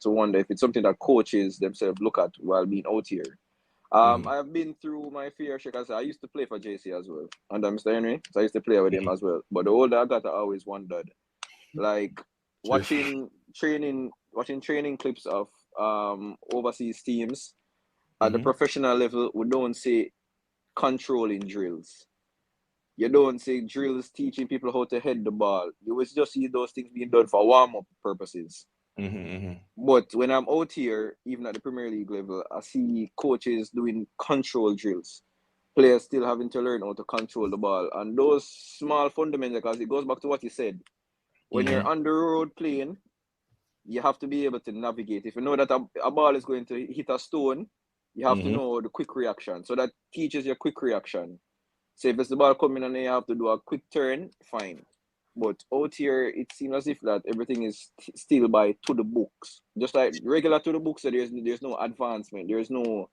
wonder if it's something that coaches themselves look at while being out here. Mhm. I've been through my fair share. I used to play for JC as well, and Mr. Henry, so I used to play with him Mhm. as well. But the older I got, I always wondered, like True. watching training clips of overseas teams at the Mhm. professional level. We don't see controlling drills. You don't see drills teaching people how to head the ball. You will just see those things being done for warm up purposes. Mhm. Mhm. But when I'm out here, even at the Premier League level, I see coaches doing control drills. Players still having to learn how to control the ball. And those small fundamentals, because it goes back to what you said. When you're Mhm. on the road playing, you have to be able to navigate. If you know that a ball is going to hit a stone, you have to Mhm. know the quick reaction. So that teaches you quick reaction. So if it's the ball coming and you have to do a quick turn, fine. But out here, it seems as if that everything is still by to the books. Just like regular to the books, so there's no advancement. There's no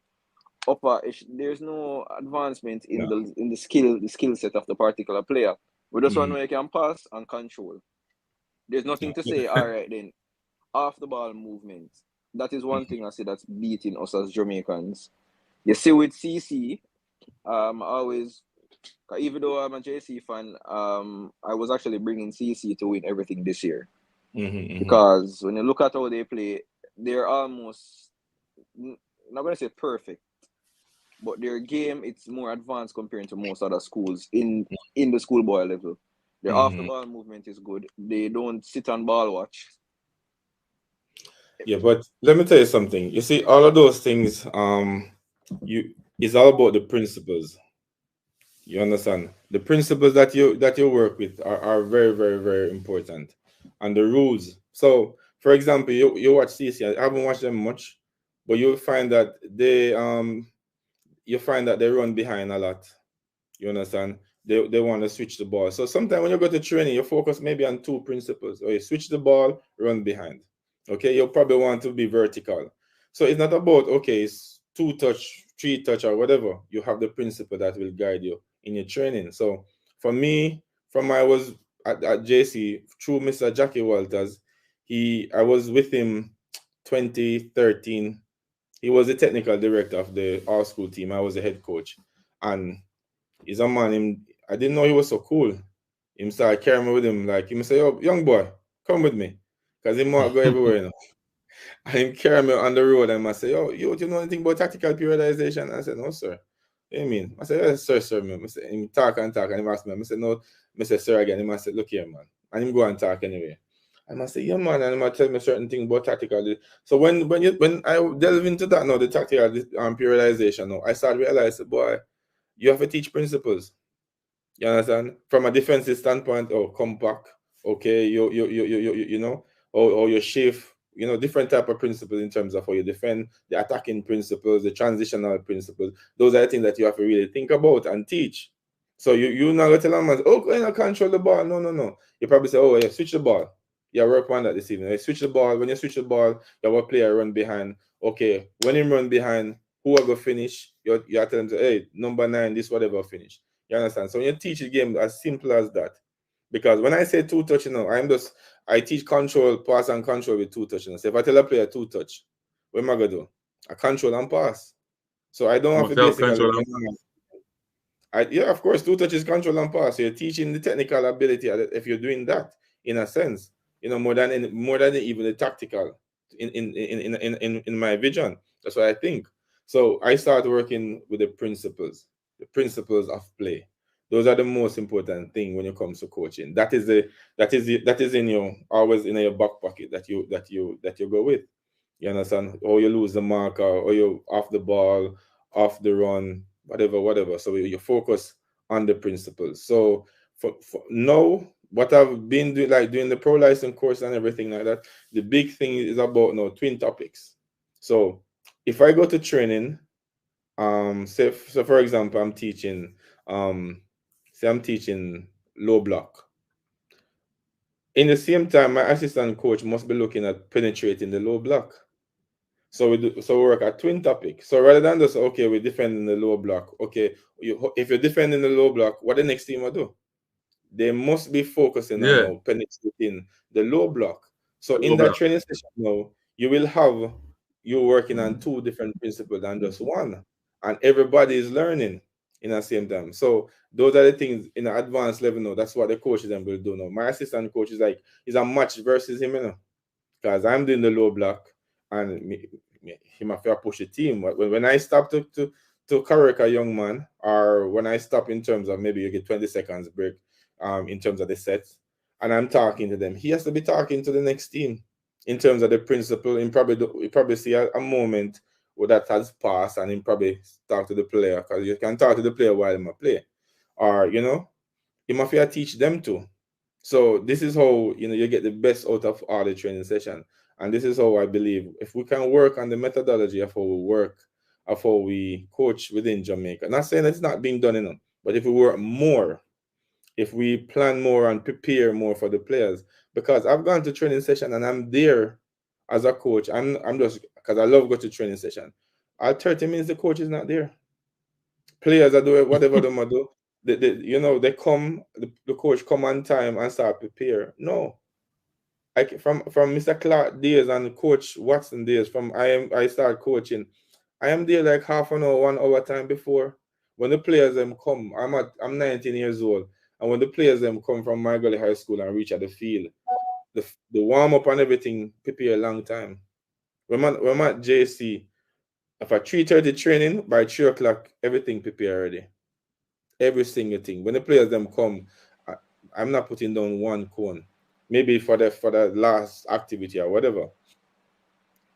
advancement in No. the skill set of the particular player. We just want Mhm. to know you can pass and control. There's No. nothing to say, all right then, off the ball movement. That is one thing I say that's beating us as Jamaicans. You see with CC, always Even though I'm a JC fan, I was actually bringing CC to win everything this year. Because when you look at how they play, they're almost, not going to say perfect, but their game, it's more advanced compared to most other schools in the schoolboy level. Their off the ball movement is good. They don't sit on ball watch. Yeah, but let me tell you something. You see, all of those things, it's all about the principles. You understand? The principles that you work with are very, very, very important. And the rules. So, for example, you watch CC. I haven't watched them much, but you'll find that they run behind a lot. You understand? They want to switch the ball. So sometimes when you go to training, you focus maybe on two principles. Or you switch the ball, run behind. Okay, you'll probably want to be vertical. So it's not about, okay, it's 2-touch, 3-touch, or whatever. You have the principle that will guide you in your training. So for me, from I was at JC, through Mr. Jackie Walters, I was with him 2013. He was the technical director of the all school team. I was the head coach. And he's a man, I didn't know he was so cool. He started carrying me with him, like, he say, "Oh, young boy, come with me." Because he might go everywhere, you know. And he carry me on the road, and I say, "Oh, you know anything about tactical periodization?" I said, "No, sir." What do you mean? I said, "Yes, sir, man." I said, he talk, and he asked me. I said, "No." I said, "Sir," again. He said, "Look here, man." And him go and talk anyway. And I say, "Yeah, man," and he tell me certain things about tactical. So when I delve into that now, the tactical periodization now, I start realize, boy, you have to teach principles. You understand? From a defensive standpoint, or compact, okay, you know, or your shift, you know, different type of principles in terms of how you defend, the attacking principles, the transitional principles. Those are the things that you have to really think about and teach. So you not gonna tell them, "Oh, go and control the ball." No. You probably say, "Oh, yeah, switch the ball." Yeah, work on that this evening. You switch the ball. When you switch the ball, you have a player run behind. Okay, when him run behind, who are gonna finish? You have to tell them, "Hey, number 9, this whatever finish." You understand? So when you teach the game, as simple as that. Because when I say 2-touch, you know, I teach control, pass and control with 2-touch. You know? So if I tell a player 2-touch, what am I gonna do? I control and pass. So I don't have to basically. Yeah, of course, 2-touch is control and pass. So you're teaching the technical ability if you're doing that, in a sense, you know, more than even the tactical in my vision. That's what I think. So I start working with the principles of play. Those are the most important thing when it comes to coaching. That is in your always in your back pocket that you go with. You understand? Or you lose the marker, or you off the ball, off the run, whatever. So you focus on the principles. So for now, what I've been doing, like doing the pro license course and everything like that, the big thing is about now twin topics. So if I go to training, so for example, I'm teaching low block. In the same time, my assistant coach must be looking at penetrating the low block. So we work at twin topic. So rather than just, okay, we're defending the low block. Okay, if you're defending the low block, what the next team will do? They must be focusing on now penetrating the low block. So in that training session now, you will have you working on 2 different principles than just one, and everybody is learning in the same time. So those are the things in the advanced level now. That's what the coaches then will do now. My assistant coach is like, it's a match versus him, you know, because I'm doing the low block, and him have to push the team. When I stop to correct a young man, or when I stop in terms of maybe you get 20 seconds break, in terms of the sets, and I'm talking to them, he has to be talking to the next team in terms of the principle. And you probably see a moment where that has passed, and he probably talk to the player, because you can talk to the player while he play, or you know, you must teach them too. So this is how, you know, you get the best out of all the training session. And this is how I believe if we can work on the methodology of how we work, of how we coach within Jamaica. Not saying it's not being done, you know, but if we work more, if we plan more and prepare more for the players, because I've gone to training session and I'm there as a coach. I'm just, because I love going to training session. At 30 minutes, the coach is not there. Players are doing whatever they want to do. You know, they come, the coach come on time and start prepare. No, from Mr. Clark days and Coach Watson days, I start coaching, I am there like half an hour, 1 hour time before. when the players them come, I'm 19 years old, and when the players them come from my gully high school and reach at the field, the warm up and everything prepare a long time. When I'm at JC, if I 3:30 training, by 3 o'clock, everything prepare already. Every single thing. When the players them come, I'm not putting down one cone. Maybe for the last activity or whatever.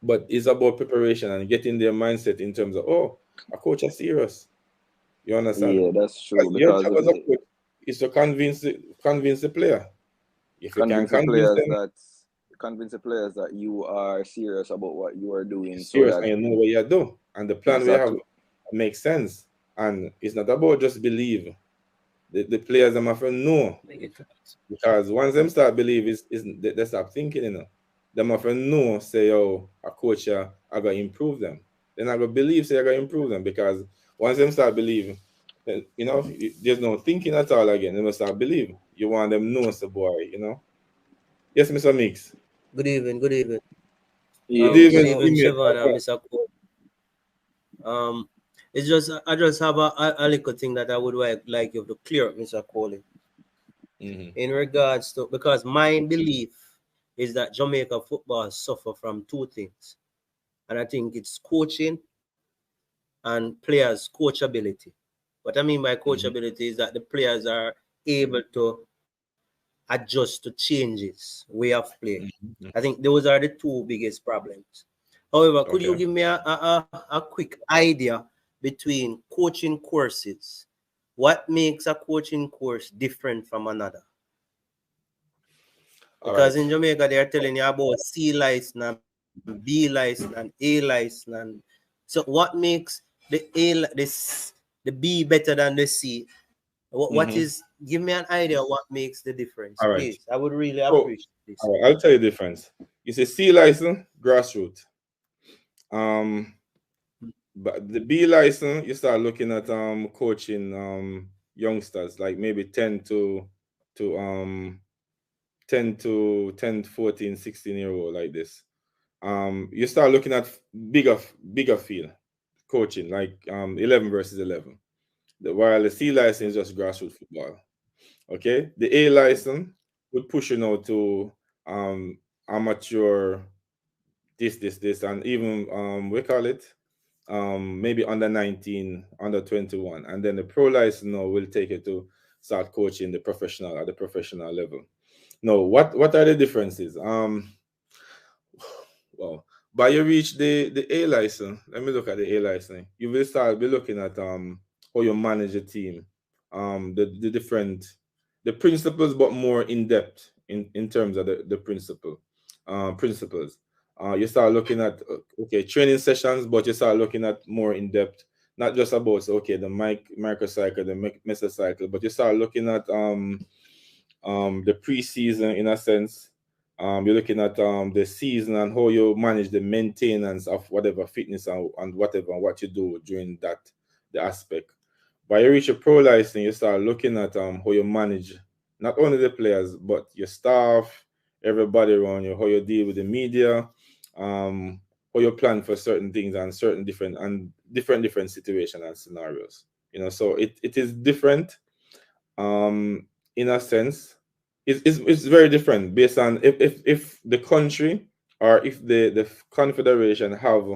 But it's about preparation and getting their mindset in terms of, oh, a coach is serious. You understand? Yeah, that's true. Your Because job as a coach is to convince the player. If you can convince convince the players that you are serious about what you are doing, so serious that and you know what you do, and the plan we have makes sense. And it's not about just believe. The players them have to know, because once them start believe, they start thinking, you know. Them have to know, say, oh, a coach I gotta improve them. Then I gotta believe, say I gotta improve them, because once them start believing, then, you know, there's no thinking at all again. They must start believe. You want them know, so boy, you know. Yes, Mr. Mix. Good evening. Good evening. Yeah. Good evening, Siobhan and Mr. Cole. It's just I just have a little thing that I would like you to clear up, Mr. Coley. In regards to, because my belief is that Jamaica football suffer from two things, and I think it's coaching and players' coachability. What I mean by coachability is that the players are able to adjust to changes, way of play. I think those are the two biggest problems. However, could you give me a quick idea between coaching courses? What makes a coaching course different from another? Because in Jamaica, they are telling you about C license and B license and A license. And so what makes the B better than the C? What is, give me an idea what makes the difference, please. I would really appreciate this. All right, I'll tell you the difference. You say C license, grassroots. But the B license, you start looking at coaching youngsters, like maybe 10 to 14, 16-year-old, like this. You start looking at bigger field coaching, like 11 versus 11. While the C license is just grassroots football. Okay, the A license would push you now to amateur this, and even we call it maybe under 19, under 21, and then the pro license now will take you to start coaching the professional at the professional level. Now, what are the differences? Well, by you reach the A license, let me look at the A license. You will start be looking at how you manage a team, the different principles, but more in depth in terms of the principles. You start looking at training sessions, but you start looking at more in depth, not just about the microcycle, the mesocycle, but you start looking at the preseason in a sense. You're looking at the season and how you manage the maintenance of whatever fitness and whatever what you do during the aspect. By you reach a pro license, you start looking at how you manage not only the players but your staff, everybody around you, how you deal with the media, how you plan for certain things and certain different situations and scenarios. You know, so it is different in a sense. It's very different based on if the country or if the confederation have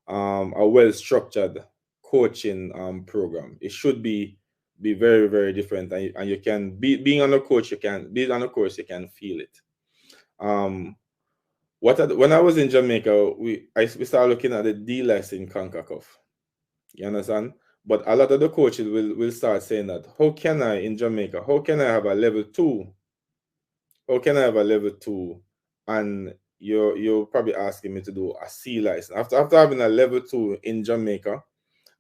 a well-structured coaching program. It should be very, very different, and you can being on a coach, you can be on a course, you can feel it. When I was in Jamaica, we started looking at the D license in CONCACAF. You understand? But a lot of the coaches will start saying that, how can I in Jamaica, how can I have a level 2? How can I have a level 2? And you're probably asking me to do a C license. After having a level 2 in Jamaica,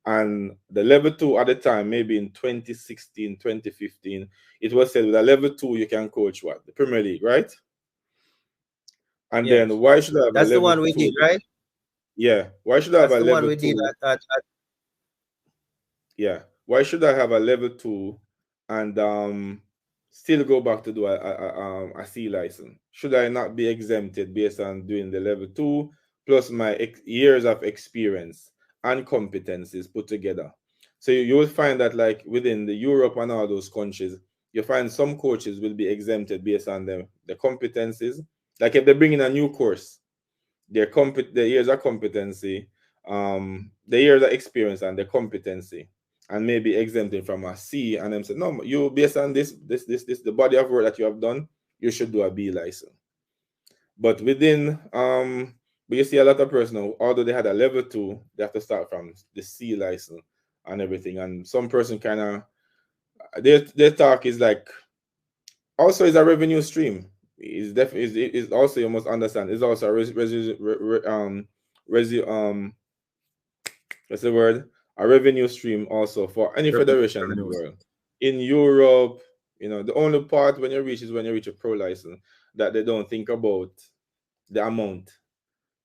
and the level 2 at the time, maybe in 2016, 2015, it was said with a level 2 you can coach what? The Premier League, right? And then why should I have That's a level 2? That's the one we did, right? Yeah. Why should I have a level 2? That's the one we did at Yeah. Why should I have a level 2 and still go back to do a C license? Should I not be exempted based on doing the level 2 plus my years of experience and competencies put together? So you will find that like within the Europe and all those countries, you find some coaches will be exempted based on the competencies. Like if they bring in a new course, the years of competency, the years of experience and the competency, and maybe exempted from a C, and them say, no, you based on this, the body of work that you have done, you should do a B license. But within but you see a lot of persons, although they had a level 2, they have to start from the C license and everything. And some person kind of their talk is like also is a revenue stream. Is definitely is also, you must understand, is also a what's the word? A revenue stream also for any federation in the world. In Europe, you know, the only part when you reach is when you reach a pro license that they don't think about the amount.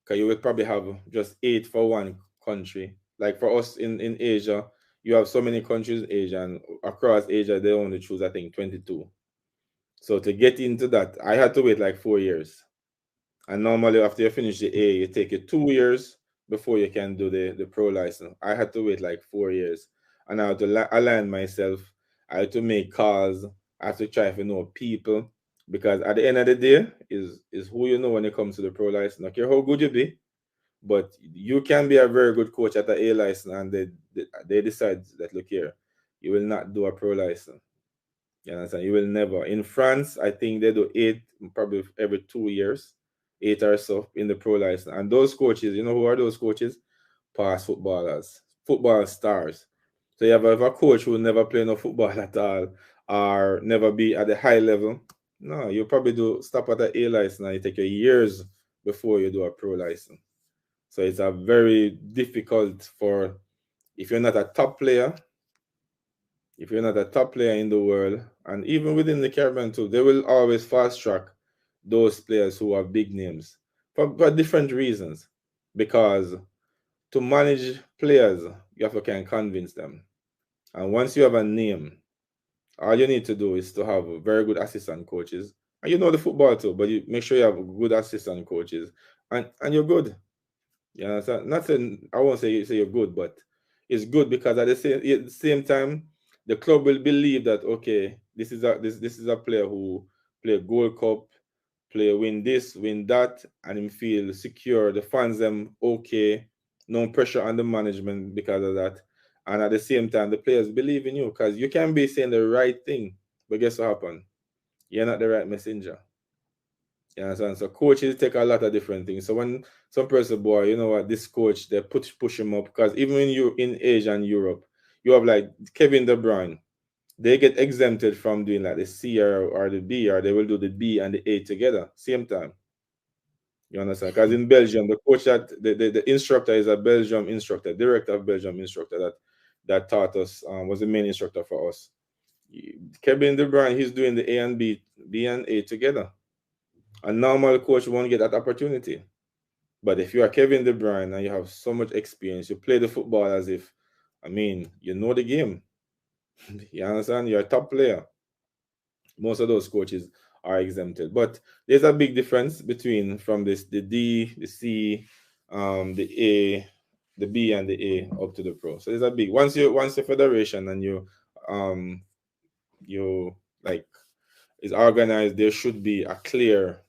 Because you will probably have just 8 for one country. Like for us in Asia, you have so many countries in Asia, and across Asia they only choose, I think, 22. So to get into that, I had to wait like 4 years. And normally after you finish the A, you take it 2 years before you can do the pro license. I had to wait like 4 years. And I had to align myself. I had to make calls. I have to try to know people. Because at the end of the day, is who you know when it comes to the pro license. No care how good you be, but you can be a very good coach at the A license, and they decide that, look here, you will not do a pro license. You understand? You will never. In France, I think they do 8 probably every 2 years, 8 or so in the pro license. And those coaches, you know who are those coaches? Past footballers, football stars. So you have a coach who will never play no football at all, or never be at the high level. No, you probably do stop at the A license, and it take you years before you do a pro license. So it's a very difficult for, if you're not a top player, if you're not a top player in the world, and even within the Caribbean too, they will always fast track those players who have big names for different reasons. Because to manage players, you have to can convince them. And once you have a name, all you need to do is to have very good assistant coaches. And you know the football too, but you make sure you have good assistant coaches, and you're good. You understand? Not saying, I won't say you're good, but it's good because at the same time, the club will believe that, okay, this is a player who play Gold Cup, win this, win that, and him feel secure. The fans them okay, no pressure on the management because of that. And at the same time, the players believe in you, because you can be saying the right thing, but guess what happened? You're not the right messenger. You understand? So coaches take a lot of different things. So when some person, boy, you know what, this coach, they push him up, because even when you in Asia and Europe, you have like Kevin De Bruyne. They get exempted from doing like the C or the B, or they will do the B and the A together, same time. You understand? Because in Belgium, the coach the instructor is a Belgium instructor, director of Belgium instructor that taught us, was the main instructor for us. Kevin De Bruyne, he's doing the A and B and A together. A normal coach won't get that opportunity. But if you are Kevin De Bruyne and you have so much experience, you play the football as if, I mean, you know the game. You understand? You're a top player. Most of those coaches are exempted. But there's a big difference between from the D, the C, the A, the B and the A up to the pro. So there's a big, once you're federation and you like is organized, there should be a clear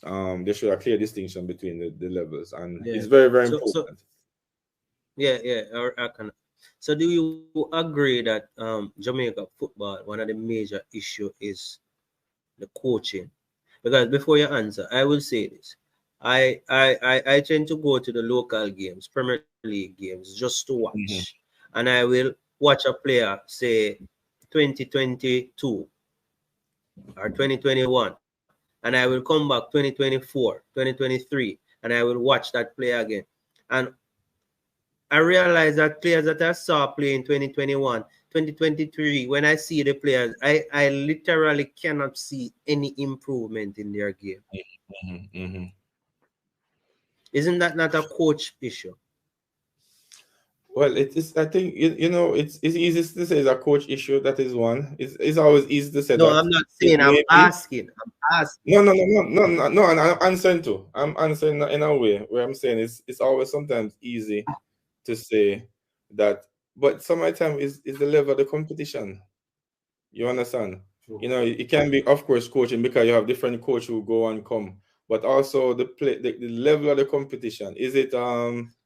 distinction between the levels, and it's very, very important. I can. So do you agree that Jamaica football, one of the major issue is the coaching? Because before you answer, I will say this. I tend to go to the local games, Premier League games, just to watch. And I will watch a player, say 2022 or 2021, and I will come back 2024, 2023, and I will watch that player again. And I realize that players that I saw play in 2021, 2023, when I see the players, I literally cannot see any improvement in their game. Isn't that not a coach issue? Well, it is. I think it's easy to say it's a coach issue. That is one. It's always easy to say. No, I'm not saying. I'm asking. No. And I'm answering too. I'm answering in a way where I'm saying it's always sometimes easy to say that but some of the time is the level of the competition. You understand? You know, it can be, of course, coaching, because you have different coach who go and come, but also the level of the competition. Is it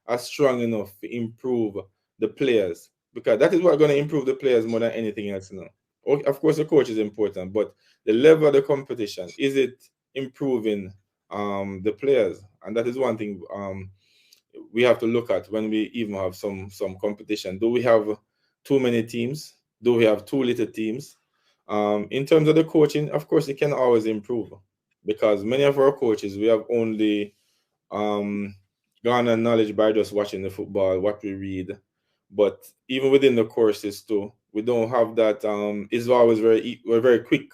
as strong enough to improve the players? Because that is what's going to improve the players more than anything else. You know, of course, the coach is important, but the level of the competition, is it improving the players? And that is one thing we have to look at when we even have some competition. Do we have too many teams? Do we have too little teams? In terms of the coaching, of course, it can always improve, because many of our coaches, we have only garnered knowledge by just watching the football, what we read. But even within the courses too, we don't have that. It's always we're very quick.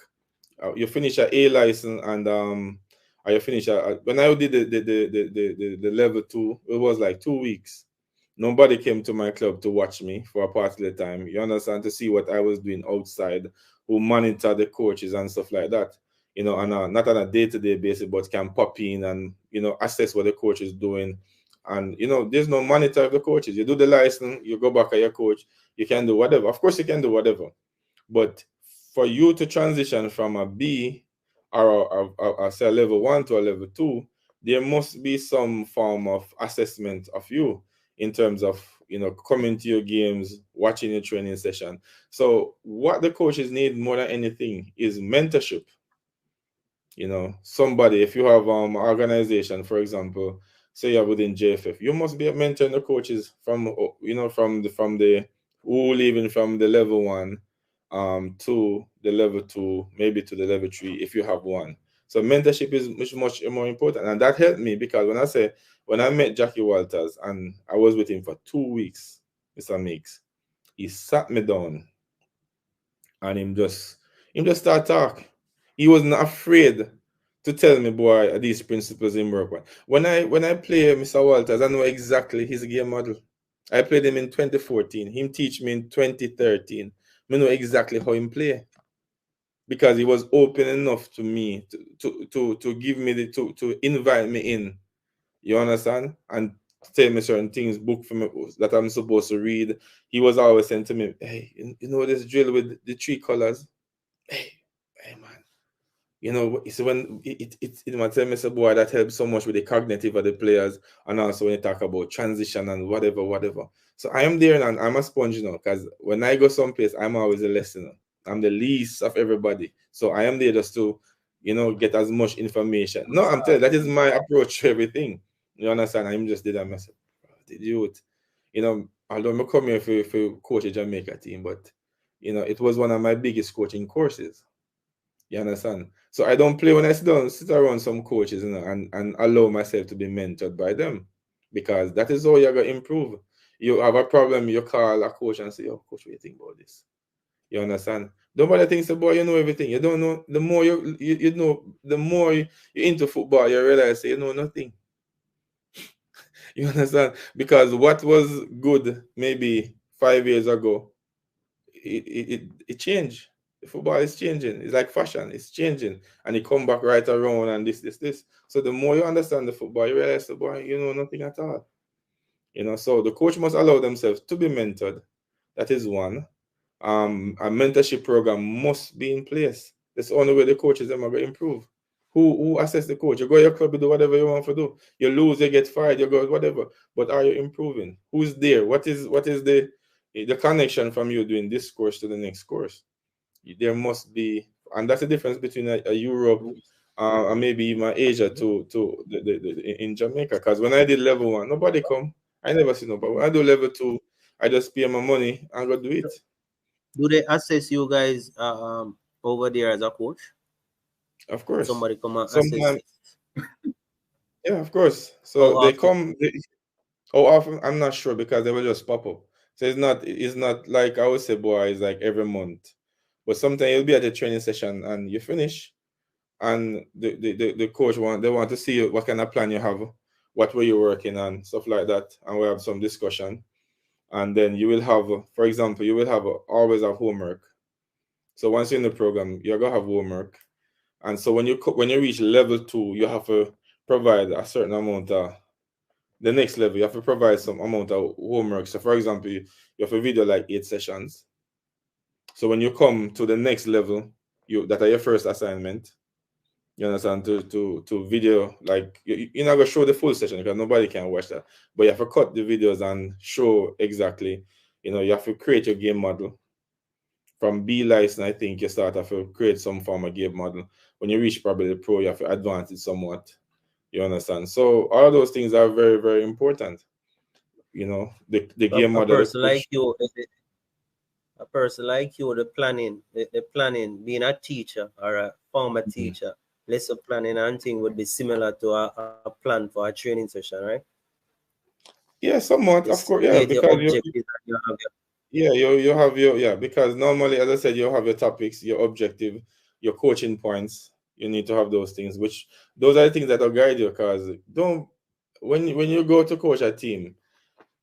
You finish a A license, and or you finish when I did the level 2, it was like 2 weeks. Nobody came to my club to watch me for a part of the time. You understand, to see what I was doing outside, who monitor the coaches and stuff like that. You know, and not on a day-to-day basis, but can pop in and, you know, assess what the coach is doing. And, you know, there's no monitor of the coaches. You do the license, you go back at your coach, you can do whatever. Of course, you can do whatever. But for you to transition from a B or say a level 1 to a level 2, there must be some form of assessment of you in terms of, you know, coming to your games, watching your training session. So what the coaches need more than anything is mentorship. You know, somebody, if you have organization, for example, say you're within JFF, you must be mentoring the coaches from, you know, from the who leaving from the level 1 to the level 2, maybe to the level 3 if you have one. So mentorship is much more important, and that helped me, because when I met Jackie Walters and I was with him for 2 weeks, Mr. Meeks, he sat me down and him just start talk. He wasn't afraid to tell me, boy, these principles in work. When I play Mr. Walters, I know exactly his game model. I played him in 2014. Him teach me in 2013. I know exactly how him play, because he was open enough to me to give me to invite me in. You understand? And tell me certain things, book for me that I'm supposed to read. He was always saying to me, hey, you know this drill with the 3 colors? Hey man. You know, so when it might tell me, so boy, that helps so much with the cognitive of the players, and also when you talk about transition and whatever. So I am there, and I'm a sponge, you know, because when I go someplace, I'm always a listener. I'm the least of everybody. So I am there just to, you know, get as much information. No, I'm telling you, that is my approach to everything. You understand? I'm just did that myself. Did you it? You know, although I come here for coach a Jamaica team, but you know, it was one of my biggest coaching courses. You understand? So I don't play when I sit around some coaches, you know, and allow myself to be mentored by them, because that is how you're gonna improve. You have a problem, you call a coach and say, "Oh, coach, what do you think about this?" You understand? Nobody thinks, boy, you know everything. You don't know. The more you know, the more you're into football, you realize you know nothing. You understand? Because what was good maybe 5 years ago, it changed. The football is changing. It's like fashion. It's changing, and it come back right around, and this. So the more you understand the football, you realize the boy, you know nothing at all. You know, so the coach must allow themselves to be mentored. That is one. A mentorship program must be in place. That's the only way the coaches are going to improve. Who assess the coach? You go to your club, you do whatever you want to do. You lose, you get fired, you go whatever. But are you improving? Who's there? What is the connection from you doing this course to the next course? There must be, and that's the difference between a Europe and maybe even Asia to in Jamaica. Because when I did level 1, nobody come. I never see nobody. When I do level 2, I just pay my money and go do it. Do they assess you guys over there as a coach? Of course. Somebody come and Sometimes, assess. yeah, of course. So they come. How often? I'm not sure, because they will just pop up. So it's not like I would say, boy, it's like every month. But sometimes you'll be at a training session and you finish, and the coach they want to see what kind of plan you have, what were you working on, stuff like that, and we have some discussion. And then you will have, for example, you will have always have homework. So once you're in the program, you're gonna have homework. And so when you reach level 2, you have to provide a certain amount of the next level, you have to provide some amount of homework. So, for example, you have a video like 8 sessions. So when you come to the next level, that are your first assignment. You understand? To video, like you're not gonna show the full session because nobody can watch that. But you have to cut the videos and show exactly. You have to create your game model. From B license, I think you start have to create some form of game model. When you reach probably the pro, you have to advance it somewhat. You understand? So all those things are very, very important. The game A model. person like you, the planning, being a teacher or a former teacher, lesson planning and thing would be similar to a plan for a training session, right? Yeah, somewhat, of course. Yeah, State your because objectives and you have you have your because normally, as I said, you have your topics, your objective, your coaching points. You need to have those things, which those are the things that will guide you. Because don't when you go to coach a team,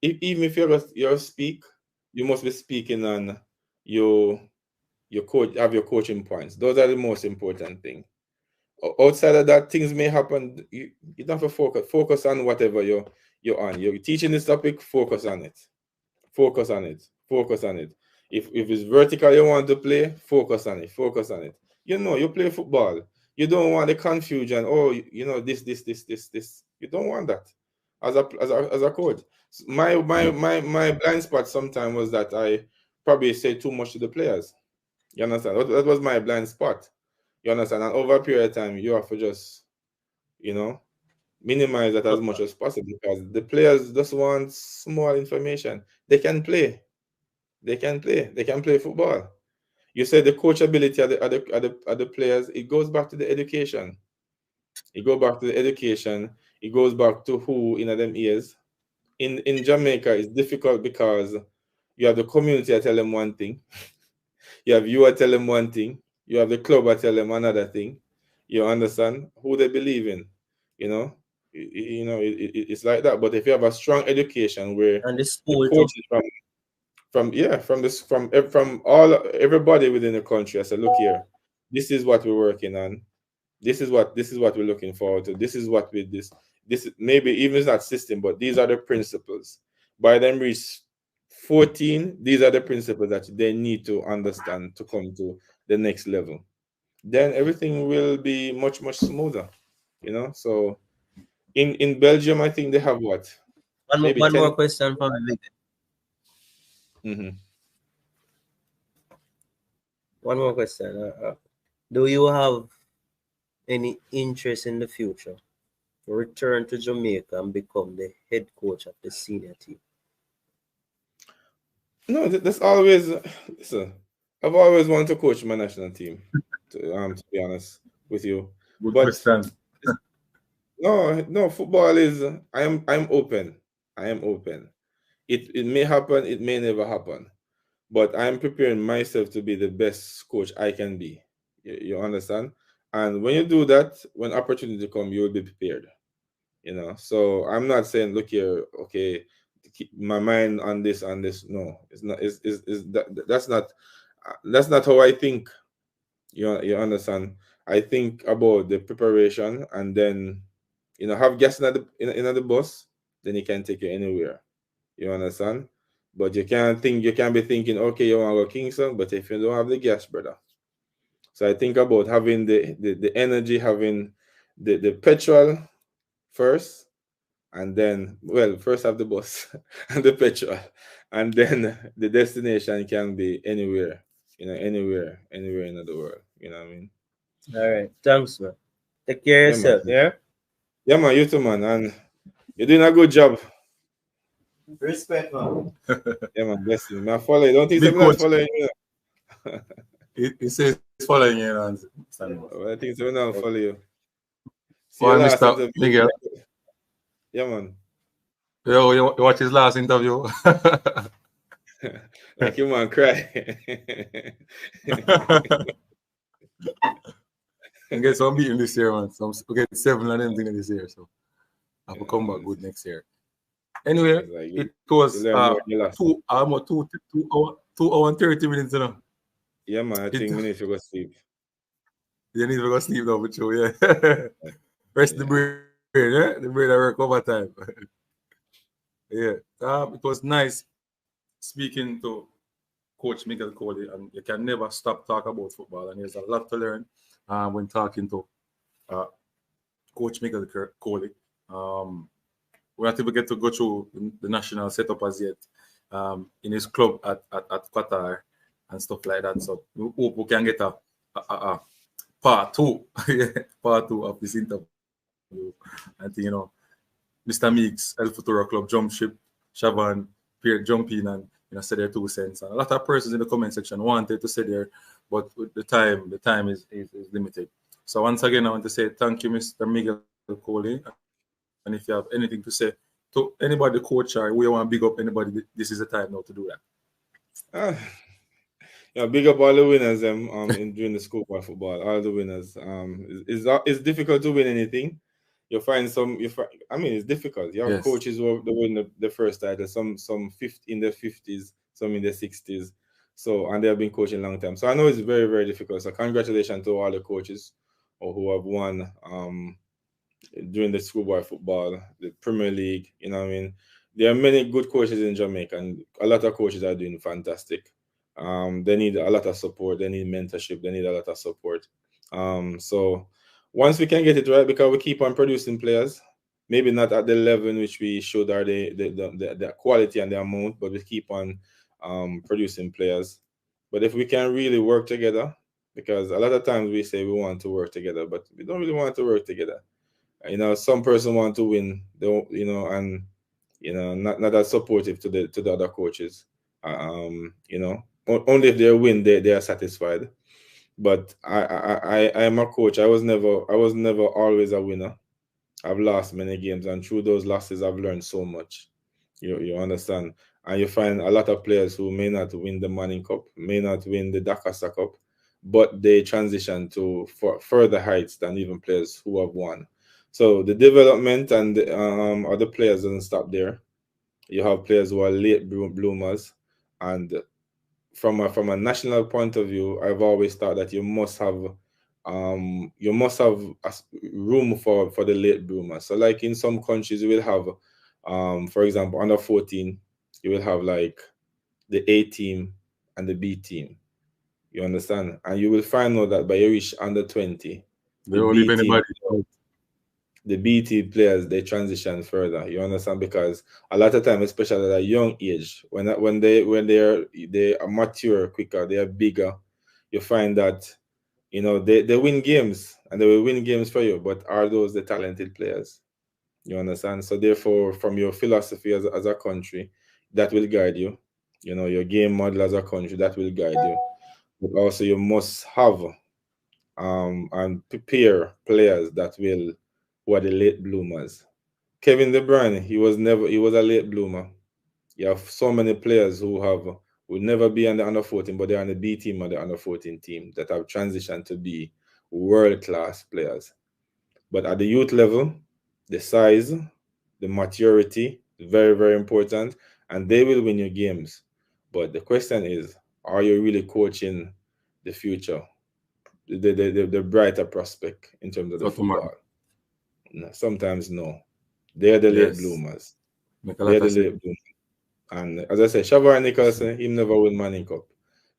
even if you're speak, you must be speaking on your coach have your coaching points. Those are the most important thing. Outside of that, things may happen. You don't have to focus on whatever you're on. You're teaching this topic, focus on it. Focus on it. Focus on it. If it's vertical you want to play, focus on it. Focus on it. You play football. You don't want the confusion. Oh, this. You don't want that. As a coach, my blind spot sometimes was that I probably say too much to the players. You understand? That was my blind spot. You understand? And over a period of time, you have to just, minimize that as much as possible because the players just want small information. They can play. They can play. They can play football. You said the coachability of the players. It goes back to the education. It goes back to the education. It goes back to who in them ears. In Jamaica, it's difficult because you have the community that tell them one thing. You have you tell them one thing. You have the club that tell them another thing. You understand who they believe in. It's like that. But if you have a strong education where and the the school too. coaches from everybody within the country, I said, look here, this is what we're working on. This is what we're looking forward to. This is what this maybe even it's not system, but these are the principles. By them reach 14, these are the principles that they need to understand to come to the next level. Then everything will be much, much smoother. So in Belgium, I think they have what? Maybe One 10. more question from me. Mm-hmm. One more question. Do you have any interest in the future to return to Jamaica and become the head coach of the senior team? No, that's always. Listen, I've always wanted to coach my national team. To be honest with you, Good but question. no, football is. I'm open. I am open. It may happen. It may never happen. But I'm preparing myself to be the best coach I can be. You understand? And when you do that, when opportunity come, you will be prepared. So I'm not saying, look here, okay, keep my mind on this. No, it's not. That's not how I think. You understand? I think about the preparation, and then have gas in the bus, then you can take you anywhere. You understand? But you can't be thinking, okay, you want to go Kingston, but if you don't have the gas, brother. So I think about having the energy, having the petrol first, and then, well, first have the bus and the petrol, and then the destination can be anywhere, anywhere in the world. You know what I mean? All right. Thanks, man. Take care of Yeah, man. yourself, yeah? Yeah, man, you too, man. And you're doing a good job. Respect, man. Yeah, man, bless you. Man, follow you. Don't think Big I'm not coach. following you. He says he's following you. Well, I think I'm not follow you. See Or your last Mr. interview. Miguel. Yeah, man. Yo, you watch his last interview. Like you, man, cry. And get some beating this year, man. We get 7 of them things this year, so I will come back good next year. Anyway, Like it was you learn more than you last. 2 hours and 30 minutes, you know. Yeah, man. I think we need to go sleep. You need to go sleep now, but you, yeah. Rest the brain, yeah? The brain that work overtime. Yeah, it was nice speaking to Coach Miguel Coley, and you can never stop talking about football. And there's a lot to learn when talking to Coach Miguel Coley. We not even get to go through the national setup as yet in his club at Qatar and stuff like that. So we hope we can get a part two, part two of this interview. And you know, Mr. Meeks, El Futuro Club, jump ship, Shavan, Pierre jump in and say their 2 cents. And a lot of persons in the comment section wanted to say there, but with the time is limited. So once again, I want to say thank you, Mr. Miguel Coley. And if you have anything to say to anybody, coach, or we want to big up anybody, this is the time now to do that. Yeah, big up all the winners during the schoolboy football. All the winners. It's difficult to win anything. I mean, it's difficult. You have coaches who win the first title, some in their 50s, some in their 60s. So, and they have been coaching a long time. So I know it's very, very difficult. So congratulations to all the coaches who have won during the schoolboy football, the Premier League. You know what I mean? There are many good coaches in Jamaica, and a lot of coaches are doing fantastic. They need a lot of support. They need mentorship. They need a lot of support. So once we can get it right, because we keep on producing players, maybe not at the level in which we should, or the quality and the amount, but we keep on producing players. But if we can really work together, because a lot of times we say we want to work together, but we don't really want to work together. You know, some person want to win, and not as supportive to the other coaches. Only if they win, they are satisfied. But I am a coach. I was never always a winner. I've lost many games, and through those losses, I've learned so much. You understand? And you find a lot of players who may not win the Manning Cup, may not win the Dakar Cup, but they transition to further heights than even players who have won. So the development and other players doesn't stop there. You have players who are late bloomers, and from a national point of view, I've always thought that you must have room for the late bloomers. So like in some countries, you will have, for example, under 14, you will have like the A team and the B team. You understand? And you will find out that by you reach under 20, the B team players, they transition further. You understand? Because a lot of time, especially at a young age, when they are mature quicker, they are bigger, you find that they win games, and they will win games for you. But are those the talented players? You understand? So therefore, from your philosophy as a country, that will guide you. Your game model as a country, that will guide you. But also you must have and prepare players who are the late bloomers. Kevin De Bruyne, he was a late bloomer. You have so many players who would never be on the under 14, but they're on the B team or the under 14 team that have transitioned to be world-class players. But at the youth level, the size, the maturity is very, very important, and they will win your games. But the question is, are you really coaching the future, the brighter prospect in terms of the football? No, sometimes no. They're the late bloomers. They're the late bloomers. And as I said, Shavar Nicholson, he never win Manning Cup.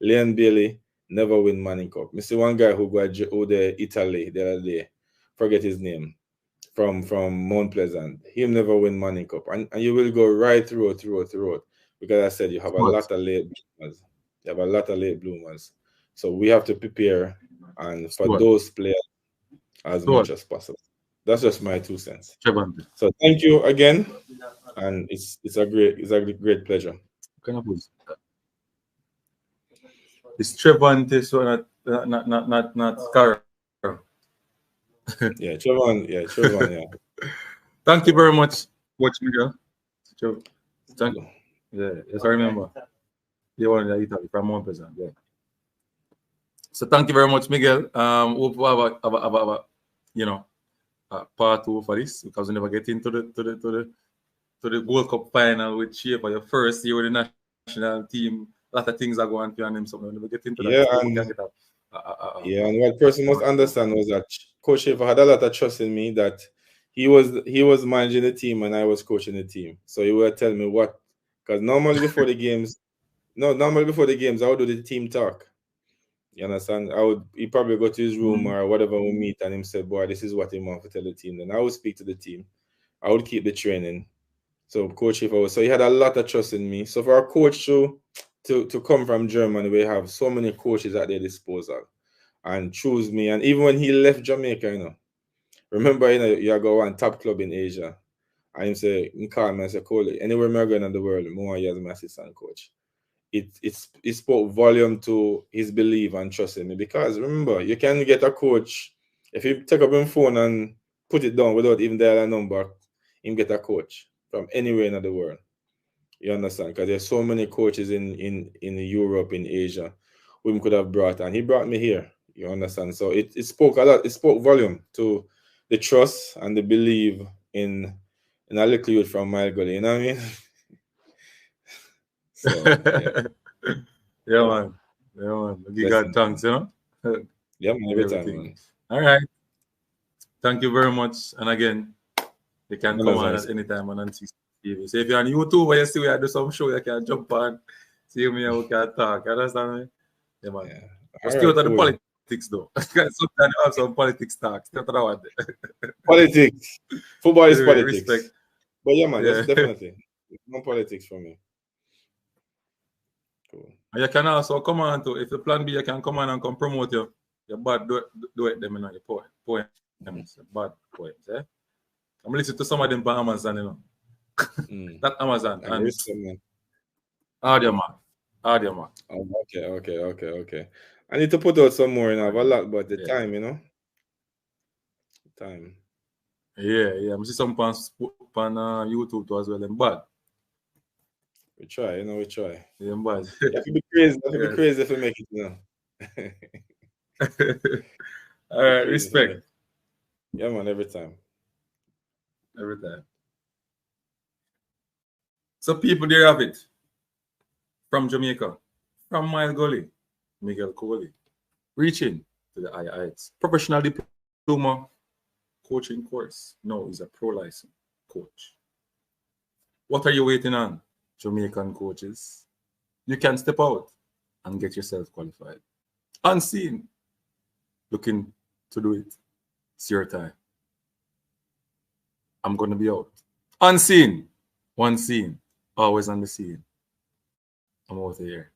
Leon Bailey never win Manning Cup. I see one guy who got to Italy the other day, forget his name, from Mount Pleasant. He never win Manning Cup. And you will go right through it. Because I said you have a lot of late bloomers. You have a lot of late bloomers. So we have to prepare and for those players as much as possible. That's just my 2 cents. So thank you again, and it's a great pleasure. It's Trevante, so not Carl. Yeah, Trevon, yeah. Thank you very much, Coach Miguel. Thank you. Yeah, yes, I remember. The one in Italy from Mount Pleasant, yeah. So thank you very much, Miguel. Hope we have a part 2 for this, because we never get into the World Cup final with Shea for your first year with the national team. A lot of things are going on him, so we never get into that. And what person must understand was that Coach Shea had a lot of trust in me, that he was managing the team and I was coaching the team. So he would tell me what, because normally before the games, I would do the team talk. You understand? He probably go to his room or whatever we meet and him say, boy, this is what he want to tell the team. Then I would speak to the team. I would keep the training. So coach, so he had a lot of trust in me. So for a coach to come from Germany, we have so many coaches at their disposal and choose me. And even when he left Jamaica, remember, you go one top club in Asia. And he call me and say, Coley, anywhere I'm going in the world, more years my assistant coach. It spoke volume to his belief and trust in me. Because remember, you can get a coach, if you take up your phone and put it down without even dial a number, you can get a coach from anywhere in the world. You understand? Because there's so many coaches in Europe, in Asia, whom we could have brought, and he brought me here. You understand? So it spoke a lot. It spoke volume to the trust and the belief in a little youth from Miguel Coley. You know what I mean? So yeah, man. You got thanks, Yeah, man, every time, man. All right. Thank you very much. And again, you can come on at any time on NC TV. So if you're on YouTube or you see I do some show, you can jump on, see me and we can talk. You understand me? Yeah, man. Yeah. But still out of the politics, though. Sometimes you have some politics talk. Still out of that. Politics. Football is politics. Respect. But yeah, man, that's definitely. No politics for me. Cool. And you can also come on to, if the plan B, you can come on and come promote your bad do it them, your poems, bad poems, eh? I'm listening to some of them on Amazon, Not Amazon. And Audio Mac. Oh, okay. I need to put out some more, a lot, but the time, Time. Yeah. I see some on YouTube too as well, them bad. We try, we try. Yeah, bad. You have to be crazy. Crazy if we make it, All right, respect. Yeah, man, every time. So people, there have it. From Jamaica, from Miguel Coley, Miguel Coley, reaching to the higher heights. Professional diploma coaching course. No, he's a pro license coach. What are you waiting on, Jamaican coaches? You can step out and get yourself qualified. Unseen, looking to do it. It's your time. I'm going to be out. Unseen, one scene, always on the scene. I'm out here.